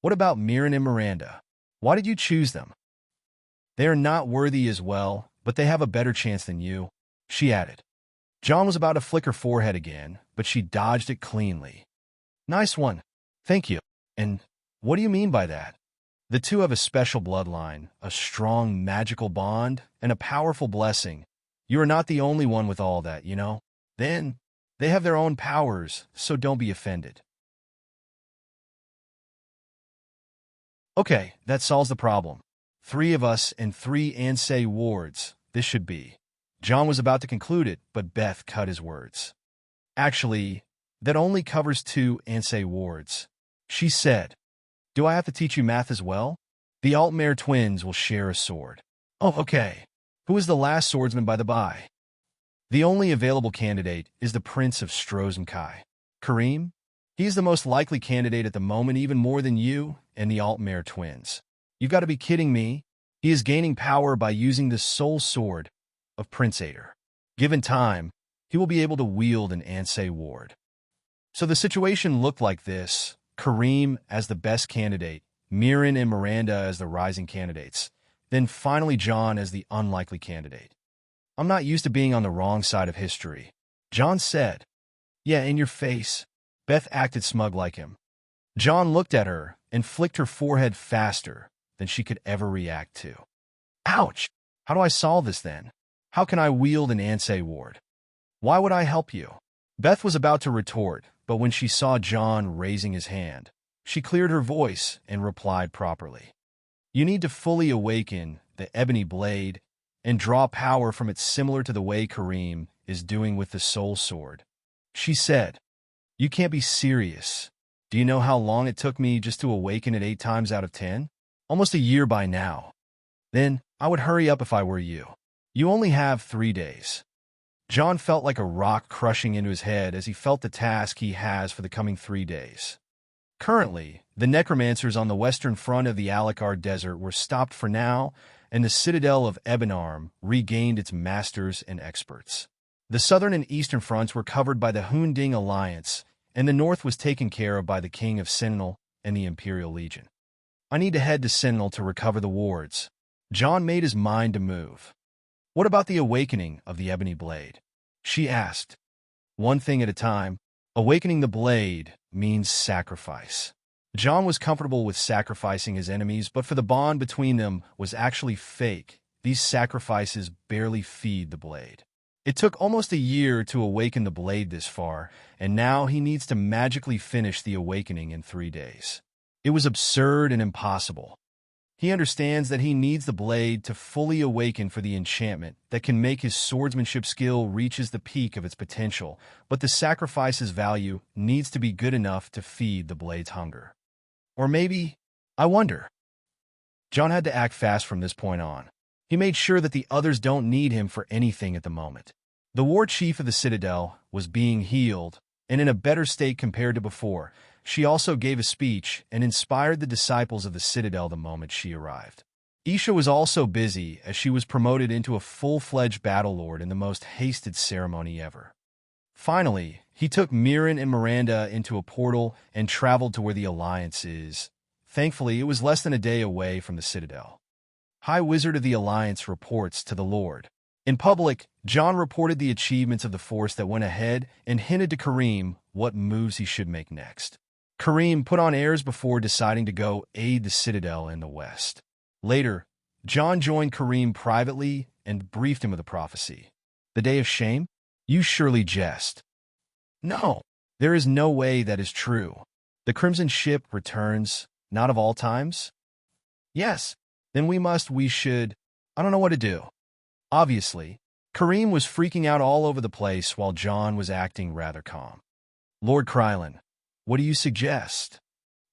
"What about Mirren and Miranda? Why did you choose them?" "They are not worthy as well, but they have a better chance than you," she added. John was about to flick her forehead again, but she dodged it cleanly. "Nice one. Thank you. And what do you mean by that?" "The two have a special bloodline, a strong magical bond, and a powerful blessing. You are not the only one with all that, you know. Then, they have their own powers, so don't be offended." "Okay, that solves the problem. 3 of us and 3 Ansei wards, this should be." John was about to conclude it, but Beth cut his words. "Actually, that only covers 2 Ansei wards," she said. "Do I have to teach you math as well?" The Altmaier twins will share a sword. Oh, okay. Who is the last swordsman by the by? The only available candidate is the Prince of Strozenkai. Kareem? He is the most likely candidate at the moment, even more than you and the Altmaier twins. You've got to be kidding me. He is gaining power by using the soul sword of Prince Ader. Given time, he will be able to wield an Ansei ward. So the situation looked like this: Kareem as the best candidate, Mirren and Miranda as the rising candidates, then finally John as the unlikely candidate. I'm not used to being on the wrong side of history, John said. Yeah, in your face. Beth acted smug like him. John looked at her and flicked her forehead faster than she could ever react to. Ouch! How do I solve this then? How can I wield an Ansei ward? Why would I help you? Beth was about to retort, but when she saw John raising his hand, she cleared her voice and replied properly. You need to fully awaken the ebony blade and draw power from it, similar to the way Kareem is doing with the soul sword. She said, You can't be serious. Do you know how long it took me just to awaken it 8 times out of 10? Almost a year by now. Then I would hurry up if I were you. You only have 3 days. John felt like a rock crushing into his head as he felt the task he has for the coming 3 days. Currently, the necromancers on the western front of the Alakar Desert were stopped for now, and the citadel of Ebenarm regained its masters and experts. The southern and eastern fronts were covered by the Hunding Alliance, and the north was taken care of by the King of Sentinel and the Imperial Legion. I need to head to Sentinel to recover the wards. John made his mind to move. What about the awakening of the Ebony Blade? She asked. One thing at a time. Awakening the blade means sacrifice. John was comfortable with sacrificing his enemies, but for the bond between them was actually fake. These sacrifices barely feed the blade. It took almost a year to awaken the blade this far, and now he needs to magically finish the awakening in 3 days. It was absurd and impossible. He understands that he needs the blade to fully awaken for the enchantment that can make his swordsmanship skill reaches the peak of its potential, but the sacrifice's value needs to be good enough to feed the blade's hunger. Or maybe, I wonder. John had to act fast from this point on. He made sure that the others don't need him for anything at the moment. The war chief of the Citadel was being healed, and in a better state compared to before. She also gave a speech and inspired the disciples of the Citadel the moment she arrived. Isha was also busy as she was promoted into a full-fledged battle lord in the most hasted ceremony ever. Finally, he took Mirren and Miranda into a portal and traveled to where the Alliance is. Thankfully, it was less than a day away from the Citadel. High Wizard of the Alliance reports to the Lord. In public, John reported the achievements of the force that went ahead and hinted to Kareem what moves he should make next. Kareem put on airs before deciding to go aid the Citadel in the west. Later, John joined Kareem privately and briefed him of the prophecy. The day of shame? You surely jest. No, there is no way that is true. The Crimson Ship returns, not of all times? Yes, then we should, I don't know what to do. Obviously, Kareem was freaking out all over the place while John was acting rather calm. Lord Krylin, what do you suggest?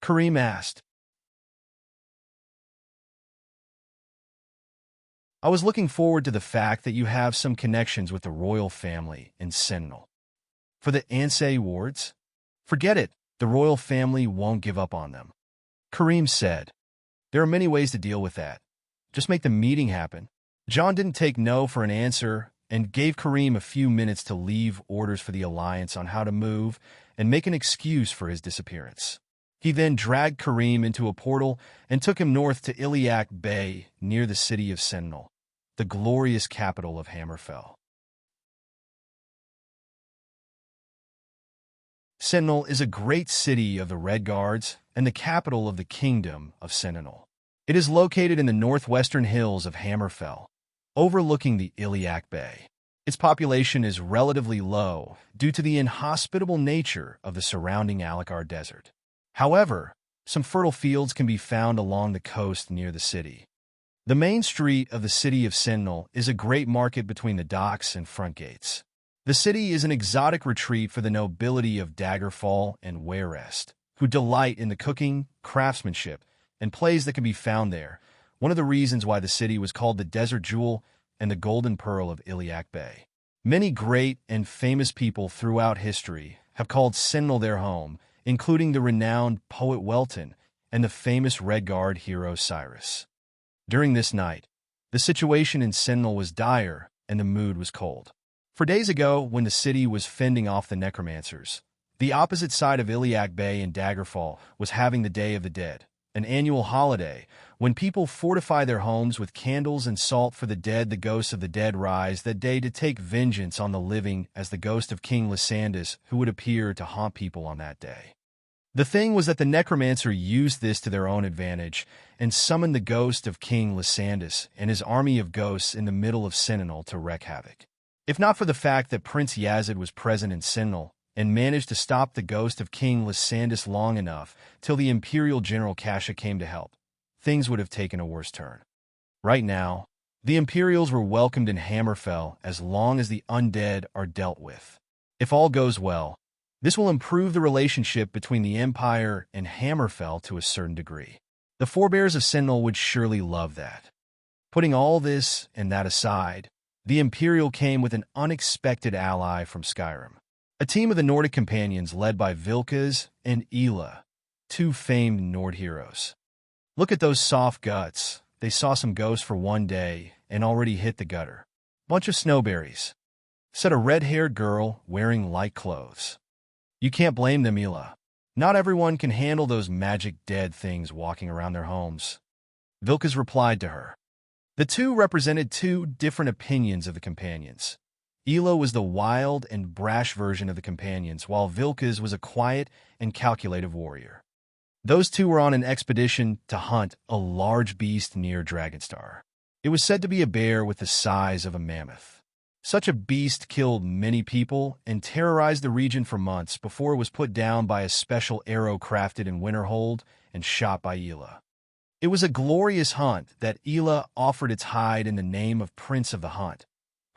Kareem asked. I was looking forward to the fact that you have some connections with the royal family in Sentinel. For the Ansei wards? Forget it, the royal family won't give up on them. Kareem said. There are many ways to deal with that. Just make the meeting happen. John didn't take no for an answer and gave Kareem a few minutes to leave orders for the Alliance on how to move and make an excuse for his disappearance. He then dragged Kareem into a portal and took him north to Iliac Bay near the city of Sentinel, the glorious capital of Hammerfell. Sentinel is a great city of the Red Guards and the capital of the Kingdom of Sentinel. It is located in the northwestern hills of Hammerfell, overlooking the Iliac Bay. Its population is relatively low due to the inhospitable nature of the surrounding Alakar Desert. However, some fertile fields can be found along the coast near the city. The main street of the city of Sentinel is a great market between the docks and front gates. The city is an exotic retreat for the nobility of Daggerfall and Warest, who delight in the cooking, craftsmanship, and plays that can be found there, one of the reasons why the city was called the Desert Jewel and the Golden Pearl of Iliac Bay. Many great and famous people throughout history have called Sentinel their home, including the renowned poet Welton and the famous Red Guard hero Cyrus. During this night, the situation in Sentinel was dire and the mood was cold. For days ago, when the city was fending off the necromancers, the opposite side of Iliac Bay in Daggerfall was having the Day of the Dead, an annual holiday when people fortify their homes with candles and salt for the dead. The ghosts of the dead rise that day to take vengeance on the living as the ghost of King Lysandus, who would appear to haunt people on that day. The thing was that the necromancer used this to their own advantage and summoned the ghost of King Lysandus and his army of ghosts in the middle of Sentinel to wreak havoc. If not for the fact that Prince Yazid was present in Sentinel and managed to stop the ghost of King Lysandus long enough till the Imperial General Kasha came to help, things would have taken a worse turn. Right now, the Imperials were welcomed in Hammerfell as long as the undead are dealt with. If all goes well, this will improve the relationship between the Empire and Hammerfell to a certain degree. The forebears of Sentinel would surely love that. Putting all this and that aside, the Imperial came with an unexpected ally from Skyrim. A team of the Nordic companions led by Vilkas and Ela, two famed Nord heroes. Look at those soft guts. They saw some ghosts for one day and already hit the gutter. Bunch of snowberries, said a red-haired girl wearing light clothes. You can't blame them, Ela. Not everyone can handle those magic dead things walking around their homes. Vilkas replied to her. The two represented two different opinions of the companions. Ela was the wild and brash version of the companions, while Vilkas was a quiet and calculative warrior. Those two were on an expedition to hunt a large beast near Dragonstar. It was said to be a bear with the size of a mammoth. Such a beast killed many people and terrorized the region for months before it was put down by a special arrow crafted in Winterhold and shot by Ela. It was a glorious hunt that Ela offered its hide in the name of Prince of the Hunt,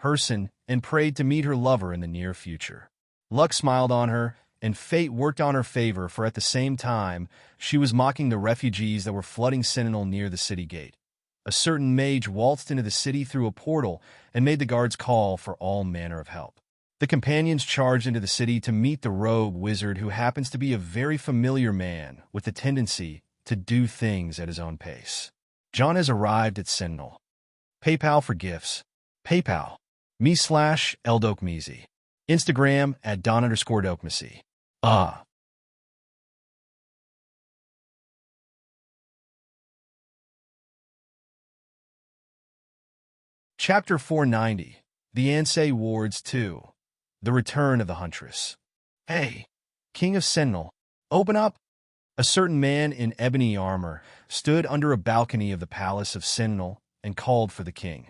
Herson, and prayed to meet her lover in the near future. Luck smiled on her, and fate worked on her favor, for at the same time, she was mocking the refugees that were flooding Sentinel near the city gate. A certain mage waltzed into the city through a portal and made the guards call for all manner of help. The companions charged into the city to meet the rogue wizard, who happens to be a very familiar man with the tendency to do things at his own pace. John has arrived at Sentinel. PayPal for gifts. PayPal. me/Eldokmezi. Instagram at Don_Dokmesi. Chapter 490. The Ansei Wards 2. The Return of the Huntress. Hey, King of Sentinel, open up! A certain man in ebony armor stood under a balcony of the palace of Sentinel and called for the king.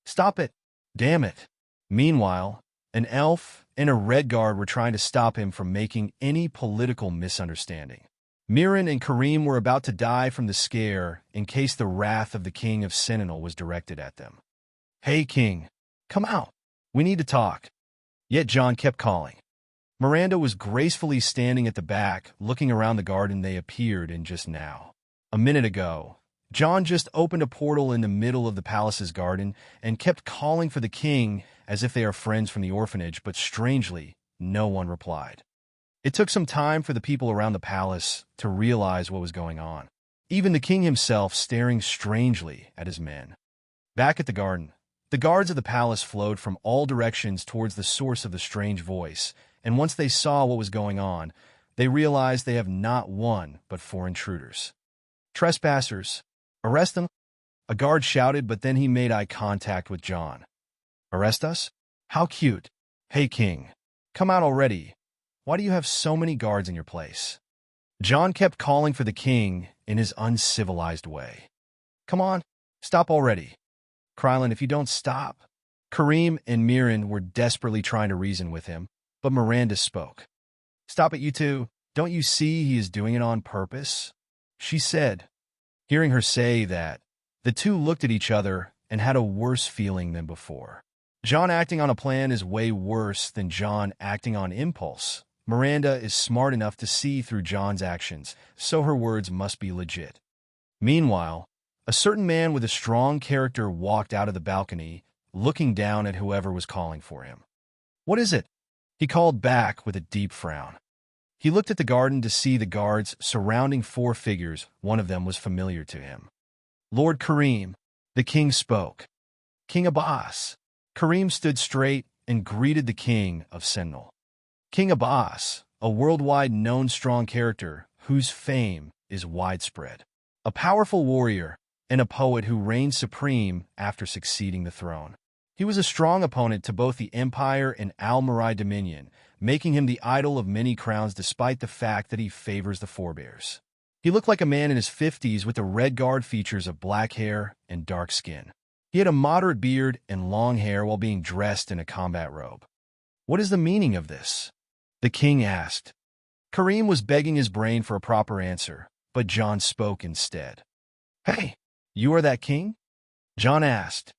Stop it! Damn it! Meanwhile, an elf and a red guard were trying to stop him from making any political misunderstanding. Miran and Karim were about to die from the scare in case the wrath of the king of Sentinel was directed at them. Hey, king, come out. We need to talk. Yet John kept calling. Miranda was gracefully standing at the back, looking around the garden they appeared in just now. A minute ago, John just opened a portal in the middle of the palace's garden and kept calling for the king as if they are friends from the orphanage, but strangely, no one replied. It took some time for the people around the palace to realize what was going on, even the king himself staring strangely at his men. Back at the garden, the guards of the palace flowed from all directions towards the source of the strange voice, and once they saw what was going on, they realized they have not one but 4 intruders. Trespassers, arrest them! A guard shouted, but then he made eye contact with John. Arrest us? How cute. Hey, king, come out already. Why do you have so many guards in your place? John kept calling for the king in his uncivilized way. Come on, stop already. Krylin, if you don't stop. Karim and Miran were desperately trying to reason with him, but Miranda spoke. Stop it, you two. Don't you see he is doing it on purpose? She said. Hearing her say that, the two looked at each other and had a worse feeling than before. John acting on a plan is way worse than John acting on impulse. Miranda is smart enough to see through John's actions, so her words must be legit. Meanwhile, a certain man with a strong character walked out of the balcony, looking down at whoever was calling for him. "What is it?" he called back with a deep frown. He looked at the garden to see the guards surrounding four figures. One of them was familiar to him. "Lord Kareem," the king spoke. "King Abbas." Kareem stood straight and greeted the king of Sentinel. King Abbas, a worldwide known strong character whose fame is widespread. A powerful warrior and a poet who reigned supreme after succeeding the throne. He was a strong opponent to both the Empire and Al-Marai Dominion, making him the idol of many crowns despite the fact that he favors the forebears. He looked like a man in his 50s with the red guard features of black hair and dark skin. He had a moderate beard and long hair while being dressed in a combat robe. "What is the meaning of this?" the king asked. Kareem was begging his brain for a proper answer, but John spoke instead. "Hey, you are that king?" John asked.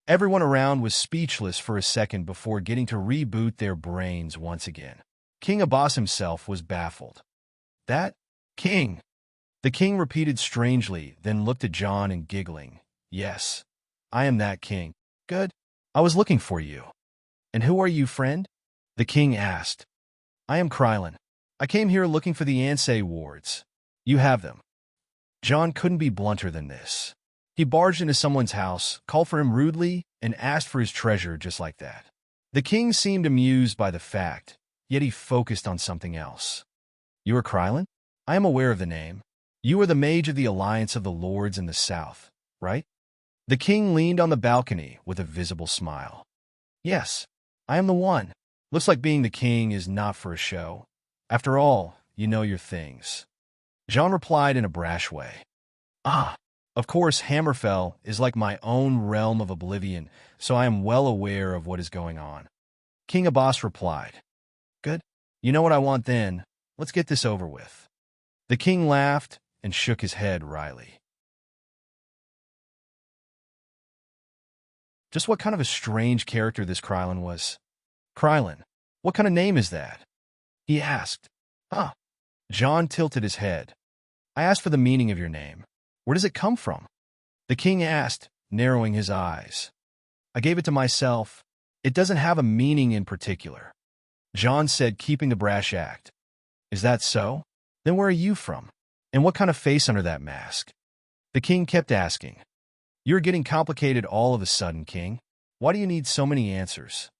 Everyone around was speechless for a second before getting to reboot their brains once again. King Abbas himself was baffled. "That king?" The king repeated strangely, then looked at John and giggling. "Yes, I am that king." "Good. I was looking for you." "And who are you, friend?" the king asked. "I am Krylin. I came here looking for the Ansei wards. You have them." John couldn't be blunter than this. He barged into someone's house, called for him rudely, and asked for his treasure just like that. The king seemed amused by the fact, yet he focused on something else. "You are Krylin? I am aware of the name. You are the mage of the Alliance of the Lords in the South, right?" The king leaned on the balcony with a visible smile. "Yes, I am the one. Looks like being the king is not for a show. After all, you know your things." John replied in a brash way. "Ah, of course Hammerfell is like my own realm of oblivion, so I am well aware of what is going on." King Abbas replied. "Good. You know what I want then. Let's get this over with." The king laughed and shook his head wryly. Just what kind of a strange character this Krylin was. "Krylin, what kind of name is that?" he asked. "Huh." John tilted his head. "I asked for the meaning of your name. Where does it come from?" the king asked, narrowing his eyes. "I gave it to myself. It doesn't have a meaning in particular," John said, keeping the brash act. "Is that so? Then where are you from? And what kind of face under that mask?" the king kept asking. "You're getting complicated all of a sudden, king. Why do you need so many answers?"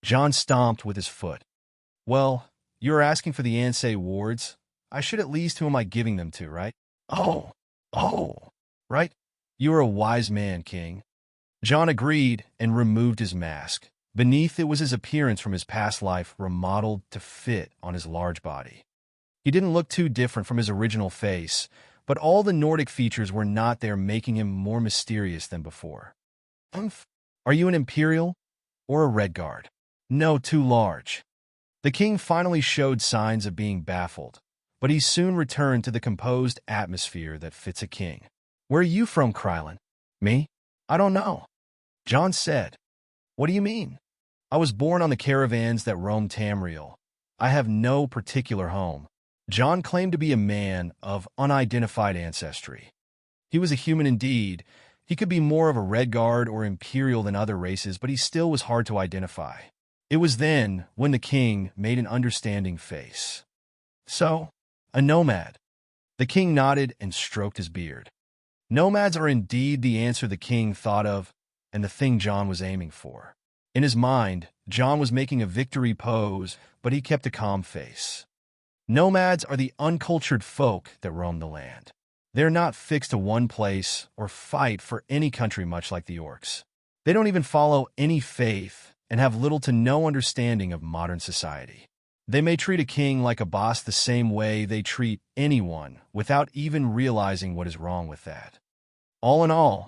John stomped with his foot. "Well, you're asking for the Ansei wards. I should at least who am I giving them to, right?" Oh, right. You are a wise man, king." John agreed and removed his mask. Beneath it was his appearance from his past life remodeled to fit on his large body. He didn't look too different from his original face, but all the Nordic features were not there, making him more mysterious than before. Are you an Imperial or a Red Guard?" "No, too large." The king finally showed signs of being baffled, but he soon returned to the composed atmosphere that fits a king. "Where are you from, Krylin?" "Me? I don't know," John said. "What do you mean?" "I was born on the caravans that roam Tamriel. I have no particular home." John claimed to be a man of unidentified ancestry. He was a human indeed. He could be more of a Red Guard or Imperial than other races, but he still was hard to identify. It was then when the king made an understanding face. "So, a nomad?" The king nodded and stroked his beard. Nomads are indeed the answer the king thought of, and the thing John was aiming for. In his mind, John was making a victory pose, but he kept a calm face. Nomads are the uncultured folk that roam the land. They're not fixed to one place or fight for any country, much like the orcs. They don't even follow any faith and have little to no understanding of modern society. They may treat a king like a boss the same way they treat anyone without even realizing what is wrong with that. All in all,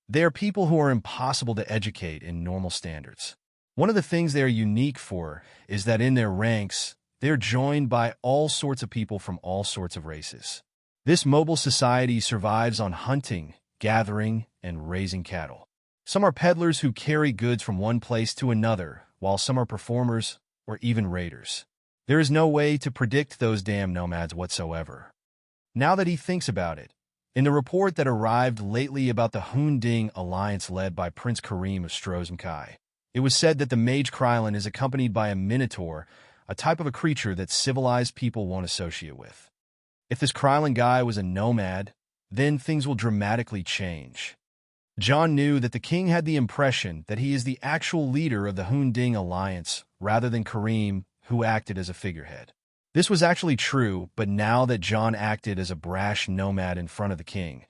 they are people who are impossible to educate in normal standards. One of the things they are unique for is that in their ranks, they're joined by all sorts of people from all sorts of races. This mobile society survives on hunting, gathering, and raising cattle. Some are peddlers who carry goods from one place to another, while some are performers or even raiders. There is no way to predict those damn nomads whatsoever. Now that he thinks about it, in the report that arrived lately about the Hunding alliance led by Prince Karim of Strozmkai, it was said that the mage Krylin is accompanied by a minotaur, a type of a creature that civilized people won't associate with. If this Krylin guy was a nomad, then things will dramatically change. John knew that the king had the impression that he is the actual leader of the Hunding alliance rather than Karim, who acted as a figurehead. This was actually true, but now that John acted as a brash nomad in front of the king,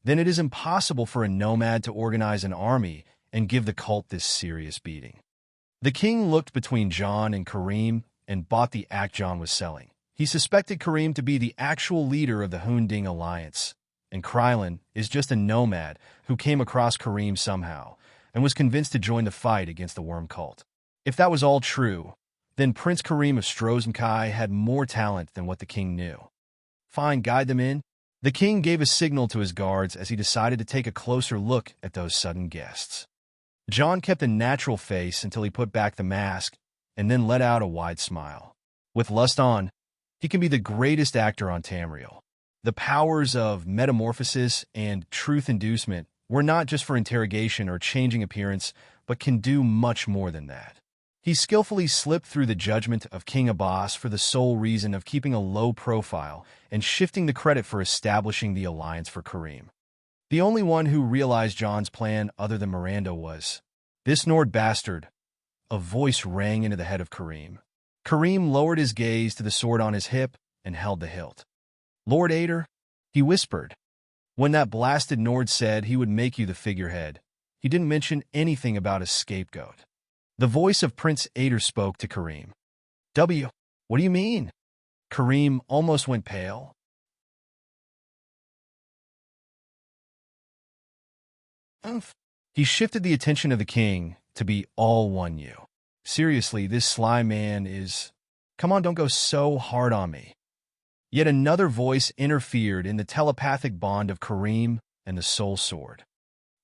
then it is impossible for a nomad to organize an army and give the cult this serious beating. The king looked between John and Karim and bought the act John was selling. He suspected Karim to be the actual leader of the Hunding alliance, and Krylin is just a nomad who came across Karim somehow and was convinced to join the fight against the worm cult. If that was all true, then Prince Karim of Strozmkai had more talent than what the king knew. Fine, guide them in. The king gave a signal to his guards as he decided to take a closer look at those sudden guests. John kept a natural face until he put back the mask and then let out a wide smile. With lust on, he can be the greatest actor on Tamriel. The powers of metamorphosis and truth inducement were not just for interrogation or changing appearance, but can do much more than that. He skillfully slipped through the judgment of King Abbas for the sole reason of keeping a low profile and shifting the credit for establishing the alliance for Karim. The only one who realized John's plan other than Miranda was, "This Nord bastard." A voice rang into the head of Karim. Karim lowered his gaze to the sword on his hip and held the hilt. "Lord Ader," he whispered. "When that blasted Nord said he would make you the figurehead, he didn't mention anything about a scapegoat." The voice of Prince Ader spoke to Karim. What do you mean?" Karim almost went pale. He shifted the attention of the king to be all one you. "Seriously, this sly man is... Come on, don't go so hard on me." Yet another voice interfered in the telepathic bond of Karim and the soul sword.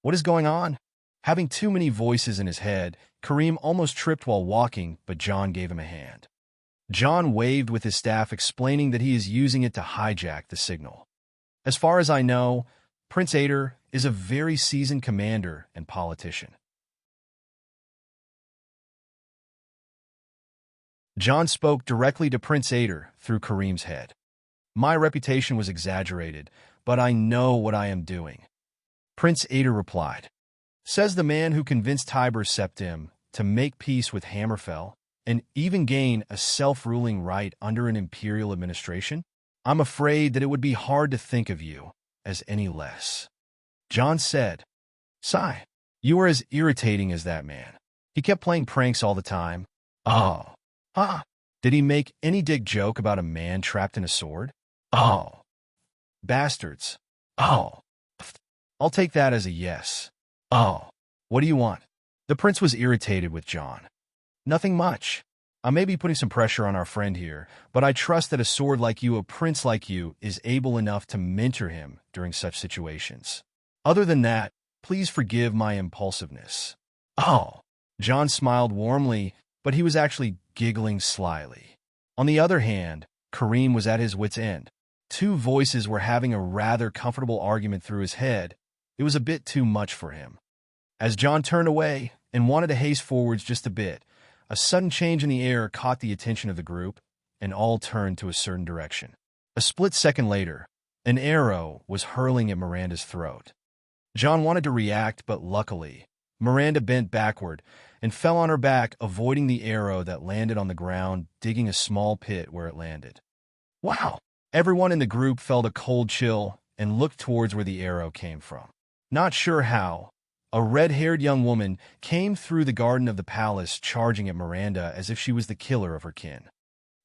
"What is going on?" Having too many voices in his head, Karim almost tripped while walking, but John gave him a hand. John waved with his staff, explaining that he is using it to hijack the signal. "As far as I know, Prince Ader is a very seasoned commander and politician." John spoke directly to Prince Ader through Karim's head. "My reputation was exaggerated, but I know what I am doing." Prince Ader replied. "Says the man who convinced Tiber Septim to make peace with Hammerfell and even gain a self-ruling right under an imperial administration? I'm afraid that it would be hard to think of you as any less." John said, "Sigh, you are as irritating as that man. He kept playing pranks all the time." "Oh. Did he make any dick joke about a man trapped in a sword?" "Oh. Bastards." "Oh. I'll take that as a yes." "Oh. What do you want?" The prince was irritated with John. "Nothing much. I may be putting some pressure on our friend here, but I trust that a sword like you, a prince like you, is able enough to mentor him during such situations. Other than that, please forgive my impulsiveness." "Oh." John smiled warmly, but he was actually giggling slyly. On the other hand, Karim was at his wit's end. Two voices were having a rather comfortable argument through his head. It was a bit too much for him. As John turned away and wanted to haste forwards just a bit, a sudden change in the air caught the attention of the group, and all turned to a certain direction. A split second later, an arrow was hurling at Miranda's throat. John wanted to react, but luckily, Miranda bent backward and fell on her back, avoiding the arrow that landed on the ground, digging a small pit where it landed. "Wow!" Everyone in the group felt a cold chill and looked towards where the arrow came from. Not sure how, a red-haired young woman came through the garden of the palace, charging at Miranda as if she was the killer of her kin.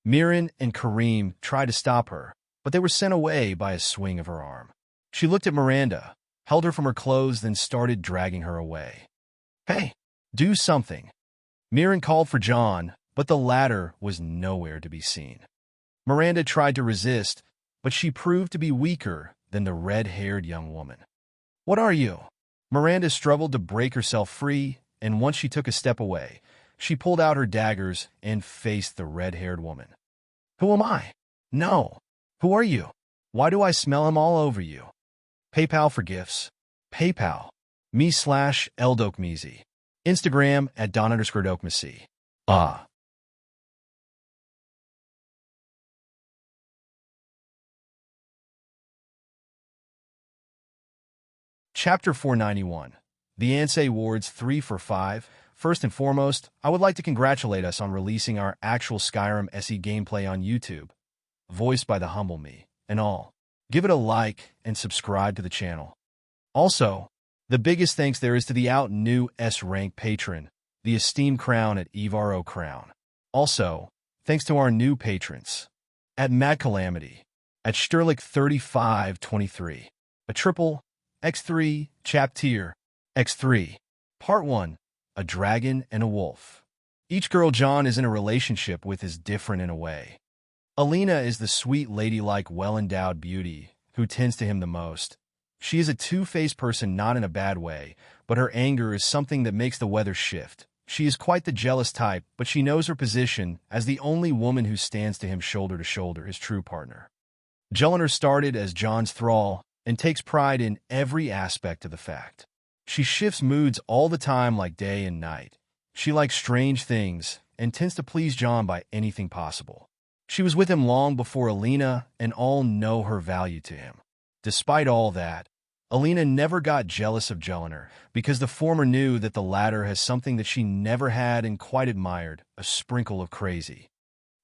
Mirren and Karim tried to stop her, but they were sent away by a swing of her arm. She looked at Miranda, held her from her clothes, then started dragging her away. "Hey, do something!" Mirren called for John, but the latter was nowhere to be seen. Miranda tried to resist, but she proved to be weaker than the red-haired young woman. "What are you?" Miranda struggled to break herself free, and once she took a step away, she pulled out her daggers and faced the red-haired woman. Who am I? No. Who are you? Why do I smell him all over you? PayPal for gifts. PayPal. Me/Eldokmezi. Instagram at Don_Dokmesi. Ah. Chapter 491. The Ansei Awards 3 for 5. First and foremost, I would like to congratulate us on releasing our actual Skyrim SE gameplay on YouTube, voiced by the humble me, and all. Give it a like and subscribe to the channel. Also, the biggest thanks there is to the new S-rank patron, the esteemed Crown at Evaro Crown. Also, thanks to our new patrons, at Mad Calamity, at Sterlich 3523, a triple, X3, Chapter, X3, Part 1, a dragon and a wolf. Each girl John is in a relationship with is different in a way. Alina is the sweet, ladylike, well-endowed beauty who tends to him the most. She is a two-faced person, not in a bad way, but her anger is something that makes the weather shift. She is quite the jealous type, but she knows her position as the only woman who stands to him shoulder to shoulder, his true partner. Jellinar started as John's thrall and takes pride in every aspect of the fact. She shifts moods all the time like day and night. She likes strange things and tends to please John by anything possible. She was with him long before Alina, and all know her value to him. Despite all that, Alina never got jealous of Jellinar because the former knew that the latter has something that she never had and quite admired, a sprinkle of crazy.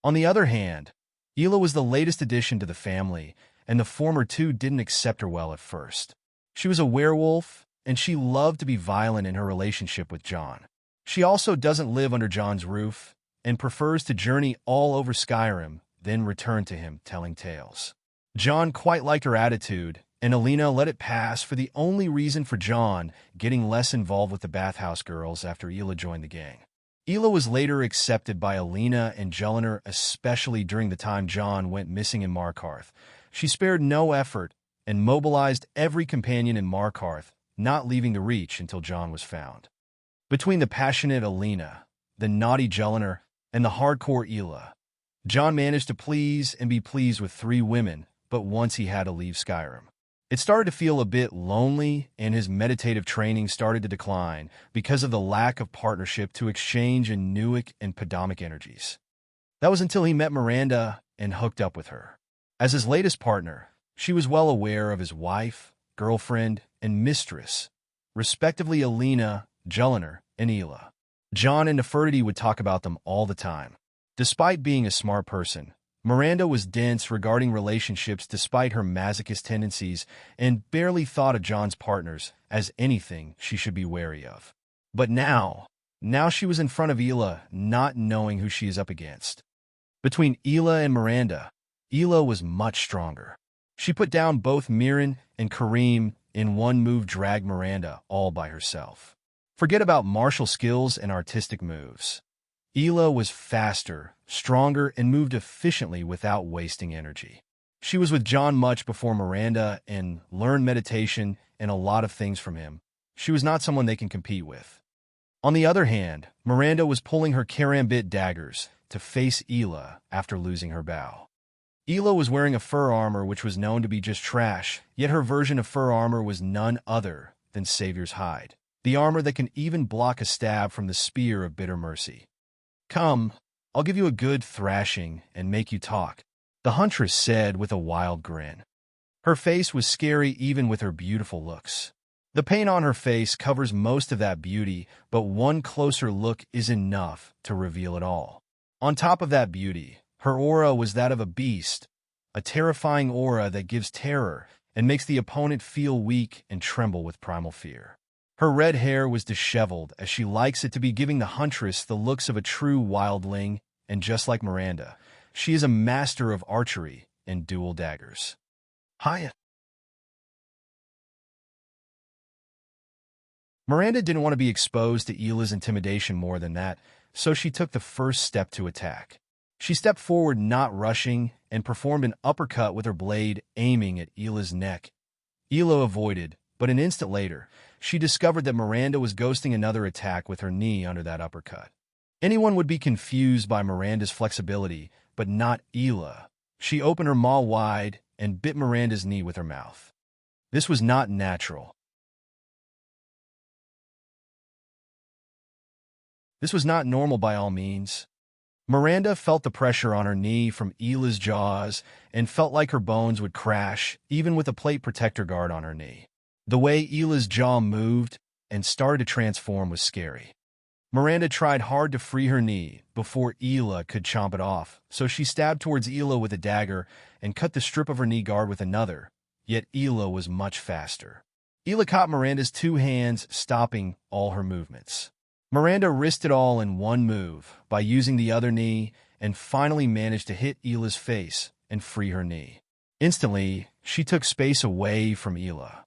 On the other hand, Ela was the latest addition to the family, and the former two didn't accept her well at first. She was a werewolf, and she loved to be violent in her relationship with John. She also doesn't live under John's roof and prefers to journey all over Skyrim, then return to him telling tales. John quite liked her attitude, and Alina let it pass for the only reason for John getting less involved with the bathhouse girls after Ela joined the gang. Ela was later accepted by Alina and Jellinar, especially during the time John went missing in Markarth. She spared no effort and mobilized every companion in Markarth, not leaving the Reach until John was found. Between the passionate Alina, the naughty Jellinar, and the hardcore Ela, John managed to please and be pleased with 3 women, but once he had to leave Skyrim. It started to feel a bit lonely, and his meditative training started to decline because of the lack of partnership to exchange in Newick and Podomic energies. That was until he met Miranda and hooked up with her. As his latest partner, she was well aware of his wife, girlfriend, and mistress, respectively Alina, Jellinar, and Ela. John and Nefertiti would talk about them all the time. Despite being a smart person, Miranda was dense regarding relationships despite her masochist tendencies and barely thought of John's partners as anything she should be wary of. But now she was in front of Ela, not knowing who she is up against. Between Ela and Miranda, Ela was much stronger. She put down both Mirren and Karim in one move, dragged Miranda all by herself. Forget about martial skills and artistic moves. Ela was faster, stronger, and moved efficiently without wasting energy. She was with John much before Miranda and learned meditation and a lot of things from him. She was not someone they can compete with. On the other hand, Miranda was pulling her karambit daggers to face Ela after losing her bow. Ela was wearing a fur armor which was known to be just trash, yet her version of fur armor was none other than Savior's hide, the armor that can even block a stab from the spear of bitter mercy. "Come, I'll give you a good thrashing and make you talk," the huntress said with a wild grin. Her face was scary even with her beautiful looks. The paint on her face covers most of that beauty, but one closer look is enough to reveal it all. On top of that beauty, her aura was that of a beast, a terrifying aura that gives terror and makes the opponent feel weak and tremble with primal fear. Her red hair was disheveled, as she likes it to be, giving the huntress the looks of a true wildling, and just like Miranda, she is a master of archery and dual daggers. Hiya. Miranda didn't want to be exposed to Ela's intimidation more than that, so she took the first step to attack. She stepped forward, not rushing, and performed an uppercut with her blade aiming at Ela's neck. Ela avoided, but an instant later, she discovered that Miranda was ghosting another attack with her knee under that uppercut. Anyone would be confused by Miranda's flexibility, but not Ela. She opened her maw wide and bit Miranda's knee with her mouth. This was not natural. This was not normal by all means. Miranda felt the pressure on her knee from Ela's jaws and felt like her bones would crash, even with a plate protector guard on her knee. The way Ela's jaw moved and started to transform was scary. Miranda tried hard to free her knee before Ela could chomp it off, so she stabbed towards Ela with a dagger and cut the strip of her knee guard with another, yet Ela was much faster. Ela caught Miranda's two hands, stopping all her movements. Miranda risked it all in one move by using the other knee and finally managed to hit Ela's face and free her knee. Instantly, she took space away from Ela.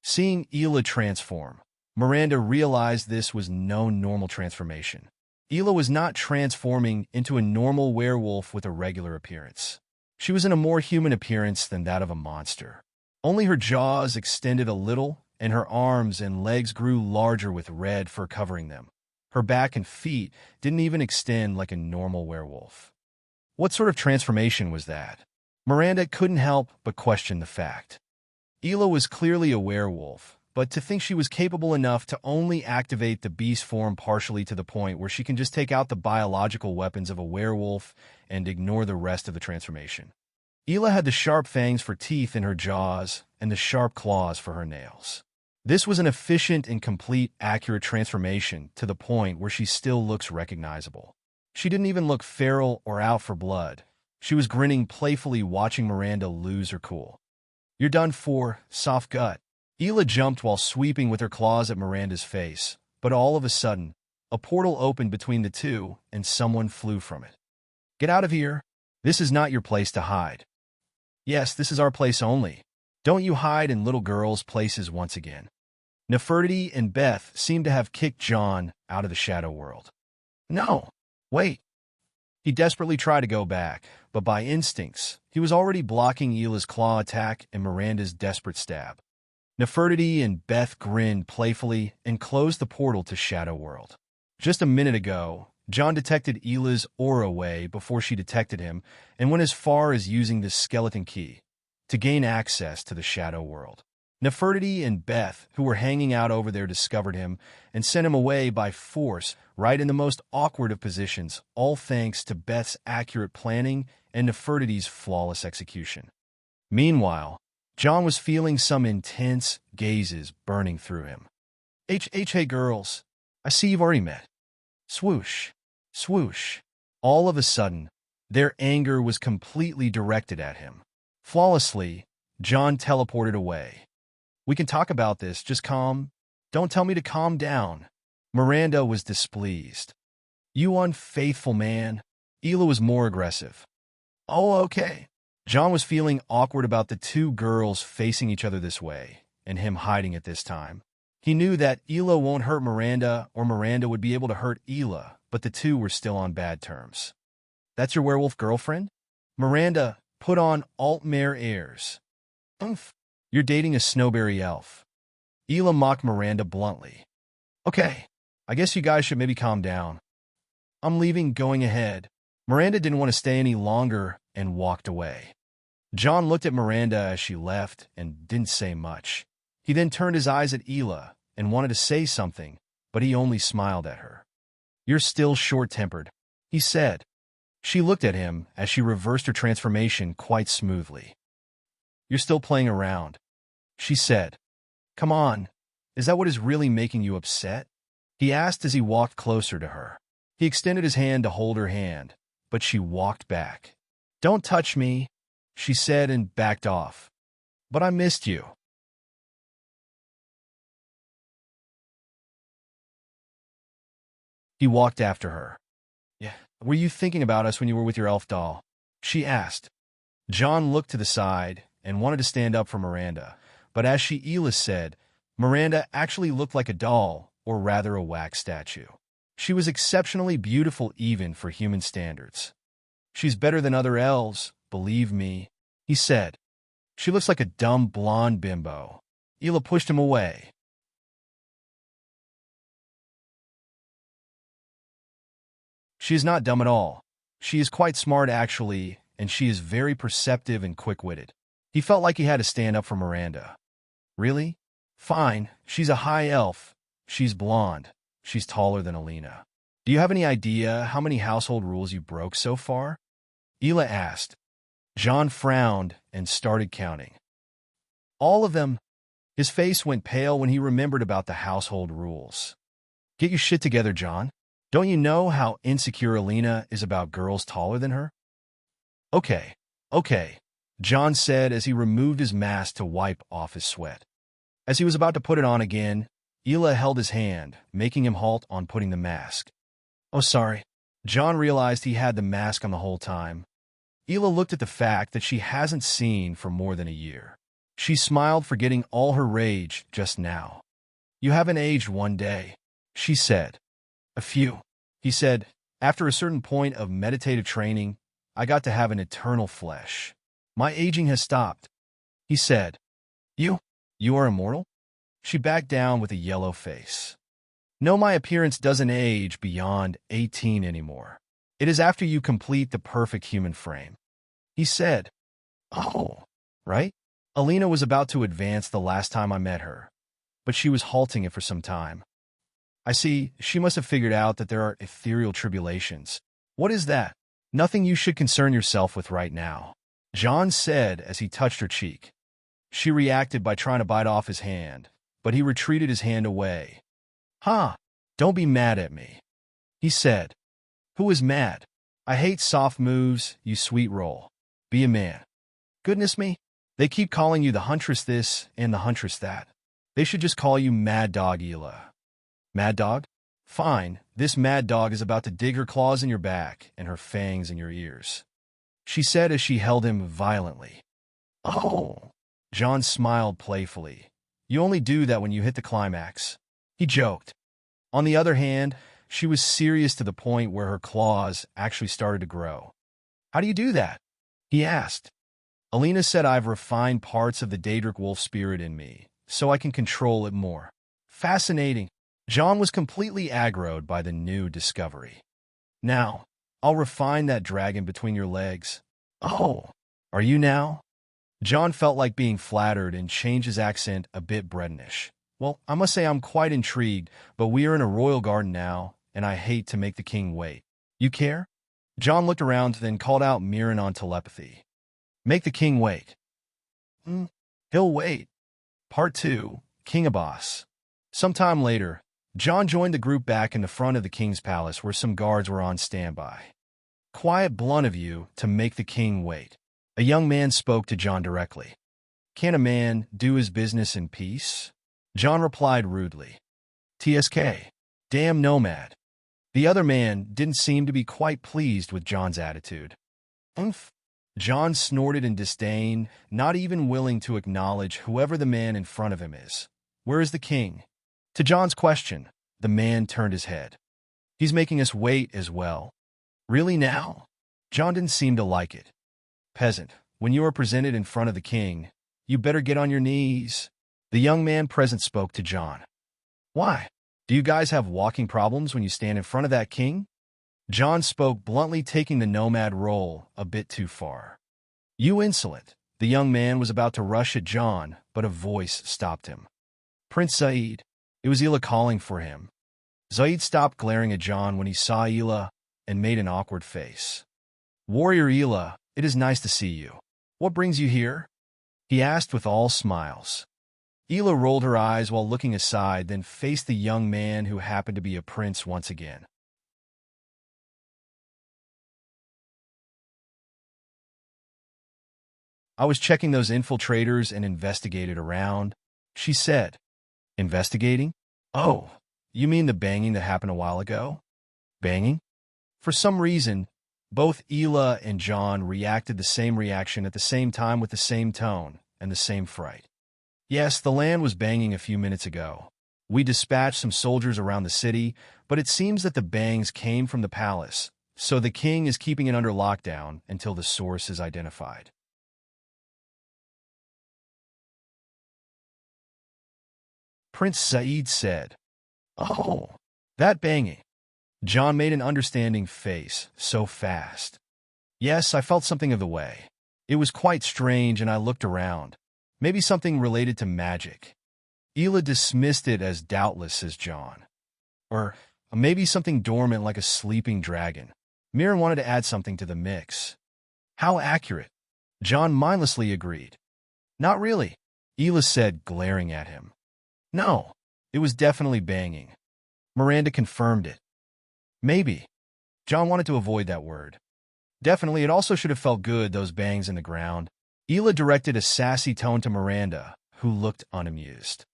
Seeing Ela transform, Miranda realized this was no normal transformation. Ela was not transforming into a normal werewolf with a regular appearance. She was in a more human appearance than that of a monster. Only her jaws extended a little, and her arms and legs grew larger with red fur covering them. Her back and feet didn't even extend like a normal werewolf. What sort of transformation was that? Miranda couldn't help but question the fact. Ela was clearly a werewolf, but to think she was capable enough to only activate the beast form partially to the point where she can just take out the biological weapons of a werewolf and ignore the rest of the transformation. Ela had the sharp fangs for teeth in her jaws and the sharp claws for her nails. This was an efficient and complete, accurate transformation to the point where she still looks recognizable. She didn't even look feral or out for blood. She was grinning playfully, watching Miranda lose her cool. "You're done for, soft gut." Ela jumped while sweeping with her claws at Miranda's face, but all of a sudden, a portal opened between the two and someone flew from it. "Get out of here. This is not your place to hide." "Yes, this is our place only. Don't you hide in little girls' places once again." Nefertiti and Beth seemed to have kicked John out of the shadow world. "No, wait." He desperately tried to go back, but by instincts, he was already blocking Ela's claw attack and Miranda's desperate stab. Nefertiti and Beth grinned playfully and closed the portal to Shadow World. Just a minute ago, John detected Ela's aura way before she detected him and went as far as using the skeleton key to gain access to the Shadow World. Nefertiti and Beth, who were hanging out over there, discovered him and sent him away by force, right in the most awkward of positions, all thanks to Beth's accurate planning and Nefertiti's flawless execution. Meanwhile, John was feeling some intense gazes burning through him. Hey girls, I see you've already met." Swoosh, swoosh. All of a sudden, their anger was completely directed at him. Flawlessly, John teleported away. "We can talk about this, just calm. Don't tell me to calm down." Miranda was displeased. "You unfaithful man." Ela was more aggressive. "Oh, okay." John was feeling awkward about the two girls facing each other this way, and him hiding at this time. He knew that Ela won't hurt Miranda, or Miranda would be able to hurt Ela, but the two were still on bad terms. "That's your werewolf girlfriend?" Miranda put on alt-mare airs. "Oomph. You're dating a snowberry elf." Ela mocked Miranda bluntly. "Okay, I guess you guys should maybe calm down. I'm leaving, going ahead." Miranda didn't want to stay any longer and walked away. John looked at Miranda as she left and didn't say much. He then turned his eyes at Ela and wanted to say something, but he only smiled at her. "You're still short-tempered," he said. She looked at him as she reversed her transformation quite smoothly. "You're still playing around," she said. "Come on, is that what is really making you upset?" he asked as he walked closer to her. He extended his hand to hold her hand, but she walked back. "Don't touch me," she said and backed off. "But I missed you." He walked after her. "Yeah, were you thinking about us when you were with your elf doll?" she asked. John looked to the side and wanted to stand up for Miranda, but as Ela said, Miranda actually looked like a doll, or rather a wax statue. She was exceptionally beautiful even for human standards. "She's better than other elves, believe me," he said. "She looks like a dumb blonde bimbo." Ela pushed him away. "She is not dumb at all. She is quite smart, actually, and she is very perceptive and quick-witted. He felt like he had to stand up for Miranda. Really? Fine, she's a high elf. She's blonde. She's taller than Alina. Do you have any idea how many household rules you broke so far? Ela asked. John frowned and started counting. All of them. His face went pale when he remembered about the household rules. Get your shit together, John. Don't you know how insecure Alina is about girls taller than her? Okay, John said as he removed his mask to wipe off his sweat. As he was about to put it on again, Ela held his hand, making him halt on putting the mask. Oh, sorry. John realized he had the mask on the whole time. Ela looked at the fact that she hasn't seen for more than a year. She smiled, forgetting all her rage just now. You haven't aged one day, she said. A few, he said. After a certain point of meditative training, I got to have an eternal flesh. My aging has stopped, he said. You are immortal? She backed down with a yellow face. No, my appearance doesn't age beyond 18 anymore. It is after you complete the perfect human frame, he said. Oh, right? Alina was about to advance the last time I met her, but she was halting it for some time. I see, she must have figured out that there are ethereal tribulations. What is that? Nothing you should concern yourself with right now, John said as he touched her cheek. She reacted by trying to bite off his hand, but he retreated his hand away. Don't be mad at me, he said. Who is mad? I hate soft moves, you sweet roll. Be a man. Goodness me, they keep calling you the huntress this and the huntress that. They should just call you Mad Dog Ela. Mad Dog? Fine, this Mad Dog is about to dig her claws in your back and her fangs in your ears, she said as she held him violently. Oh, John smiled playfully. You only do that when you hit the climax, he joked. On the other hand, she was serious to the point where her claws actually started to grow. How do you do that? He asked. Alina said I've refined parts of the Daedric wolf spirit in me, so I can control it more. Fascinating. John was completely aggroed by the new discovery. Now, I'll refine that dragon between your legs. Oh, are you now? John felt like being flattered and changed his accent a bit Bretonish. Well, I must say I'm quite intrigued, but we are in a royal garden now, and I hate to make the king wait. You care? John looked around, then called out Mirren on telepathy. Make the king wait. He'll wait. Part 2, Kingabos. Sometime later, John joined the group back in the front of the king's palace where some guards were on standby. Quiet, blunt of you to make the king wait. A young man spoke to John directly. Can a man do his business in peace? John replied rudely. TSK. Damn nomad. The other man didn't seem to be quite pleased with John's attitude. Umph. John snorted in disdain, not even willing to acknowledge whoever the man in front of him is. Where is the king? To John's question, the man turned his head. He's making us wait as well. Really now? John didn't seem to like it. Peasant, when you are presented in front of the king, you better get on your knees. The young man present spoke to John. Why? Do you guys have walking problems when you stand in front of that king? John spoke bluntly, taking the nomad role a bit too far. You insolent. The young man was about to rush at John, but a voice stopped him. Prince Said. It was Ela calling for him. Zaid stopped glaring at John when he saw Ela and made an awkward face. Warrior Ela, it is nice to see you. What brings you here? He asked with all smiles. Ela rolled her eyes while looking aside, then faced the young man who happened to be a prince once again. I was checking those infiltrators and investigated around, she said. Investigating? Oh, you mean the banging that happened a while ago? Banging? For some reason, both Ela and John reacted the same reaction at the same time with the same tone and the same fright. Yes, the land was banging a few minutes ago. We dispatched some soldiers around the city, but it seems that the bangs came from the palace, so the king is keeping it under lockdown until the source is identified. Prince Said said, Oh, that banging. John made an understanding face, so fast. Yes, I felt something of the way. It was quite strange, and I looked around. Maybe something related to magic. Ela dismissed it as doubtless, says John. Or maybe something dormant like a sleeping dragon. Mira wanted to add something to the mix. How accurate? John mindlessly agreed. Not really, Ela said, glaring at him. No, it was definitely banging. Miranda confirmed it. Maybe. John wanted to avoid that word. Definitely, it also should have felt good, those bangs in the ground. Ela directed a sassy tone to Miranda, who looked unamused.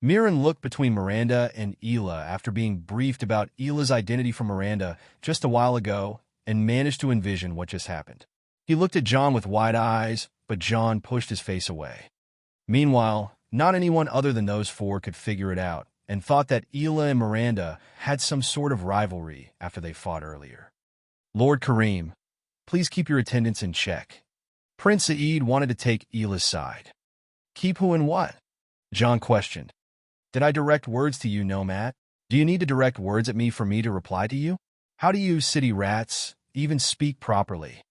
Mirren looked between Miranda and Ela after being briefed about Ela's identity from Miranda just a while ago and managed to envision what just happened. He looked at John with wide eyes, but John pushed his face away. Meanwhile, not anyone other than those four could figure it out and thought that Ela and Miranda had some sort of rivalry after they fought earlier. Lord Kareem, please keep your attendance in check. Prince Saeed wanted to take Ela's side. Keep who and what? John questioned. Did I direct words to you, Nomad? Do you need to direct words at me for me to reply to you? How do you city rats even speak properly?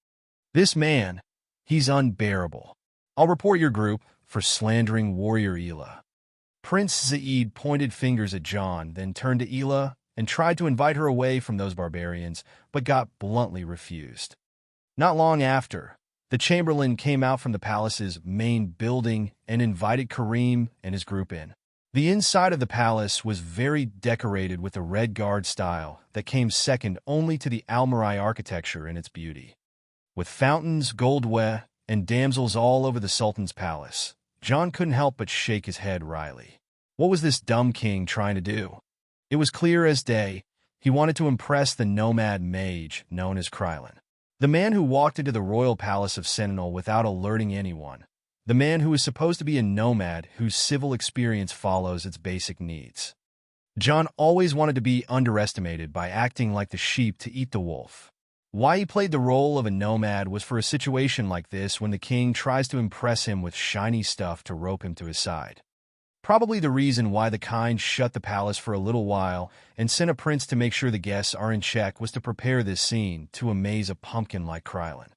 This man, he's unbearable. I'll report your group for slandering warrior Ela. Prince Saeed pointed fingers at John, then turned to Ela and tried to invite her away from those barbarians, but got bluntly refused. Not long after, the Chamberlain came out from the palace's main building and invited Kareem and his group in. The inside of the palace was very decorated with a red guard style that came second only to the Almorai architecture in its beauty. With fountains, goldware, and damsels all over the Sultan's palace, John couldn't help but shake his head wryly. What was this dumb king trying to do? It was clear as day. He wanted to impress the nomad mage known as Krylin. The man who walked into the royal palace of Sentinel without alerting anyone. The man who is supposed to be a nomad whose civil experience follows its basic needs. John always wanted to be underestimated by acting like the sheep to eat the wolf. Why he played the role of a nomad was for a situation like this when the king tries to impress him with shiny stuff to rope him to his side. Probably the reason why the kind shut the palace for a little while and sent a prince to make sure the guests are in check was to prepare this scene to amaze a pumpkin like Krylin.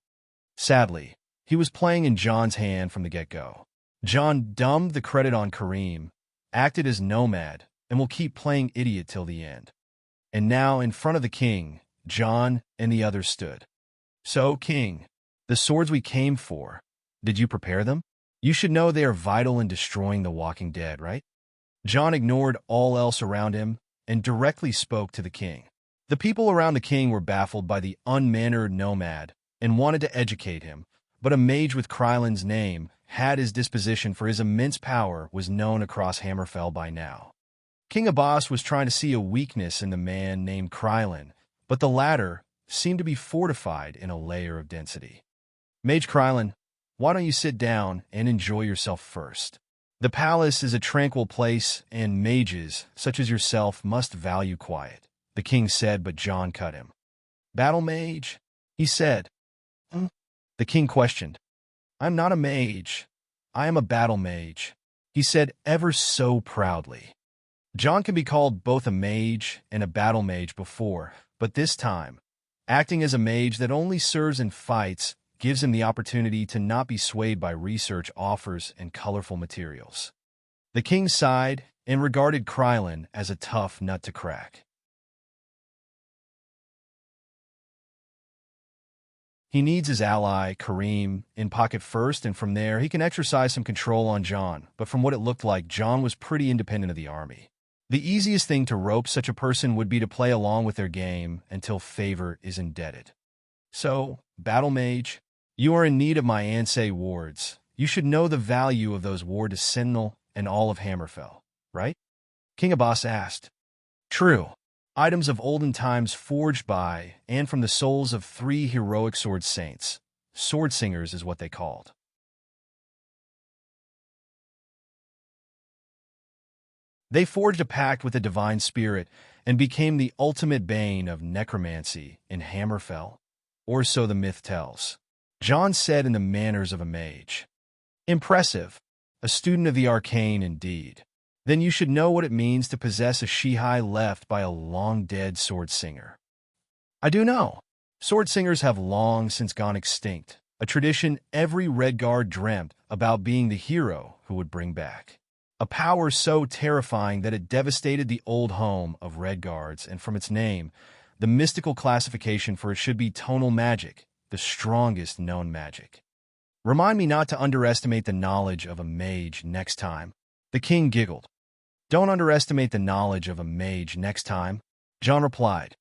Sadly, he was playing in John's hand from the get-go. John dumped the credit on Kareem, acted as nomad, and will keep playing idiot till the end. And now, in front of the king, John and the others stood. So, king, the swords we came for, did you prepare them? You should know they are vital in destroying the walking dead, right? John ignored all else around him and directly spoke to the king. The people around the king were baffled by the unmannered nomad and wanted to educate him, but a mage with Krylin's name had his disposition for his immense power was known across Hammerfell by now. King Abbas was trying to see a weakness in the man named Krylin, but the latter seemed to be fortified in a layer of density. Mage Krylin, why don't you sit down and enjoy yourself first? The palace is a tranquil place, and mages, such as yourself, must value quiet, the king said, but John cut him. Battle mage? He said. The king questioned. I'm not a mage. I am a battle mage, he said ever so proudly. John can be called both a mage and a battle mage before, but this time, acting as a mage that only serves in fights gives him the opportunity to not be swayed by research offers and colorful materials. The king sighed and regarded Krylin as a tough nut to crack. He needs his ally, Kareem, in pocket first, and from there he can exercise some control on John, but from what it looked like, John was pretty independent of the army. The easiest thing to rope such a person would be to play along with their game until favor is indebted. So, Battle Mage, you are in need of my Ansei wards. You should know the value of those wards to Sentinel and all of Hammerfell, right? King Abbas asked. True. Items of olden times forged by and from the souls of 3 heroic sword saints. Sword singers is what they called. They forged a pact with the divine spirit and became the ultimate bane of necromancy in Hammerfell, or so the myth tells. John said in the manners of a mage. Impressive. A student of the arcane indeed. then you should know what it means to possess a Shihai left by a long-dead sword singer. I do know. Sword singers have long since gone extinct, a tradition every Redguard dreamt about being the hero who would bring back. A power so terrifying that it devastated the old home of Redguards, and from its name, the mystical classification for it should be tonal magic, the strongest known magic. Remind me not to underestimate the knowledge of a mage next time. The king giggled. Don't underestimate the knowledge of a mage next time, John replied.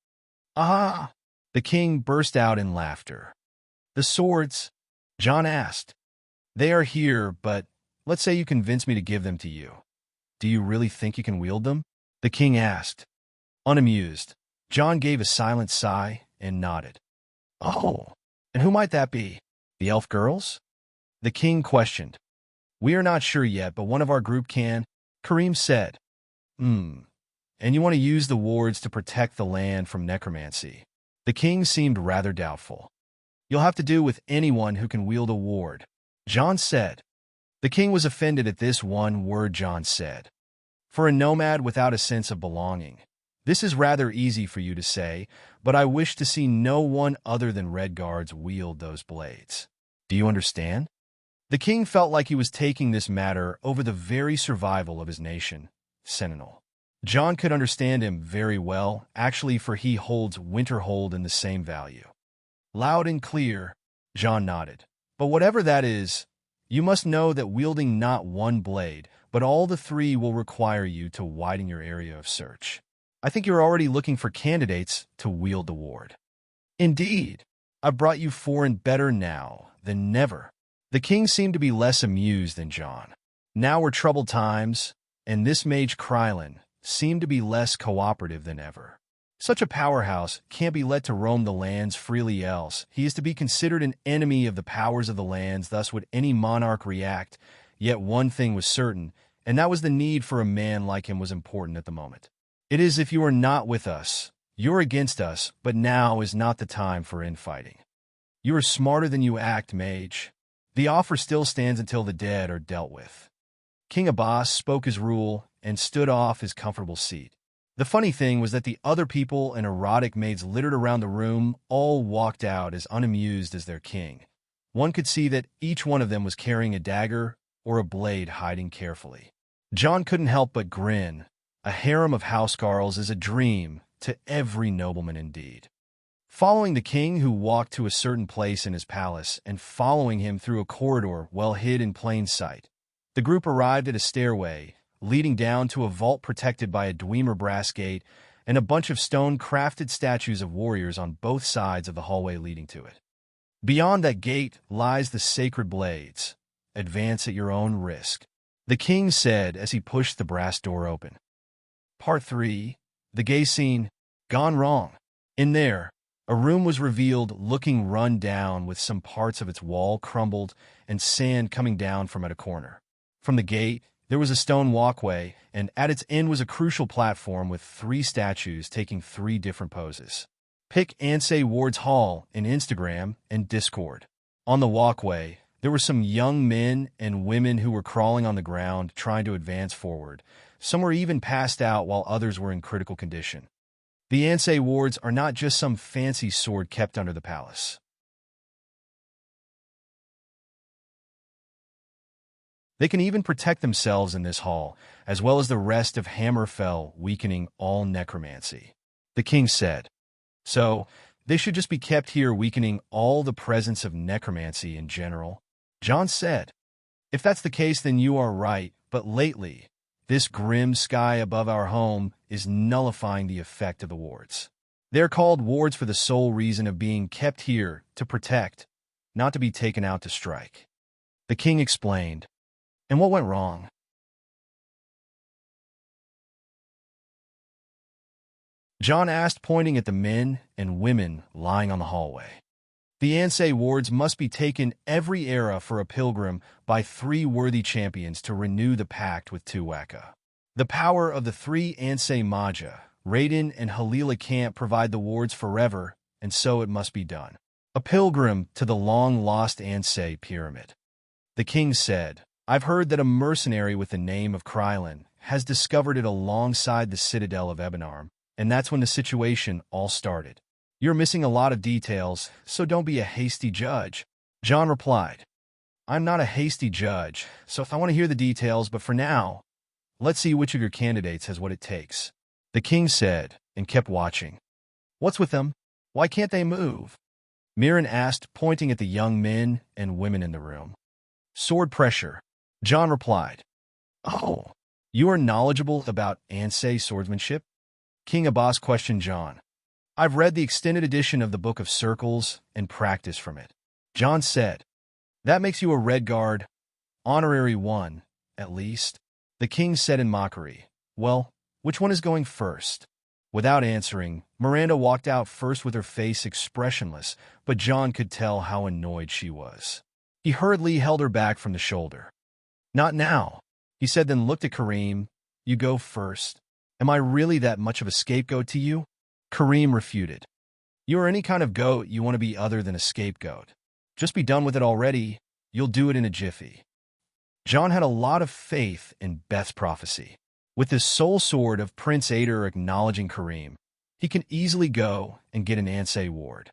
Ah! The king burst out in laughter. The swords? John asked. They are here, but let's say you convince me to give them to you. Do you really think you can wield them? The king asked. Unamused, John gave a silent sigh and nodded. Oh, and who might that be? The elf girls? The king questioned. We are not sure yet, but one of our group can, Kareem said. And you want to use the wards to protect the land from necromancy. The king seemed rather doubtful. You'll have to do with anyone who can wield a ward, John said. The king was offended at this one word John said. For a nomad without a sense of belonging, this is rather easy for you to say, but I wish to see no one other than Redguards wield those blades. Do you understand? The king felt like he was taking this matter over the very survival of his nation, Sentinel. John could understand him very well, actually, for he holds Winterhold in the same value. Loud and clear, John nodded. But whatever that is, you must know that wielding not one blade, but all the three will require you to widen your area of search. I think you're already looking for candidates to wield the ward. Indeed, I brought you four, and better now than never. The king seemed to be less amused than John. Now were troubled times, and this mage Krylin seemed to be less cooperative than ever. Such a powerhouse can't be let to roam the lands freely, else he is to be considered an enemy of the powers of the lands. Thus would any monarch react. Yet one thing was certain, and that was the need for a man like him was important at the moment. It is if you are not with us, you're against us, but now is not the time for infighting. You are smarter than you act, mage. The offer still stands until the dead are dealt with. King Abbas spoke his rule and stood off his comfortable seat. The funny thing was that the other people and erotic maids littered around the room all walked out as unamused as their king. One could see that each one of them was carrying a dagger or a blade hiding carefully. John couldn't help but grin. A harem of housecarls is a dream to every nobleman indeed. Following the king, who walked to a certain place in his palace, and following him through a corridor well hid in plain sight, the group arrived at a stairway leading down to a vault protected by a Dwemer brass gate and a bunch of stone-crafted statues of warriors on both sides of the hallway leading to it. Beyond that gate lies the sacred blades. Advance at your own risk, the king said as he pushed the brass door open. Part 3. The gay scene gone wrong. In there, a room was revealed looking run down, with some parts of its wall crumbled and sand coming down from at a corner. From the gate, there was a stone walkway, and at its end was a crucial platform with 3 statues taking 3 different poses. Pick Ansei Ward's Hall in Instagram and Discord. On the walkway, there were some young men and women who were crawling on the ground trying to advance forward. Some were even passed out while others were in critical condition. The Ansei wards are not just some fancy sword kept under the palace. They can even protect themselves in this hall, as well as the rest of Hammerfell, weakening all necromancy, the king said. So, they should just be kept here, weakening all the presence of necromancy in general, John said. If that's the case, then you are right, but lately, this grim sky above our home is nullifying the effect of the wards. They're called wards for the sole reason of being kept here to protect, not to be taken out to strike. The king explained. And what went wrong? John asked, pointing at the men and women lying on the hallway. The Ansei wards must be taken every era for a pilgrim by 3 worthy champions to renew the pact with Tuwaka. The power of the 3 Ansei Maja, Raiden and Halila, can't provide the wards forever, and so it must be done. A pilgrim to the long-lost Ansei pyramid, the king said. I've heard that a mercenary with the name of Krylin has discovered it alongside the citadel of Ebonarm, and that's when the situation all started. You're missing a lot of details, so don't be a hasty judge. John replied, I'm not a hasty judge, so if I want to hear the details, but for now, let's see which of your candidates has what it takes. The king said, and kept watching. What's with them? Why can't they move? Mirren asked, pointing at the young men and women in the room. Sword pressure. John replied. Oh, you are knowledgeable about Ansei swordsmanship? King Abbas questioned John. I've read the extended edition of the Book of Circles and practiced from it. John said. That makes you a Redguard, honorary one, at least. The king said in mockery. Well, which one is going first? Without answering, Miranda walked out first with her face expressionless, but John could tell how annoyed she was. He hurriedly held her back from the shoulder. Not now, he said, then looked at Kareem. You go first. Am I really that much of a scapegoat to you? Kareem refuted. You are any kind of goat you want to be other than a scapegoat. Just be done with it already. You'll do it in a jiffy. John had a lot of faith in Beth's prophecy. With the soul sword of Prince Ader acknowledging Kareem, he can easily go and get an Ansei ward.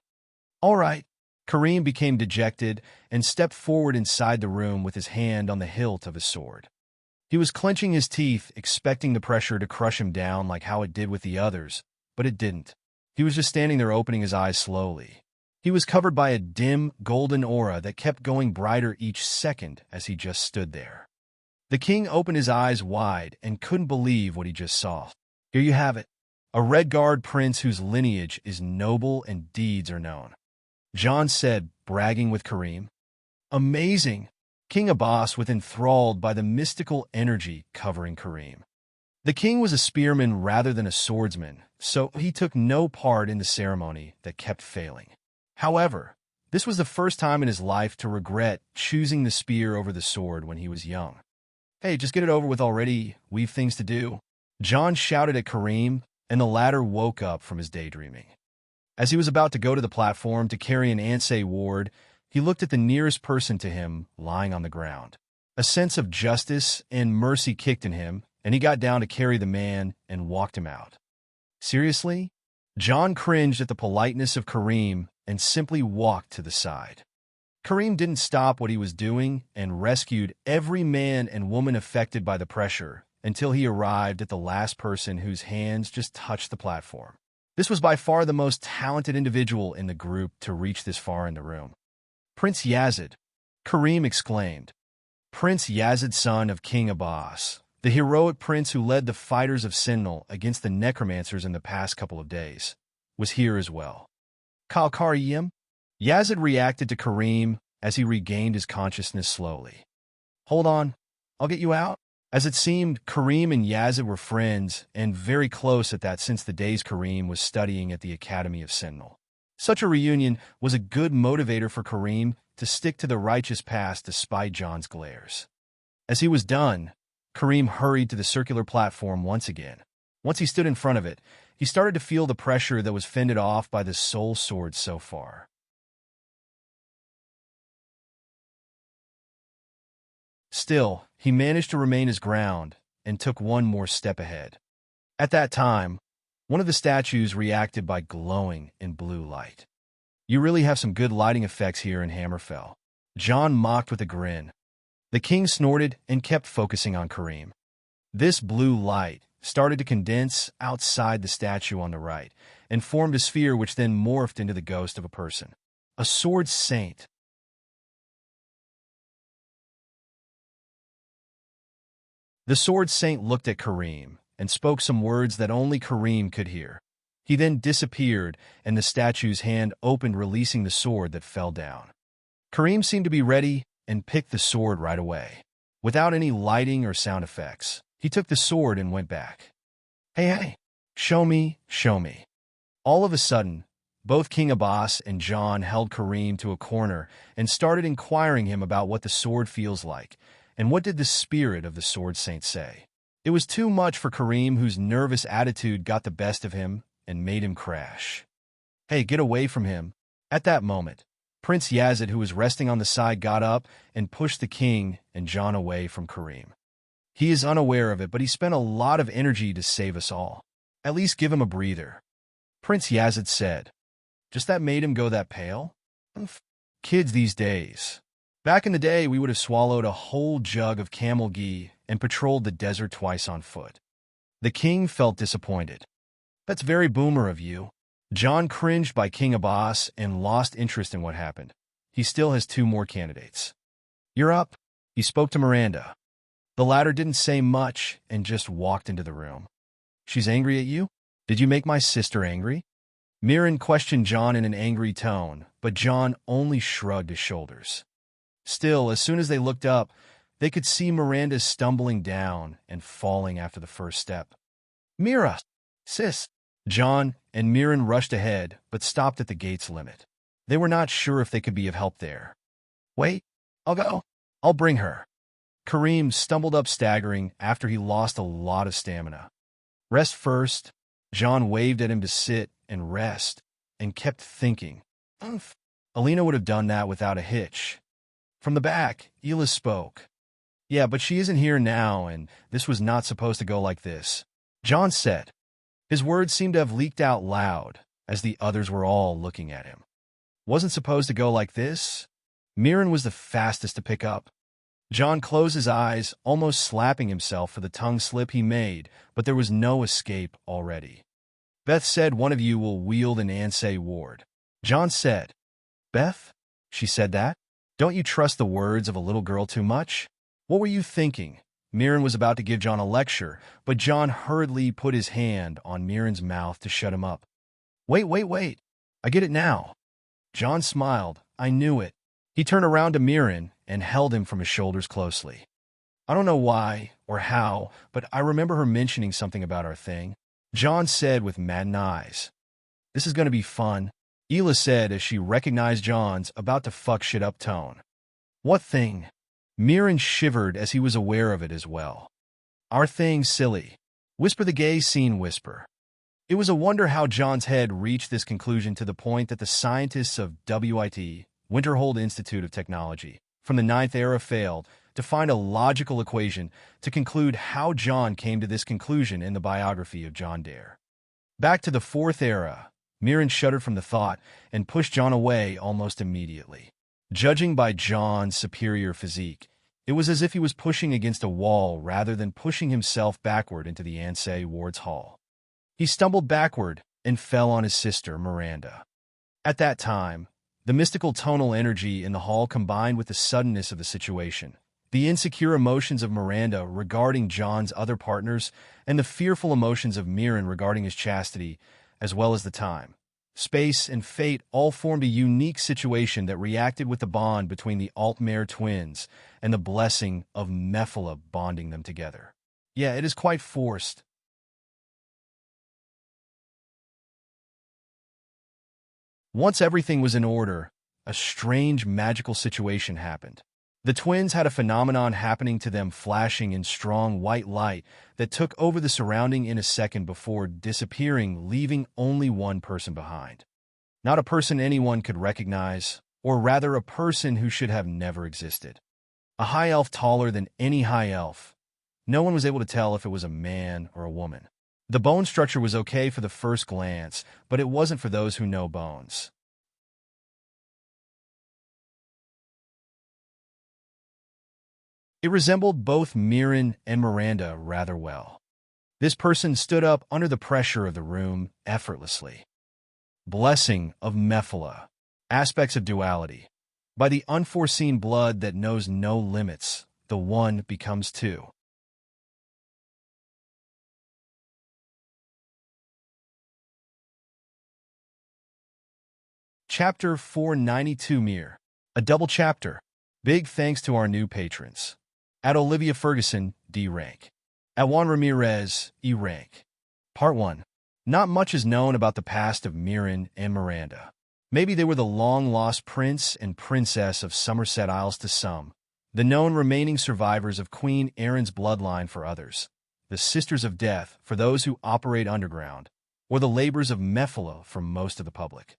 All right. Kareem became dejected and stepped forward inside the room with his hand on the hilt of his sword. He was clenching his teeth, expecting the pressure to crush him down like how it did with the others, but it didn't. He was just standing there opening his eyes slowly. He was covered by a dim, golden aura that kept going brighter each second as he just stood there. The king opened his eyes wide and couldn't believe what he just saw. Here you have it, a Redguard prince whose lineage is noble and deeds are known. John said, bragging with Kareem. Amazing! King Abbas was enthralled by the mystical energy covering Kareem. The king was a spearman rather than a swordsman, so he took no part in the ceremony that kept failing. However, this was the first time in his life to regret choosing the spear over the sword when he was young. Hey, just get it over with already. We've things to do. John shouted at Kareem, and the latter woke up from his daydreaming. As he was about to go to the platform to carry an Ansei ward, he looked at the nearest person to him lying on the ground. A sense of justice and mercy kicked in him, and he got down to carry the man and walked him out. Seriously? John cringed at the politeness of Kareem and simply walked to the side. Kareem didn't stop what he was doing and rescued every man and woman affected by the pressure until he arrived at the last person whose hands just touched the platform. This was by far the most talented individual in the group to reach this far in the room. Prince Yazid, Kareem exclaimed. Prince Yazid, son of King Abbas, the heroic prince who led the fighters of Sentinel against the necromancers in the past couple of days, was here as well. Kalkariyim? Yazid reacted to Kareem as he regained his consciousness slowly. Hold on, I'll get you out. As it seemed, Kareem and Yazid were friends and very close at that since the days Kareem was studying at the Academy of Sentinel. Such a reunion was a good motivator for Kareem to stick to the righteous path despite John's glares. As he was done, Kareem hurried to the circular platform once again. Once he stood in front of it, he started to feel the pressure that was fended off by the soul sword so far. Still, he managed to remain his ground and took one more step ahead. At that time, one of the statues reacted by glowing in blue light. You really have some good lighting effects here in Hammerfell. John mocked with a grin. The king snorted and kept focusing on Kareem. This blue light started to condense outside the statue on the right and formed a sphere which then morphed into the ghost of a person. A sword saint. The sword saint looked at Kareem and spoke some words that only Kareem could hear. He then disappeared, and the statue's hand opened, releasing the sword that fell down. Kareem seemed to be ready and picked the sword right away. Without any lighting or sound effects, he took the sword and went back. Hey, show me, show me. All of a sudden, both King Abbas and John held Kareem to a corner and started inquiring him about what the sword feels like, and what did the spirit of the sword saint say. It was too much for Kareem, whose nervous attitude got the best of him and made him crash. Hey, get away from him. At that moment, Prince Yazid, who was resting on the side, got up and pushed the king and John away from Kareem. He is unaware of it, but he spent a lot of energy to save us all. At least give him a breather. Prince Yazid said. Just that made him go that pale? Kids these days. Back in the day, we would have swallowed a whole jug of camel ghee and patrolled the desert twice on foot. The king felt disappointed. That's very boomer of you. John cringed by King Abbas and lost interest in what happened. He still has 2 more candidates. You're up. He spoke to Miranda. The latter didn't say much and just walked into the room. She's angry at you? Did you make my sister angry? Mirren questioned John in an angry tone, but John only shrugged his shoulders. Still, as soon as they looked up, they could see Miranda stumbling down and falling after the first step. Mira! Sis! John and Mirren rushed ahead, but stopped at the gate's limit. They were not sure if they could be of help there. Wait, I'll go. I'll bring her. Kareem stumbled up staggering after he lost a lot of stamina. Rest first. John waved at him to sit and rest, and kept thinking. Alina would have done that without a hitch. From the back, Ela spoke. Yeah, but she isn't here now, and this was not supposed to go like this, John said. His words seemed to have leaked out loud, as the others were all looking at him. Wasn't supposed to go like this? Mirren was the fastest to pick up. John closed his eyes, almost slapping himself for the tongue slip he made, but there was no escape already. Beth said one of you will wield an Ansei ward. John said. Beth? She said that? Don't you trust the words of a little girl too much? What were you thinking? Mirren was about to give John a lecture, but John hurriedly put his hand on Mirren's mouth to shut him up. Wait. I get it now. John smiled. I knew it. He turned around to Mirren and held him from his shoulders closely. I don't know why or how, but I remember her mentioning something about our thing, John said with maddened eyes. This is going to be fun, Ela said as she recognized John's about to fuck shit up tone. What thing? Mirren shivered as he was aware of it as well. Our thing, silly. Whisper the gay scene whisper. It was a wonder how John's head reached this conclusion to the point that the scientists of WIT, Winterhold Institute of Technology, from the 9th era failed to find a logical equation to conclude how John came to this conclusion in the biography of John Dare. Back to the 4th era, Mirren shuddered from the thought and pushed John away almost immediately. Judging by John's superior physique, it was as if he was pushing against a wall rather than pushing himself backward into the Ansei ward's hall. He stumbled backward and fell on his sister, Miranda. At that time, the mystical tonal energy in the hall combined with the suddenness of the situation, the insecure emotions of Miranda regarding John's other partners, and the fearful emotions of Mirren regarding his chastity, as well as the time, space, and fate all formed a unique situation that reacted with the bond between the Altmare twins and the blessing of Mephala bonding them together. Yeah, it is quite forced. Once everything was in order, a strange magical situation happened. The twins had a phenomenon happening to them flashing in strong white light that took over the surrounding in a second before disappearing, leaving only one person behind. Not a person anyone could recognize, or rather a person who should have never existed. A high elf taller than any high elf. No one was able to tell if it was a man or a woman. The bone structure was okay for the first glance, but it wasn't for those who know bones. It resembled both Mirren and Miranda rather well. This person stood up under the pressure of the room effortlessly. Blessing of Mephala. Aspects of duality. By the unforeseen blood that knows no limits, the one becomes two. Chapter 492 Mir. A double chapter. Big thanks to our new patrons. At Olivia Ferguson, D rank. At Juan Ramirez, E rank. Part 1. Not much is known about the past of Mirren and Miranda. Maybe they were the long-lost prince and princess of Somerset Isles to some, the known remaining survivors of Queen Erin's bloodline for others, the Sisters of Death for those who operate underground, or the labors of Mephala for most of the public.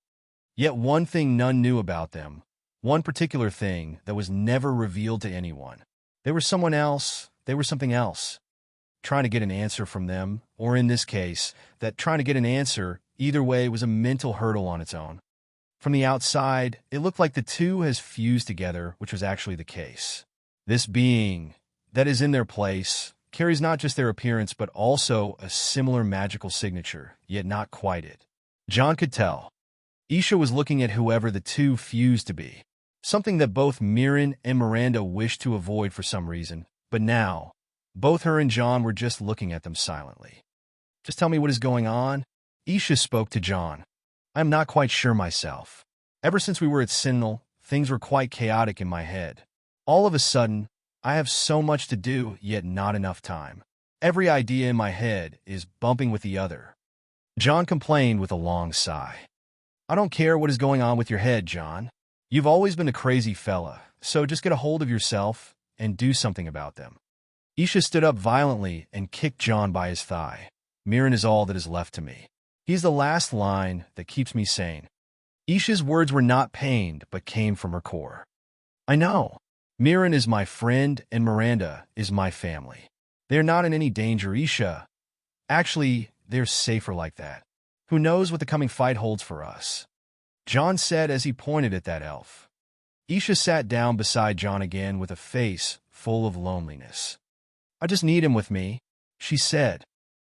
Yet one thing none knew about them One particular thing that was never revealed to anyone. They were someone else, they were something else. Trying to get an answer from them, or in this case, that trying to get an answer, either way, was a mental hurdle on its own. From the outside, it looked like the two has fused together, which was actually the case. This being that is in their place carries not just their appearance but also a similar magical signature, yet not quite it. John could tell. Isha was looking at whoever the two fused to be, something that both Mirren and Miranda wished to avoid for some reason, but now, both her and John were just looking at them silently. Just tell me what is going on? Isha spoke to John. I am not quite sure myself. Ever since we were at Sentinel, things were quite chaotic in my head. All of a sudden, I have so much to do, yet not enough time. Every idea in my head is bumping with the other. John complained with a long sigh. I don't care what is going on with your head, John. You've always been a crazy fella, so just get a hold of yourself and do something about them. Isha stood up violently and kicked John by his thigh. Mirren is all that is left to me. He's the last line that keeps me sane. Isha's words were not pained, but came from her core. I know. Mirren is my friend and Miranda is my family. They're not in any danger, Isha. Actually, they're safer like that. Who knows what the coming fight holds for us? John said as he pointed at that elf. Isha sat down beside John again with a face full of loneliness. I just need him with me, she said.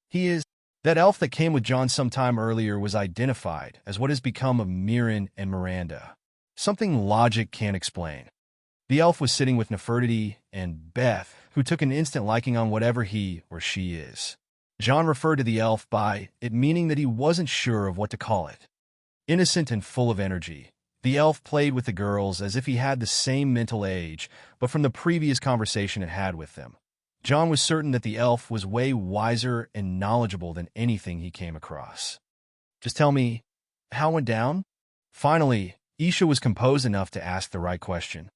He is. That elf that came with John some time earlier was identified as what has become of Mirren and Miranda. Something logic can't explain. The elf was sitting with Nefertiti and Beth, who took an instant liking on whatever he or she is. John referred to the elf by it, meaning that he wasn't sure of what to call it. Innocent and full of energy, the elf played with the girls as if he had the same mental age, but from the previous conversation it had with them. John was certain that the elf was way wiser and knowledgeable than anything he came across. Just tell me, how it went down? Finally, Isha was composed enough to ask the right question.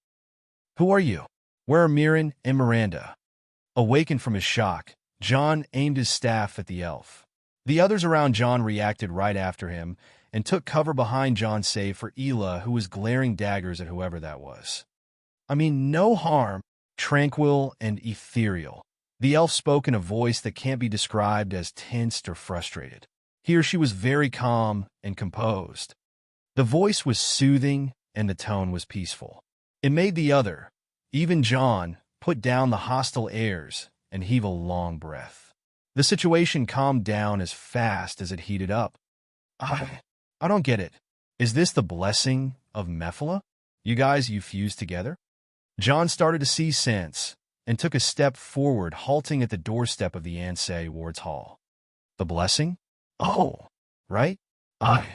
Who are you? Where are Mirren and Miranda? Awakened from his shock, John aimed his staff at the elf. The others around John reacted right after him and took cover behind John save for Ela, who was glaring daggers at whoever that was. I mean, no harm. Tranquil and ethereal. The elf spoke in a voice that can't be described as tensed or frustrated. Here she was very calm and composed. The voice was soothing and the tone was peaceful. It made the other, even John, put down the hostile airs and heave a long breath. The situation calmed down as fast as it heated up. I don't get it. Is this the blessing of Mephala? You fused together? John started to see sense and took a step forward, halting at the doorstep of the Ansei Ward's Hall. The blessing? Oh, right? I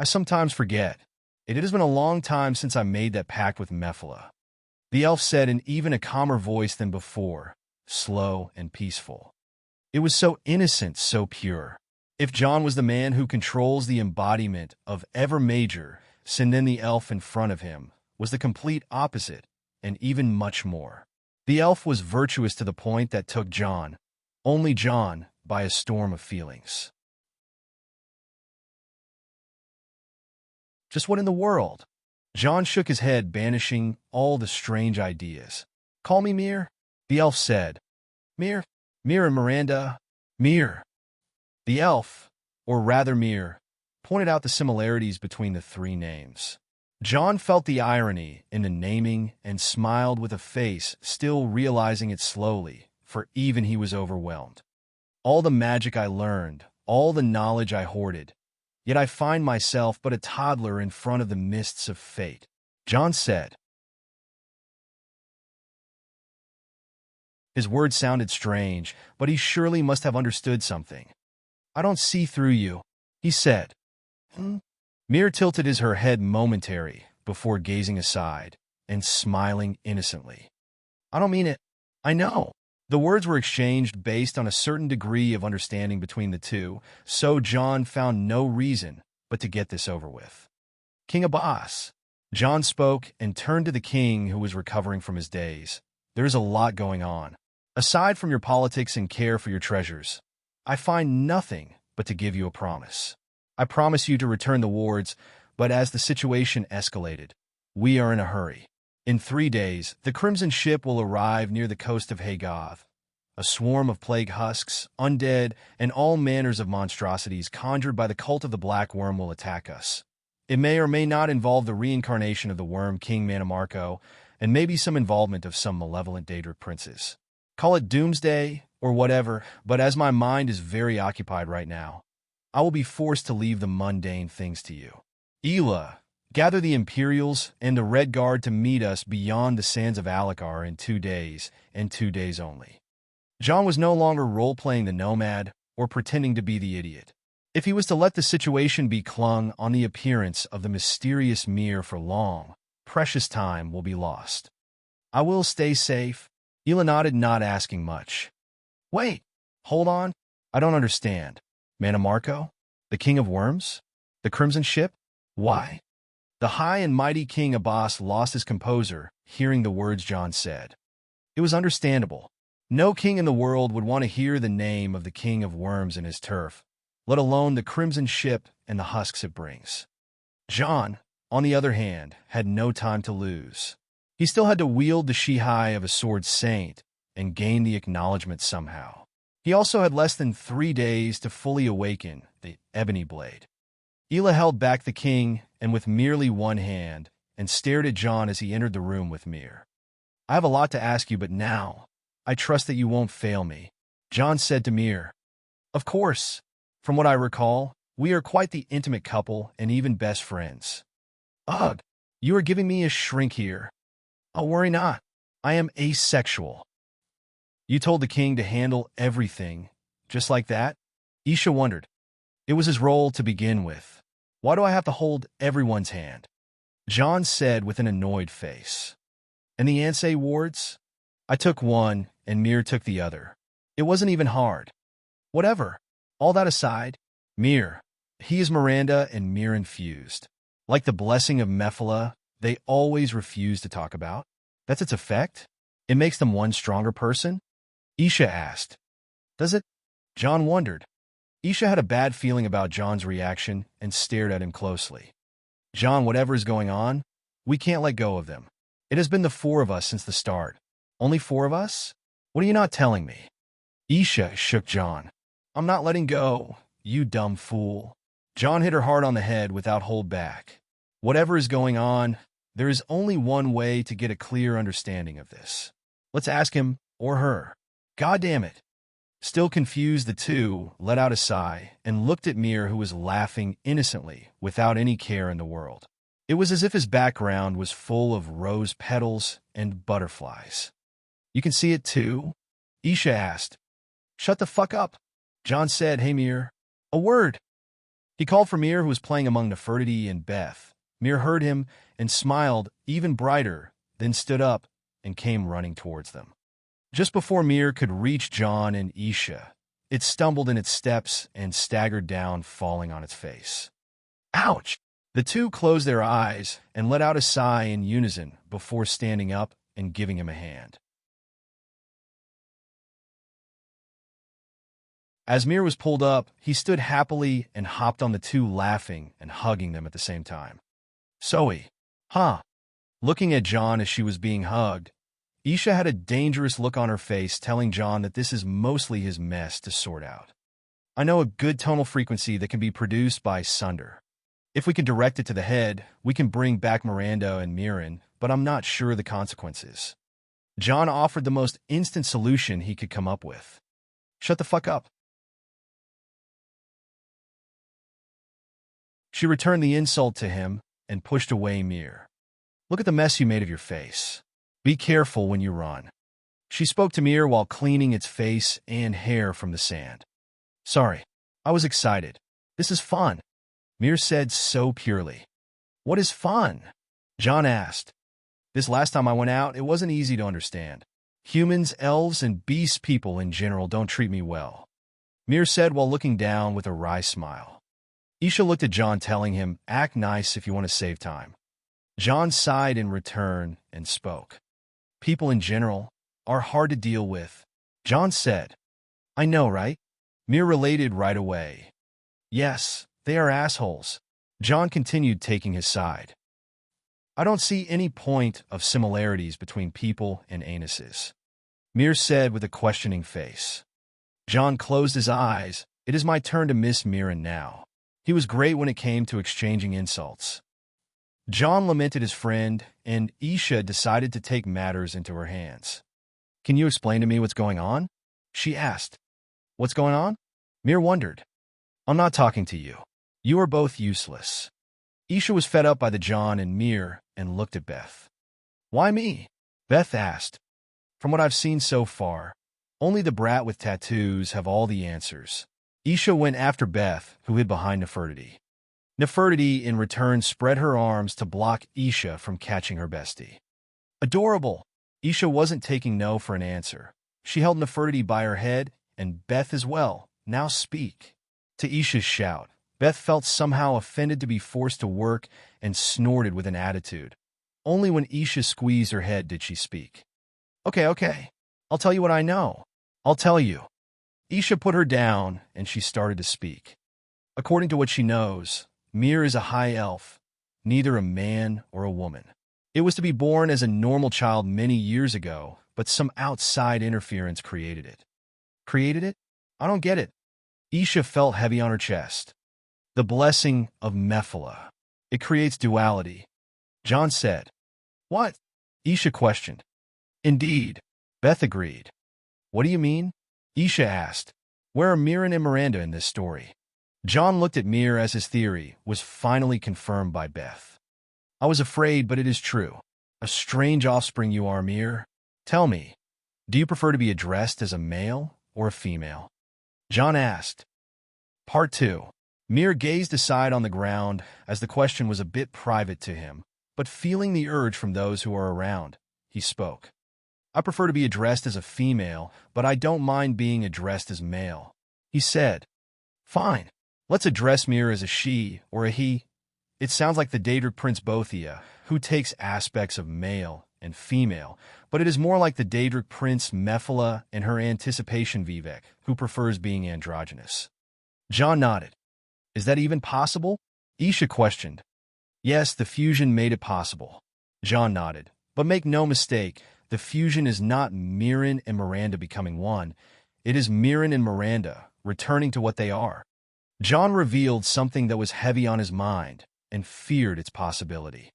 sometimes forget. It has been a long time since I made that pact with Mephala. The elf said in even a calmer voice than before, slow and peaceful. It was so innocent, so pure. If John was the man who controls the embodiment of ever major, then the elf in front of him was the complete opposite, and even much more. The elf was virtuous to the point that took John, only John, by a storm of feelings. Just what in the world? John shook his head, banishing all the strange ideas. Call me Mir, the elf said. Mir and Miranda, Mir. The elf, or rather Mir, pointed out the similarities between the three names. John felt the irony in the naming and smiled with a face still realizing it slowly, for even he was overwhelmed. All the magic I learned, all the knowledge I hoarded, yet I find myself but a toddler in front of the mists of fate, John said. His words sounded strange, but he surely must have understood something. I don't see through you, he said. Mir tilted her head momentary before gazing aside and smiling innocently. I don't mean it. I know. The words were exchanged based on a certain degree of understanding between the two, so John found no reason but to get this over with. King Abbas. John spoke and turned to the king who was recovering from his daze. There's a lot going on. Aside from your politics and care for your treasures, I find nothing but to give you a promise. I promise you to return the wards, but as the situation escalated, We are in a hurry. In 3 days, the Crimson Ship will arrive near the coast of Hagoth. A swarm of plague husks, undead, and all manners of monstrosities conjured by the cult of the Black Worm will attack us. It may or may not involve the reincarnation of the Worm King Manamarco, and maybe some involvement of some malevolent Daedric princes. Call it doomsday or whatever, but as my mind is very occupied right now, I will be forced to leave the mundane things to you. Ela, gather the Imperials and the Red Guard to meet us beyond the sands of Alakar in 2 days, and 2 days only. John was no longer role-playing the nomad or pretending to be the idiot. If he was to let the situation be clung on the appearance of the mysterious Mir for long, precious time will be lost. I will stay safe. Ela nodded, not asking much. Wait, hold on. I don't understand. Manamarco? The King of Worms? The Crimson Ship? Why? The high and mighty King Abbas lost his composure, hearing the words John said. It was understandable. No king in the world would want to hear the name of the King of Worms in his turf, let alone the Crimson Ship and the husks it brings. John, on the other hand, had no time to lose. He still had to wield the Shihai of a sword saint and gain the acknowledgement somehow. He also had less than 3 days to fully awaken the Ebony Blade. Ela held back the king and with merely one hand and stared at John as he entered the room with Mir. I have a lot to ask you, but now I trust that you won't fail me, John said to Mir. Of course. From what I recall, we are quite the intimate couple and even best friends. Ugh, you are giving me a shrink here. Oh, worry not. I am asexual. You told the king to handle everything, just like that? Isha wondered. It was his role to begin with. Why do I have to hold everyone's hand? John said with an annoyed face. And the Ansei wards? I took one, and Mir took the other. It wasn't even hard. Whatever. All that aside, Mir. He is Miranda and Mir infused. Like the blessing of Mephala, they always refuse to talk about. That's its effect? It makes them one stronger person? Isha asked. Does it? John wondered. Isha had a bad feeling about John's reaction and stared at him closely. John, whatever is going on, we can't let go of them. It has been the 4 of us since the start. Only 4 of us? What are you not telling me? Isha shook John. I'm not letting go, you dumb fool. John hit her hard on the head without hold back. Whatever is going on, there is only one way to get a clear understanding of this. Let's ask him or her. God damn it. Still confused, the two let out a sigh and looked at Mir, who was laughing innocently without any care in the world. It was as if his background was full of rose petals and butterflies. You can see it too? Isha asked. Shut the fuck up. John said, Hey Mir. A word. He called for Mir, who was playing among Nefertiti and Beth. Mir heard him and smiled even brighter, then stood up and came running towards them. Just before Mir could reach John and Isha, it stumbled in its steps and staggered down, falling on its face. Ouch! The two closed their eyes and let out a sigh in unison before standing up and giving him a hand. As Mir was pulled up, he stood happily and hopped on the two, laughing and hugging them at the same time. Zoe, huh? Looking at John as she was being hugged, Isha had a dangerous look on her face, telling John that this is mostly his mess to sort out. I know a good tonal frequency that can be produced by Sunder. If we can direct it to the head, we can bring back Miranda and Mirren, but I'm not sure the consequences. John offered the most instant solution he could come up with. Shut the fuck up. She returned the insult to him and pushed away Mir. Look at the mess you made of your face. Be careful when you run. She spoke to Mir while cleaning its face and hair from the sand. Sorry, I was excited. This is fun. Mir said so purely. What is fun? John asked. This last time I went out, it wasn't easy to understand. Humans, elves, and beast people in general don't treat me well. Mir said while looking down with a wry smile. Isha looked at John, telling him, act nice if you want to save time. John sighed in return and spoke. People in general are hard to deal with, John said. I know, right? Mir related right away. Yes, they are assholes. John continued, taking his side. I don't see any point of similarities between people and anuses. Mir said with a questioning face. John closed his eyes. It is my turn to miss Mirren now. He was great when it came to exchanging insults. John lamented his friend, and Isha decided to take matters into her hands. Can you explain to me what's going on? She asked. What's going on? Mir wondered. I'm not talking to you. You are both useless. Isha was fed up by the John and Mir and looked at Beth. Why me? Beth asked. From what I've seen so far, only the brat with tattoos have all the answers. Isha went after Beth, who hid behind Nefertiti. Nefertiti, in return, spread her arms to block Isha from catching her bestie. Adorable! Isha wasn't taking no for an answer. She held Nefertiti by her head, and Beth as well. Now speak. To Isha's shout, Beth felt somehow offended to be forced to work and snorted with an attitude. Only when Isha squeezed her head did she speak. Okay. I'll tell you what I know. I'll tell you. Isha put her down, and she started to speak. According to what she knows, Mir is a high elf, neither a man or a woman. It was to be born as a normal child many years ago, but some outside interference created it. Created it? I don't get it. Isha felt heavy on her chest. The blessing of Mephala. It creates duality. John said. What? Isha questioned. Indeed. Beth agreed. What do you mean? Isha asked. Where are Mirren and Miranda in this story? John looked at Mir as his theory was finally confirmed by Beth. I was afraid, but it is true. A strange offspring you are, Mir. Tell me, do you prefer to be addressed as a male or a female? John asked. Part 2. Mir gazed aside on the ground as the question was a bit private to him, but feeling the urge from those who were around, he spoke. I prefer to be addressed as a female, but I don't mind being addressed as male. He said. Fine. Let's address Mir as a she or a he. It sounds like the Daedric Prince Bothia, who takes aspects of male and female, but it is more like the Daedric Prince Mephala and her anticipation Vivek, who prefers being androgynous. John nodded. Is that even possible? Isha questioned. Yes, the fusion made it possible. John nodded. But make no mistake, the fusion is not Mirren and Miranda becoming one. It is Mirren and Miranda returning to what they are. John revealed something that was heavy on his mind and feared its possibility.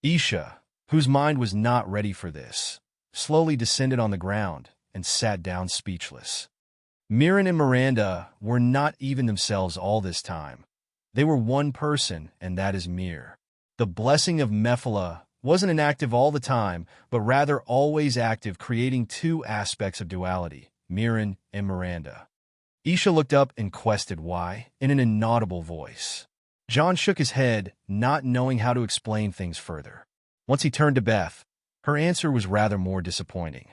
Isha, whose mind was not ready for this, slowly descended on the ground and sat down speechless. Mirren and Miranda were not even themselves all this time. They were one person, and that is Mir. The blessing of Mephala wasn't inactive all the time, but rather always active, creating two aspects of duality, Mirren and Miranda. Isha looked up and questioned why, in an inaudible voice. John shook his head, not knowing how to explain things further. Once he turned to Beth, her answer was rather more disappointing.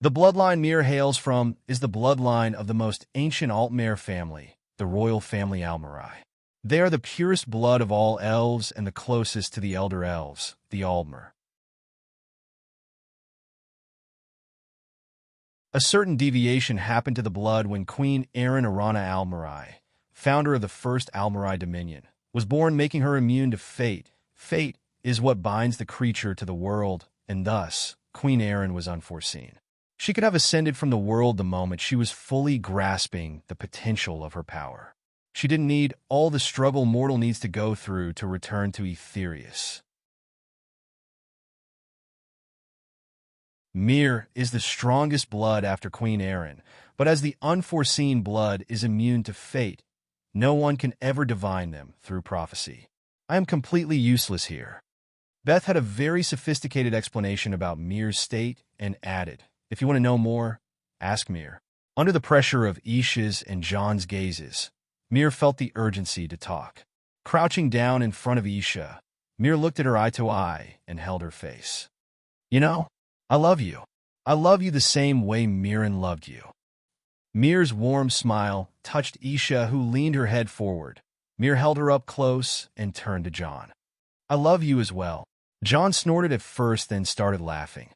The bloodline Mir hails from is the bloodline of the most ancient Altmere family, the royal family Almarai. They are the purest blood of all elves and the closest to the elder elves, the Aldmer. A certain deviation happened to the blood when Queen Erin Arana Almarai, founder of the first Almarai Dominion, was born, making her immune to fate. Fate is what binds the creature to the world, and thus, Queen Erin was unforeseen. She could have ascended from the world the moment she was fully grasping the potential of her power. She didn't need all the struggle mortal needs to go through to return to Aetherius. Mir is the strongest blood after Queen Erin, but as the unforeseen blood is immune to fate, no one can ever divine them through prophecy. I am completely useless here. Beth had a very sophisticated explanation about Mir's state and added, if you want to know more, ask Mir. Under the pressure of Isha's and John's gazes, Mir felt the urgency to talk. Crouching down in front of Isha, Mir looked at her eye to eye and held her face. You know, I love you. I love you the same way Mirren loved you. Mir's warm smile touched Isha, who leaned her head forward. Mir held her up close and turned to John. I love you as well. John snorted at first, then started laughing.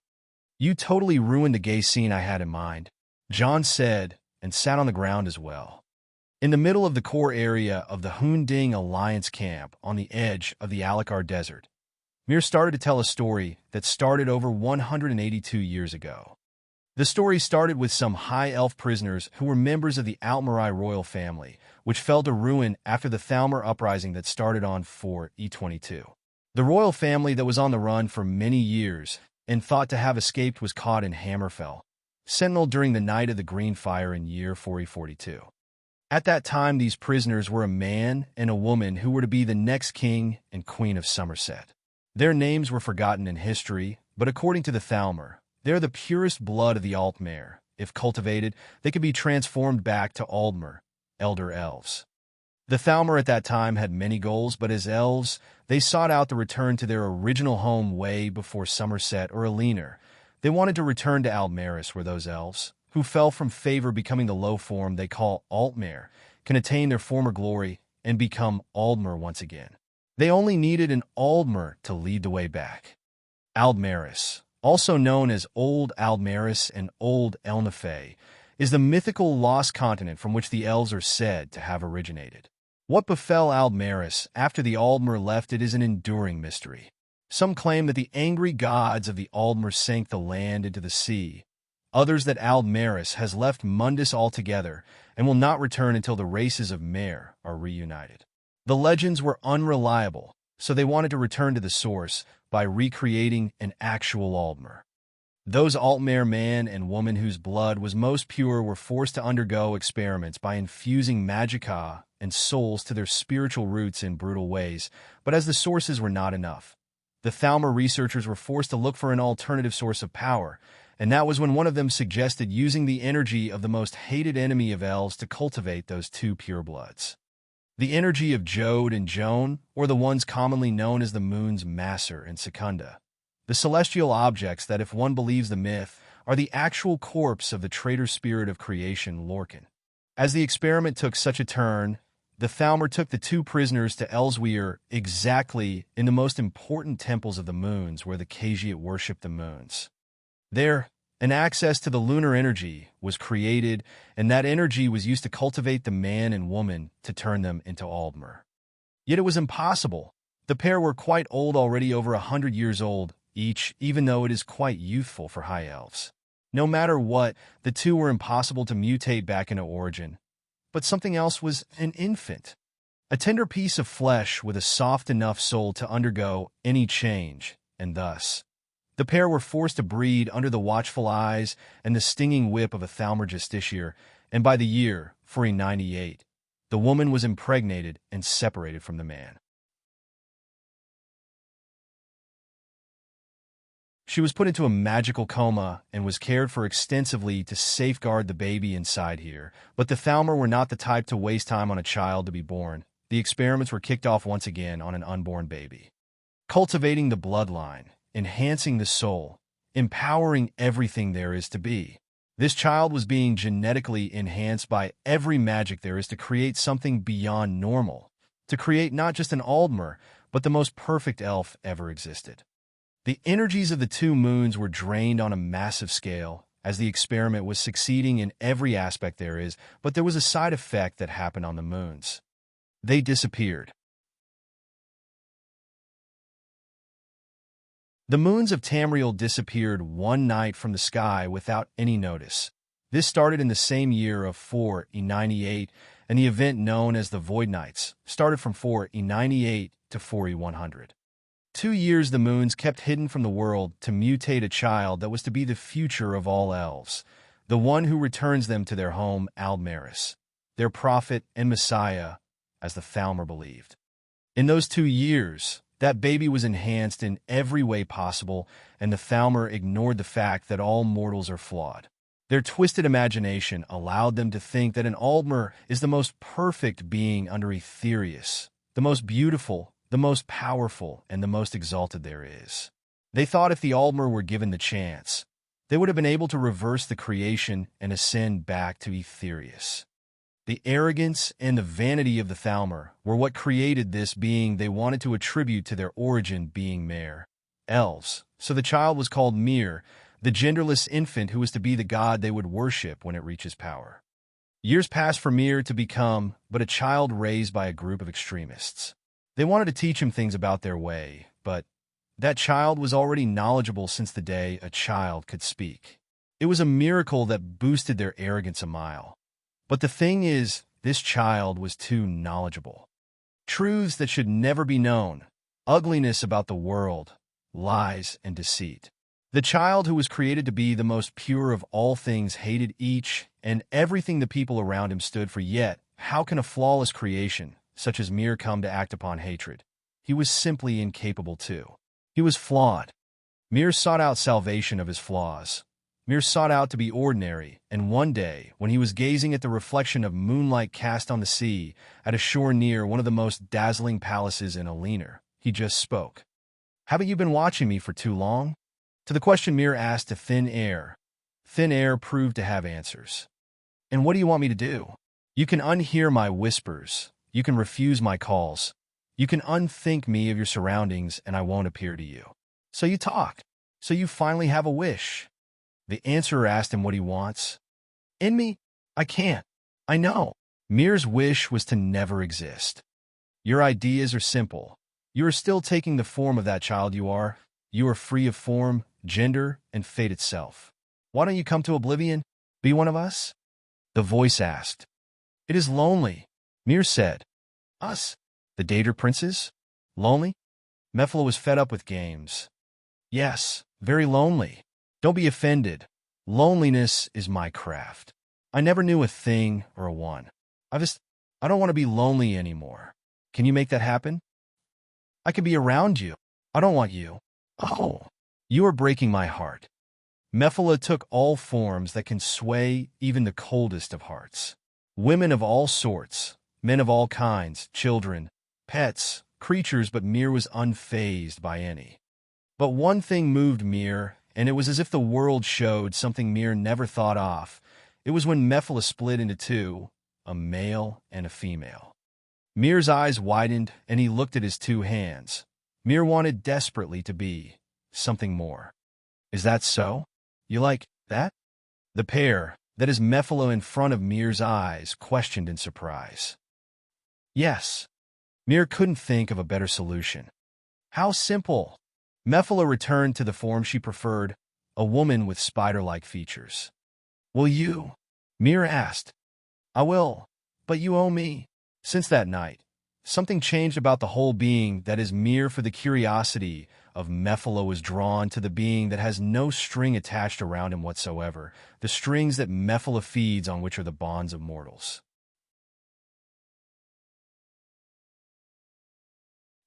You totally ruined the gay scene I had in mind, John said, and sat on the ground as well. In the middle of the core area of the Hunding Alliance camp on the edge of the Alakar Desert, Mir started to tell a story that started over 182 years ago. The story started with some high elf prisoners who were members of the Altmarai royal family, which fell to ruin after the Thalmor uprising that started on 4E22. The royal family that was on the run for many years and thought to have escaped was caught in Hammerfell, sentinel during the Night of the Green Fire in year 4E42. At that time, these prisoners were a man and a woman who were to be the next king and queen of Somerset. Their names were forgotten in history, but according to the Thalmor, they're the purest blood of the Altmare. If cultivated, they could be transformed back to Aldmer, elder elves. The Thalmor at that time had many goals, but as elves, they sought out the return to their original home way before Somerset or Alinor. They wanted to return to Aldmaris, where those elves, who fell from favor becoming the low form they call Altmare, can attain their former glory and become Aldmer once again. They only needed an Aldmer to lead the way back. Aldmaris, also known as Old Aldmaris and Old Elnafay, is the mythical lost continent from which the elves are said to have originated. What befell Aldmaris after the Aldmer left it is an enduring mystery. Some claim that the angry gods of the Aldmer sank the land into the sea. Others that Aldmaris has left Mundus altogether and will not return until the races of Mare are reunited. The legends were unreliable, so they wanted to return to the source by recreating an actual Aldmer. Those Altmare man and woman whose blood was most pure were forced to undergo experiments by infusing magicka and souls to their spiritual roots in brutal ways, but as the sources were not enough, the Thalmor researchers were forced to look for an alternative source of power, and that was when one of them suggested using the energy of the most hated enemy of elves to cultivate those two purebloods. The energy of Jode and Joan, or the ones commonly known as the moon's Maser and Secunda. The celestial objects that, if one believes the myth, are the actual corpse of the traitor spirit of creation, Lorcan. As the experiment took such a turn, the Thalmor took the two prisoners to Elsweir, exactly in the most important temples of the moons where the Khajiit worshipped the moons. There, an access to the lunar energy was created, and that energy was used to cultivate the man and woman to turn them into Aldmer. Yet it was impossible. The pair were quite old, already over 100 years old each, even though it is quite youthful for high elves. No matter what, the two were impossible to mutate back into origin. But something else was an infant. A tender piece of flesh with a soft enough soul to undergo any change, and thus the pair were forced to breed under the watchful eyes and the stinging whip of a Thalmor justiciar, and by the year 498, the woman was impregnated and separated from the man. She was put into a magical coma and was cared for extensively to safeguard the baby inside here, but the Thalmor were not the type to waste time on a child to be born. The experiments were kicked off once again on an unborn baby. Cultivating the bloodline, enhancing the soul, empowering everything there is to be. This child was being genetically enhanced by every magic there is to create something beyond normal, to create not just an Aldmer, but the most perfect elf ever existed. The energies of the two moons were drained on a massive scale, as the experiment was succeeding in every aspect there is, but there was a side effect that happened on the moons. They disappeared. The moons of Tamriel disappeared one night from the sky without any notice. This started in the same year of 4E98, and the event known as the Void Nights started from 4E98 to 4E100. 2 years the moons kept hidden from the world to mutate a child that was to be the future of all elves, the one who returns them to their home Aldmaris, their prophet and messiah, as the Thalmor believed. In those 2 years, that baby was enhanced in every way possible, and the Thalmor ignored the fact that all mortals are flawed. Their twisted imagination allowed them to think that an Aldmer is the most perfect being under Aetherius, the most beautiful, the most powerful, and the most exalted there is. They thought if the Aldmer were given the chance, they would have been able to reverse the creation and ascend back to Aetherius. The arrogance and the vanity of the Thalmor were what created this being they wanted to attribute to their origin being Mare, elves, so the child was called Mir, the genderless infant who was to be the god they would worship when it reaches power. Years passed for Mir to become but a child raised by a group of extremists. They wanted to teach him things about their way, but That child was already knowledgeable since the day a child could speak. It was a miracle that boosted their arrogance a mile. But the thing is, this child was too knowledgeable. Truths that should never be known, ugliness about the world, lies and deceit. The child who was created to be the most pure of all things hated each and everything the people around him stood for. Yet, how can a flawless creation, such as Mir, come to act upon hatred? He was simply incapable too. He was flawed. Mir sought out salvation of his flaws. Mir sought out to be ordinary, and one day, when he was gazing at the reflection of moonlight cast on the sea, at a shore near one of the most dazzling palaces in Alinar, he just spoke. "Haven't you been watching me for too long?" To the question Mir asked to thin air proved to have answers. "And what do you want me to do? You can unhear my whispers. You can refuse my calls. You can unthink me of your surroundings, and I won't appear to you. So you talk. So you finally have a wish." The answerer asked him what he wants. "In me? I can't. I know." Mir's wish was to never exist. "Your ideas are simple. You are still taking the form of that child you are. You are free of form, gender, and fate itself. Why don't you come to oblivion? Be one of us?" The voice asked. "It is lonely," Mir said. "Us? The Dater Princes? Lonely?" Mephala was fed up with games. "Yes, very lonely. Don't be offended. Loneliness is my craft. I never knew a thing or a one. I don't want to be lonely anymore. Can you make that happen? I can be around you. I don't want you. Oh, you are breaking my heart." Mephala took all forms that can sway even the coldest of hearts. Women of all sorts, men of all kinds, children, pets, creatures, but Mir was unfazed by any. But one thing moved Mir, and it was as if the world showed something Mir never thought of. It was when Mephala split into two, a male and a female. Mir's eyes widened, and he looked at his two hands. Mir wanted desperately to be something more. "Is that so? You like that?" The pair, that is Mephala in front of Mir's eyes, questioned in surprise. "Yes." Mir couldn't think of a better solution. "How simple." Mephala returned to the form she preferred, a woman with spider-like features. "Will you?" Mir asked. "I will, but you owe me." Since that night, something changed about the whole being that is Mir. For the curiosity of Mephala was drawn to the being that has no string attached around him whatsoever, the strings that Mephala feeds on, which are the bonds of mortals.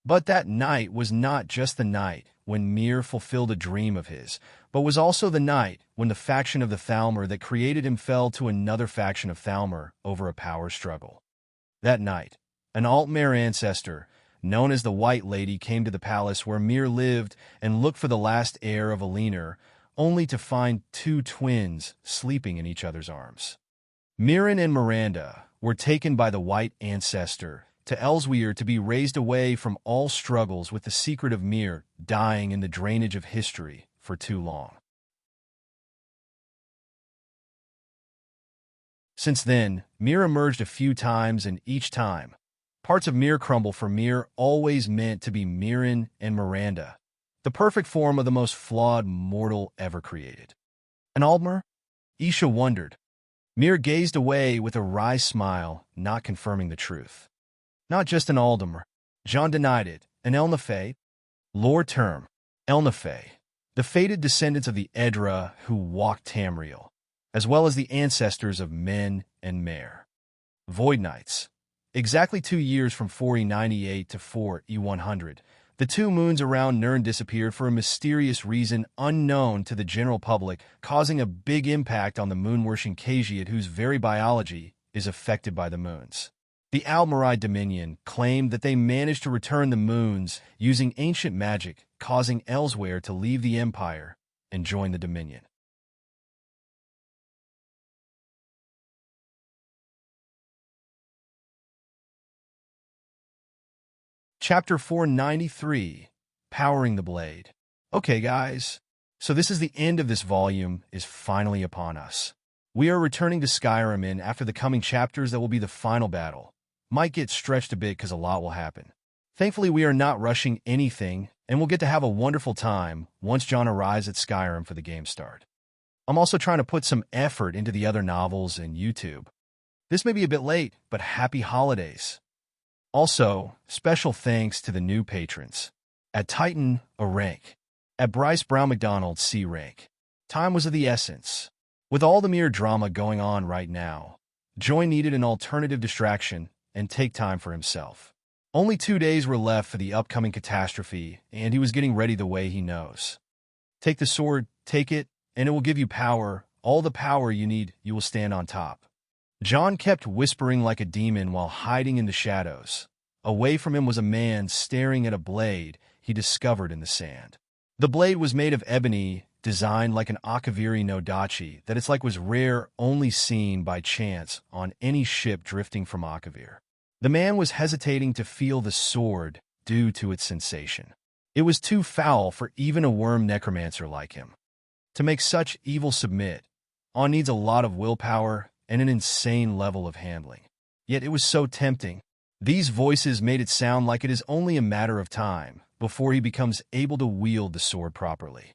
But that night was not just the night when Mir fulfilled a dream of his, but was also the night when the faction of the Thalmor that created him fell to another faction of Thalmor over a power struggle. That night, an Altmare ancestor, known as the White Lady, came to the palace where Mir lived and looked for the last heir of Alinar, only to find two twins sleeping in each other's arms. Mirren and Miranda were taken by the White Ancestor to Elsewhere to be raised away from all struggles, with the secret of Mir dying in the drainage of history for too long. Since then, Mir emerged a few times, and each time, parts of Mir crumble, for Mir always meant to be Mirren and Miranda, the perfect form of the most flawed mortal ever created. An Aldmer? Isha wondered. Mir gazed away with a wry smile, not confirming the truth. Not just an Aldmer. John denied it. An Elnafay? Lore term. Elnafay, the fated descendants of the Edra who walked Tamriel, as well as the ancestors of Men and Mare. Void Knights. Exactly 2 years from 4E98 to 4E100, the two moons around Nirn disappeared for a mysterious reason unknown to the general public, causing a big impact on the moon-worshipping Khajiit, whose very biology is affected by the moons. The Almaride Dominion claimed that they managed to return the moons using ancient magic, causing Elsewhere to leave the Empire and join the Dominion. Chapter 493, Powering the Blade. Okay, guys, so this is the end of this volume is finally upon us. We are returning to Skyrim, and after the coming chapters that will be the final battle. Might get stretched a bit because a lot will happen. Thankfully, we are not rushing anything, and we'll get to have a wonderful time once John arrives at Skyrim for the game start. I'm also trying to put some effort into the other novels and YouTube. This may be a bit late, but happy holidays. Also, special thanks to the new patrons. At Titan, a rank. At Bryce Brown McDonald, C rank. Time was of the essence. With all the mere drama going on right now, Joy needed an alternative distraction and take time for himself. Only 2 days were left for the upcoming catastrophe, and he was getting ready the way he knows. Take the sword, take it, and it will give you power, all the power you need. You will stand on top. John kept whispering like a demon while hiding in the shadows. Away from him was a man staring at a blade he discovered in the sand. The blade was made of ebony, designed like an Akaviri no Dachi that it's like was rare, only seen by chance on any ship drifting from Akavir. The man was hesitating to feel the sword due to its sensation. It was too foul for even a worm necromancer like him. To make such evil submit, one needs a lot of willpower and an insane level of handling. Yet it was so tempting. These voices made it sound like it is only a matter of time before he becomes able to wield the sword properly.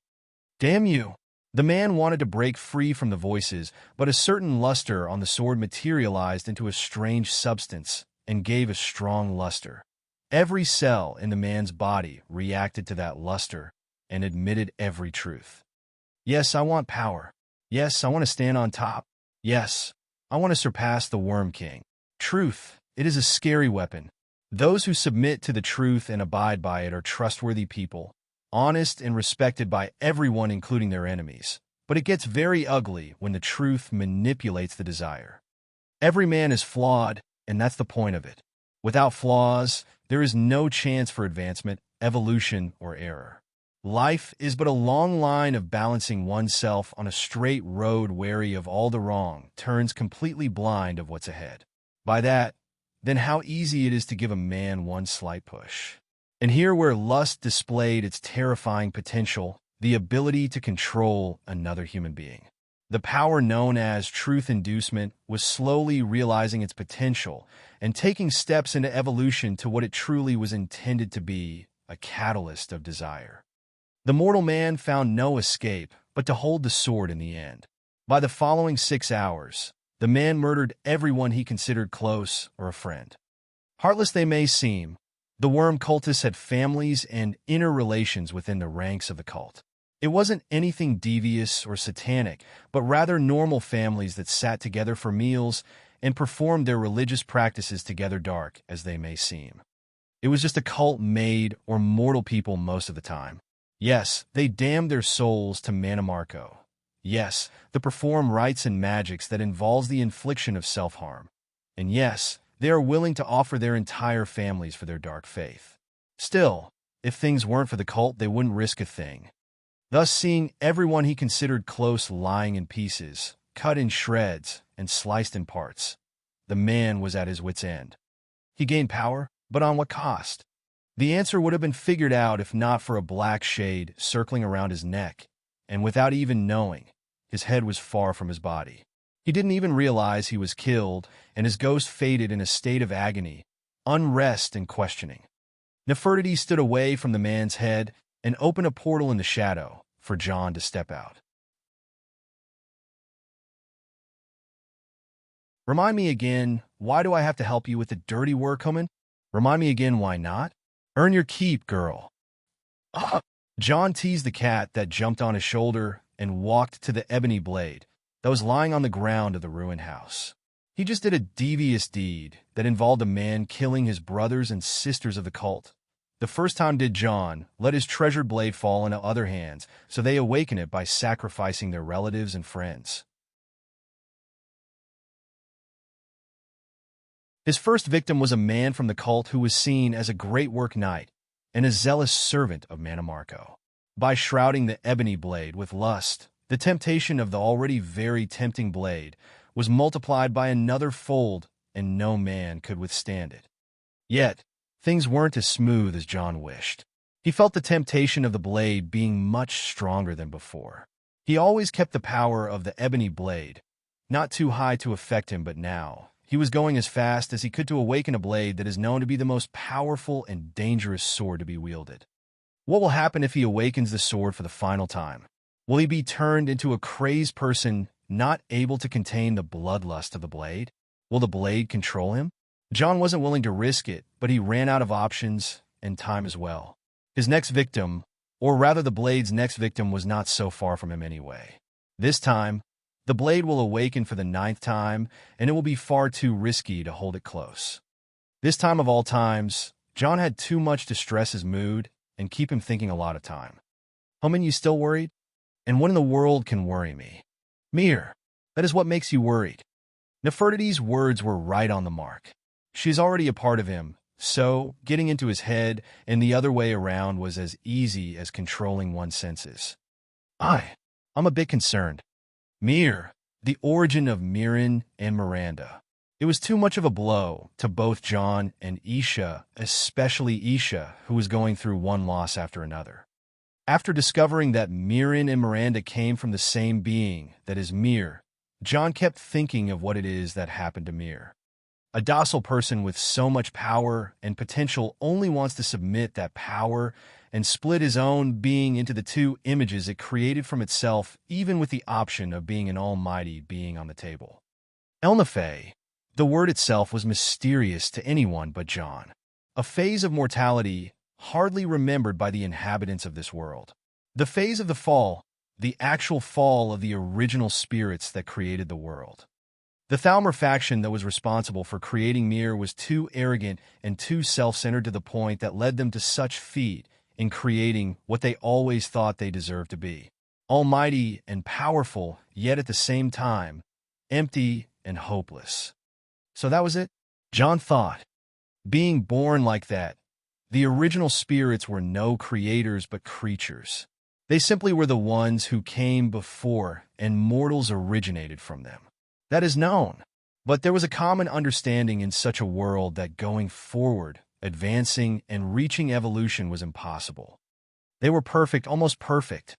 Damn you! The man wanted to break free from the voices, but a certain luster on the sword materialized into a strange substance and gave a strong luster. Every cell in the man's body reacted to that luster and admitted every truth. Yes, I want power. Yes, I want to stand on top. Yes, I want to surpass the Worm King. Truth, it is a scary weapon. Those who submit to the truth and abide by it are trustworthy people, honest and respected by everyone including their enemies. But it gets very ugly when the truth manipulates the desire. Every man is flawed, and that's the point of it. Without flaws, there is no chance for advancement, evolution, or error. Life is but a long line of balancing oneself on a straight road wary of all the wrong turns, completely blind of what's ahead. By that, then how easy it is to give a man one slight push. And here where lust displayed its terrifying potential, the ability to control another human being. The power known as truth inducement was slowly realizing its potential and taking steps into evolution to what it truly was intended to be, a catalyst of desire. The mortal man found no escape but to hold the sword in the end. By the following 6 hours, the man murdered everyone he considered close or a friend. Heartless they may seem, the worm cultists had families and inner relations within the ranks of the cult. It wasn't anything devious or satanic, but rather normal families that sat together for meals and performed their religious practices together, dark as they may seem. It was just a cult made or mortal people most of the time. Yes, they damned their souls to Manamarco. Yes, they perform rites and magics that involves the infliction of self-harm. And yes, they are willing to offer their entire families for their dark faith. Still, if things weren't for the cult, they wouldn't risk a thing. Thus, seeing everyone he considered close lying in pieces, cut in shreds, and sliced in parts, the man was at his wit's end. He gained power, but on what cost? The answer would have been figured out if not for a black shade circling around his neck, and without even knowing, his head was far from his body. He didn't even realize he was killed, and his ghost faded in a state of agony, unrest, and questioning. Nefertiti stood away from the man's head and opened a portal in the shadow for John to step out. Remind me again, why do I have to help you with the dirty work, woman? Remind me again, why not? Earn your keep, girl. John teased the cat that jumped on his shoulder and walked to the ebony blade that was lying on the ground of the ruined house. He just did a devious deed that involved a man killing his brothers and sisters of the cult. The first time did John let his treasured blade fall into other hands, so they awaken it by sacrificing their relatives and friends. His first victim was a man from the cult who was seen as a great work knight and a zealous servant of Manamarco. By shrouding the ebony blade with lust, the temptation of the already very tempting blade was multiplied by another fold, and no man could withstand it. Yet, things weren't as smooth as John wished. He felt the temptation of the blade being much stronger than before. He always kept the power of the ebony blade, not too high to affect him, but now he was going as fast as he could to awaken a blade that is known to be the most powerful and dangerous sword to be wielded. What will happen if he awakens the sword for the final time? Will he be turned into a crazed person, not able to contain the bloodlust of the blade? Will the blade control him? John wasn't willing to risk it, but he ran out of options and time as well. His next victim, or rather the blade's next victim, was not so far from him anyway. This time, the blade will awaken for the 9th time, and it will be far too risky to hold it close. This time of all times, John had too much to stress his mood and keep him thinking a lot of time. Homan, you still worried? And what in the world can worry me? Mir, that is what makes you worried. Nefertiti's words were right on the mark. She's already a part of him, so getting into his head and the other way around was as easy as controlling one's senses. I'm a bit concerned. Mir, the origin of Mirin and Miranda. It was too much of a blow to both John and Isha, especially Isha, who was going through one loss after another. After discovering that Mirin and Miranda came from the same being, that is Mir, John kept thinking of what it is that happened to Mir. A docile person with so much power and potential only wants to submit that power and split his own being into the two images it created from itself, even with the option of being an almighty being on the table. Elnefay, the word itself was mysterious to anyone but John. A phase of mortality hardly remembered by the inhabitants of this world. The phase of the fall, the actual fall of the original spirits that created the world. The Thalmor faction that was responsible for creating Mir was too arrogant and too self-centered to the point that led them to such feat in creating what they always thought they deserved to be. Almighty and powerful, yet at the same time, empty and hopeless. So that was it? John thought. Being born like that, the original spirits were no creators but creatures. They simply were the ones who came before, and mortals originated from them. That is known. But there was a common understanding in such a world that going forward, advancing, and reaching evolution was impossible. They were perfect, almost perfect.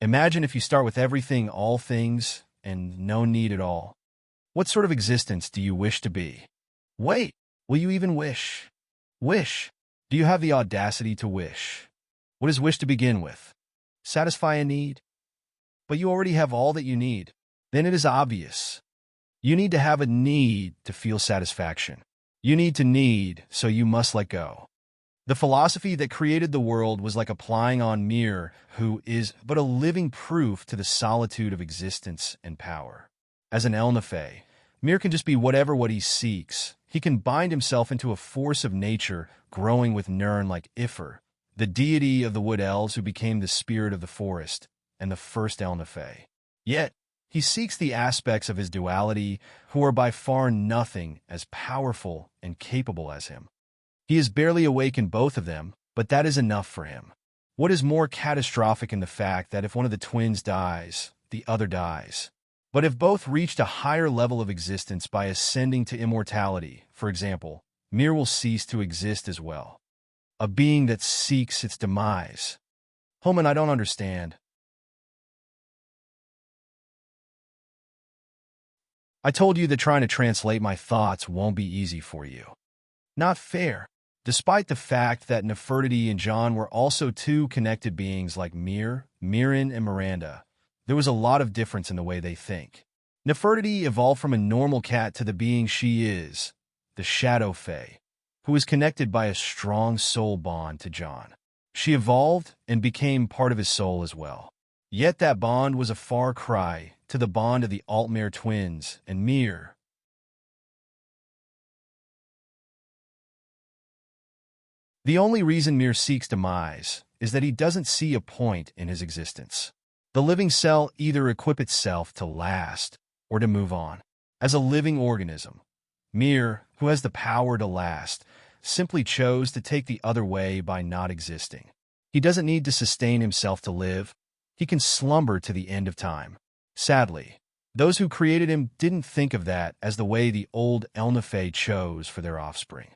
Imagine if you start with everything, all things, and no need at all. What sort of existence do you wish to be? Wait, will you even wish? Wish. Do you have the audacity to wish? What is wish to begin with? Satisfy a need? But you already have all that you need. Then it is obvious. You need to have a need to feel satisfaction. You need to need, so you must let go. The philosophy that created the world was like applying on Mir, who is but a living proof to the solitude of existence and power. As an Elnefay, Mir can just be what he seeks. He can bind himself into a force of nature growing with Nirn like Ifer, the deity of the wood elves who became the spirit of the forest, and the first Elnefay. Yet, he seeks the aspects of his duality who are by far nothing as powerful and capable as him. He has barely awakened both of them, but that is enough for him. What is more catastrophic in the fact that if one of the twins dies, the other dies? But if both reached a higher level of existence by ascending to immortality, for example, Mir will cease to exist as well. A being that seeks its demise. Homan, I don't understand. I told you that trying to translate my thoughts won't be easy for you. Not fair. Despite the fact that Nefertiti and John were also two connected beings like Mir, Mirin, and Miranda, there was a lot of difference in the way they think. Nefertiti evolved from a normal cat to the being she is, the Shadow Fae, who is connected by a strong soul bond to John. She evolved and became part of his soul as well. Yet that bond was a far cry to the bond of the Altmere twins and Mir. The only reason Mir seeks demise is that he doesn't see a point in his existence. The living cell either equip itself to last or to move on. As a living organism, Mir, who has the power to last, simply chose to take the other way by not existing. He doesn't need to sustain himself to live. He can slumber to the end of time. Sadly, those who created him didn't think of that as the way the old Elnefay chose for their offspring.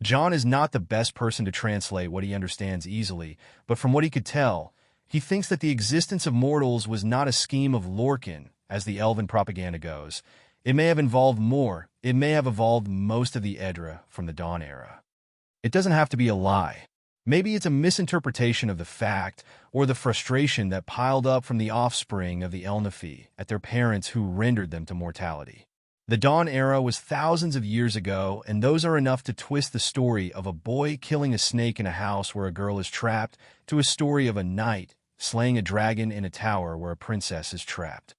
John is not the best person to translate what he understands easily, but from what he could tell, he thinks that the existence of mortals was not a scheme of Lorcan, as the elven propaganda goes. It may have involved more. It may have evolved most of the Edra from the Dawn era. It doesn't have to be a lie. Maybe it's a misinterpretation of the fact or the frustration that piled up from the offspring of the Elnaphi at their parents who rendered them to mortality. The Dawn era was thousands of years ago, and those are enough to twist the story of a boy killing a snake in a house where a girl is trapped to a story of a knight slaying a dragon in a tower where a princess is trapped.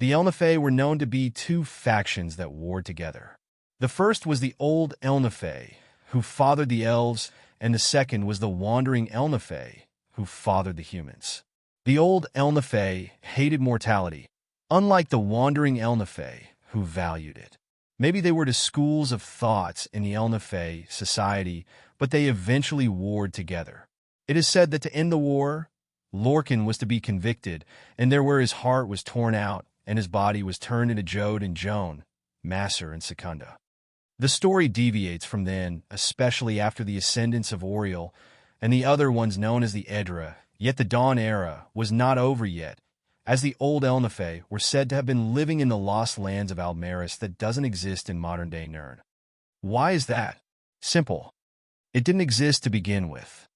The Elnaphi were known to be two factions that warred together. The first was the old Elnaphi, who fathered the elves, and the second was the wandering Elnaphi, who fathered the humans. The old Elnaphi hated mortality, unlike the wandering Elnaphi, who valued it. Maybe they were two schools of thoughts in the Elnaphi society, but they eventually warred together. It is said that to end the war, Lorcan was to be convicted, and there where his heart was torn out, and his body was turned into Jode and Joan, Masser and Secunda. The story deviates from then, especially after the ascendance of Oriel and the other ones known as the Edra, yet the Dawn era was not over yet, as the old Elnaphi were said to have been living in the lost lands of Aldmeris that doesn't exist in modern-day Nirn. Why is that? Simple. It didn't exist to begin with.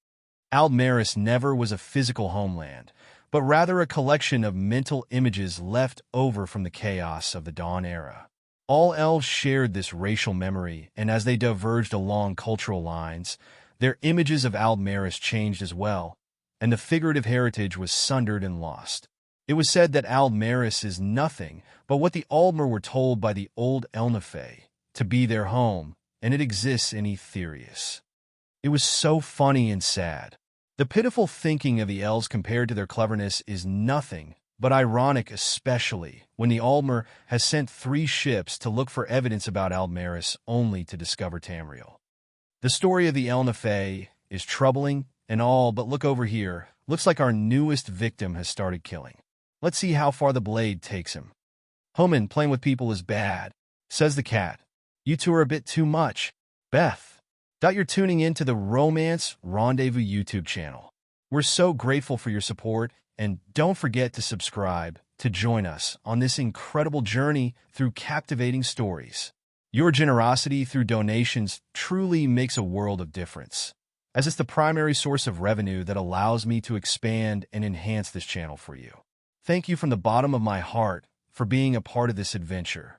Aldmeris never was a physical homeland, but rather a collection of mental images left over from the chaos of the Dawn era. All elves shared this racial memory, and as they diverged along cultural lines, their images of Aldmeris changed as well, and the figurative heritage was sundered and lost. It was said that Aldmeris is nothing but what the Aldmer were told by the old Elnaphi to be their home, and it exists in Etherius. It was so funny and sad. The pitiful thinking of the elves compared to their cleverness is nothing but ironic, especially when the Aldmer has sent 3 ships to look for evidence about Aldmeris only to discover Tamriel. The story of the Elnaphi is troubling and all, but look over here. Looks like our newest victim has started killing. Let's see how far the blade takes him. Homan, playing with people is bad, says the cat. You two are a bit too much. Beth. You're tuning in to the Romance Rendezvous YouTube channel. We're so grateful for your support, and don't forget to subscribe to join us on this incredible journey through captivating stories. Your generosity through donations truly makes a world of difference, as it's the primary source of revenue that allows me to expand and enhance this channel for you. Thank you from the bottom of my heart for being a part of this adventure.